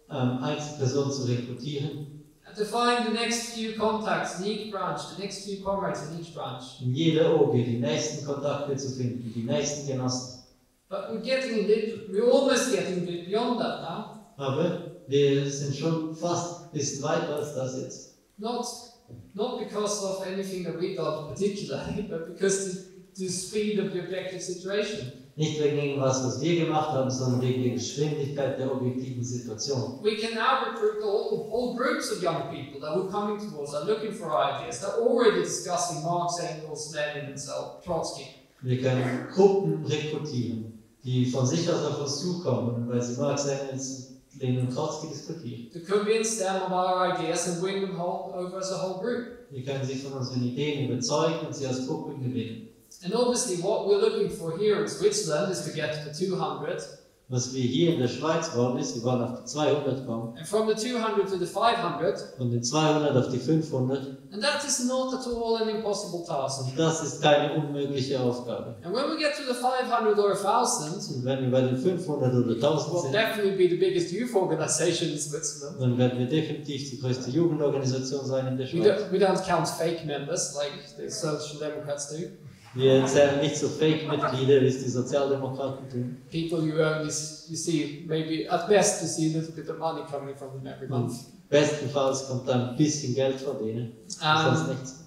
Einzelpersonen zu rekrutieren, And to find the next few contacts in each branch, the next few comrades in each branch. in jeder OG die nächsten Kontakte zu finden, die nächsten Genossen. But we're almost getting a bit beyond that now. Aber wir sind schon fast ein bisschen weiter als das jetzt. Not because of anything that we got particularly, but because the speed of the objective situation. Nicht wegen irgendwas, was wir gemacht haben, sondern wegen der Geschwindigkeit der objektiven Situation. We can now recruit whole groups of young people that were coming to us, are looking for ideas, they're already discussing Marx, Engels, Lenin and so Trotsky. Wir können Gruppen rekrutieren, die von sich aus auf uns zukommen, weil sie Marx, Engels, Lenin und Trotzki diskutieren. To convince them of our ideas and win them over as a whole group. Wir können sie von unseren Ideen überzeugen und sie als Gruppe gewinnen. And obviously what we're looking for here in Switzerland is to get to the 200. Was wir hier in der Schweiz wollen, ist, wir wollen auf die 200 kommen. And from the 200 to the 500. Von den 200 auf die 500. And that is not at all an impossible task. Und das ist keine unmögliche Aufgabe. And when we get to the 500 or 1000, Und wenn wir bei den 500 oder 1000 we'll sind, definitely be the biggest youth organization in Switzerland. dann werden wir definitiv die größte Jugendorganisation sein in der Schweiz. We don't count fake members like the Social Democrats do. Wir zählen nicht so Fake-Mitglieder, wie es die Sozialdemokraten tun. People you see, maybe at best you see a little bit of money coming from them every month. Bestenfalls kommt da ein bisschen Geld von denen, sonst nichts.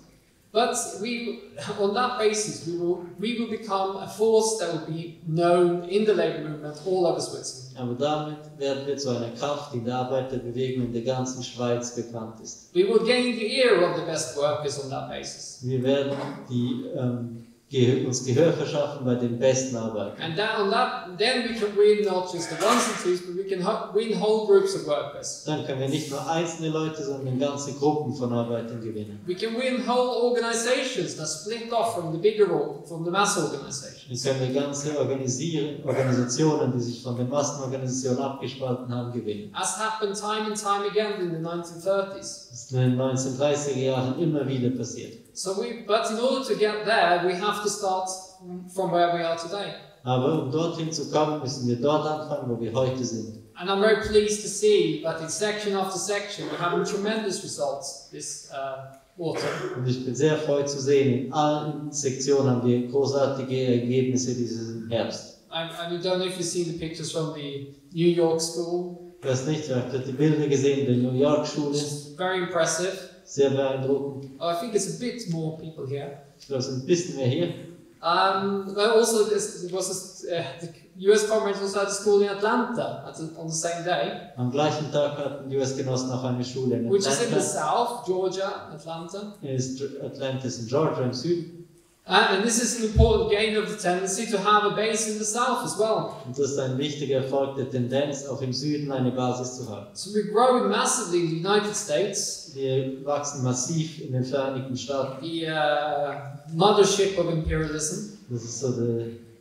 But on that basis, we will become a force that will be known in the labour movement all over Switzerland. Aber damit werden wir zu einer Kraft, die in der Arbeiterbewegung in der ganzen Schweiz bekannt ist. We will gain the ear of the best workers on that basis. Wir werden uns Gehör verschaffen bei den besten Arbeitern. And then we can win not just the ones and twos, but we can win whole groups of workers. Dann können wir nicht nur einzelne Leute, sondern ganze Gruppen von Arbeitern gewinnen. We can win whole organizations that split off from the mass organizations. Wir können ganze Organisationen, die sich von den Massenorganisationen abgespalten haben, gewinnen. As happened time and time again in the 1930s. Das ist in den 1930er Jahren immer wieder passiert. But in order to get there, we have to start from where we are today. Aber um dorthin zu kommen, müssen wir dort anfangen, wo wir heute sind. And I'm very pleased to see that in section after section we're having tremendous results this autumn. Und ich bin sehr froh zu sehen, in allen Sektionen haben wir großartige Ergebnisse diesen Herbst. I don't know if you've seen the pictures from the New York school. Ich weiß nicht, ich habe die Bilder gesehen der New York Schule. Very impressive. Sehr beeindruckend. Oh, I think there's a bit more people here. Ich glaube, es sind ein bisschen mehr hier. Also, the US Comrades also had a school in Atlanta on the same day. Am gleichen Tag hatten die US-Genossen auch eine Schule in Which is in the Atlanta. south, Georgia, Atlanta. Atlanta ist in Georgia im Süden. And this is an important gain of the tendency to have a base in the south as well. Und das ist ein wichtiger Erfolg der Tendenz, auch im Süden eine Basis zu haben. So we're growing massively in the United States. Wir wachsen massiv in den Vereinigten Staaten. The mothership of imperialism. Das ist so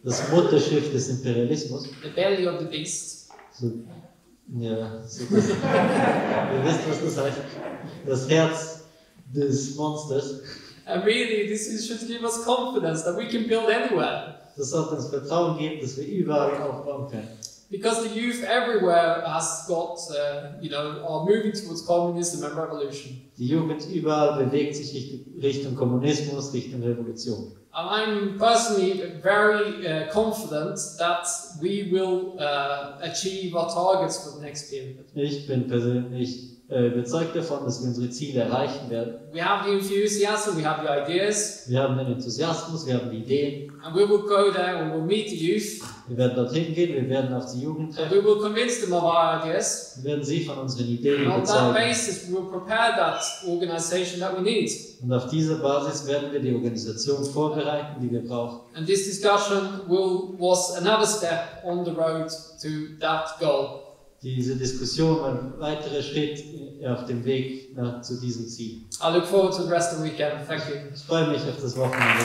das Mutterschiff des Imperialismus. The belly of the beast. So, ja, so das, ihr wisst, was das heißt. Das Herz des Monsters. And really, this should give us confidence that we can build anywhere. Das sollte uns Vertrauen geben, dass wir überall aufbauen können. Because the youth everywhere has got, are moving towards communism and revolution. Die Jugend überall bewegt sich Richtung Kommunismus, Richtung Revolution. And I'm personally very confident that we will achieve our targets for the next period. Ich bin persönlich überzeugt davon, dass wir unsere Ziele erreichen werden. We have the enthusiasm, we have the ideas. Wir haben den Enthusiasmus, wir haben die Ideen. And we will go there and we'll meet the youth. Wir werden dorthin gehen, wir werden auf die Jugend And treffen. we will convince them of our ideas. Wir werden sie von unseren Ideen And on that überzeugen. basis, we will prepare that organization that we need. Und auf dieser Basis werden wir die Organisation vorbereiten, die wir brauchen. And this discussion was another step on the road to that goal. Diese Diskussion war ein weiterer Schritt auf dem Weg zu diesem Ziel. I look forward to the rest of the weekend. Thank you. Ich freue mich auf das Wochenende.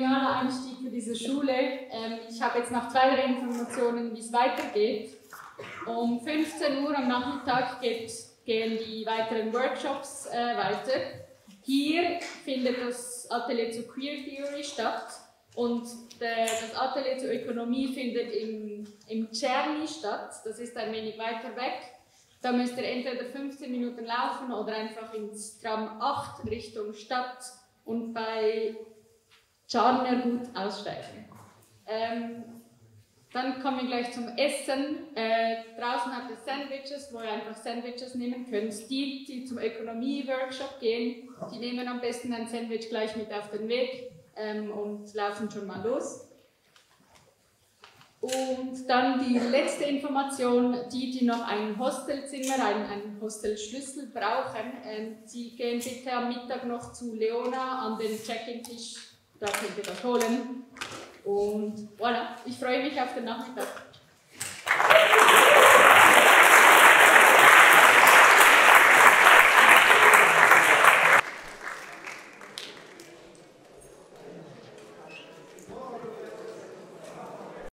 genialer Einstieg für diese Schule. Ich habe jetzt noch 2, 3 Informationen, wie es weitergeht. Um 15 Uhr am Nachmittag gehen die weiteren Workshops weiter. Hier findet das Atelier zu Queer Theory statt und das Atelier zur Ökonomie findet im Czerny statt. Das ist ein wenig weiter weg. Da müsst ihr entweder 15 Minuten laufen oder einfach ins Tram 8 Richtung Stadt und bei Czarner gut aussteigen. Dann kommen wir gleich zum Essen. Draußen habt ihr Sandwiches, wo ihr einfach Sandwiches nehmen könnt. Die zum Ökonomie-Workshop gehen, die nehmen am besten ein Sandwich gleich mit auf den Weg und laufen schon mal los. Und dann die letzte Information, die noch ein Hostelzimmer, einen Hostelschlüssel brauchen, die gehen bitte am Mittag noch zu Leona an den Check-in-Tisch, da könnt ihr das holen. Und voilà, ich freue mich auf den Nachmittag.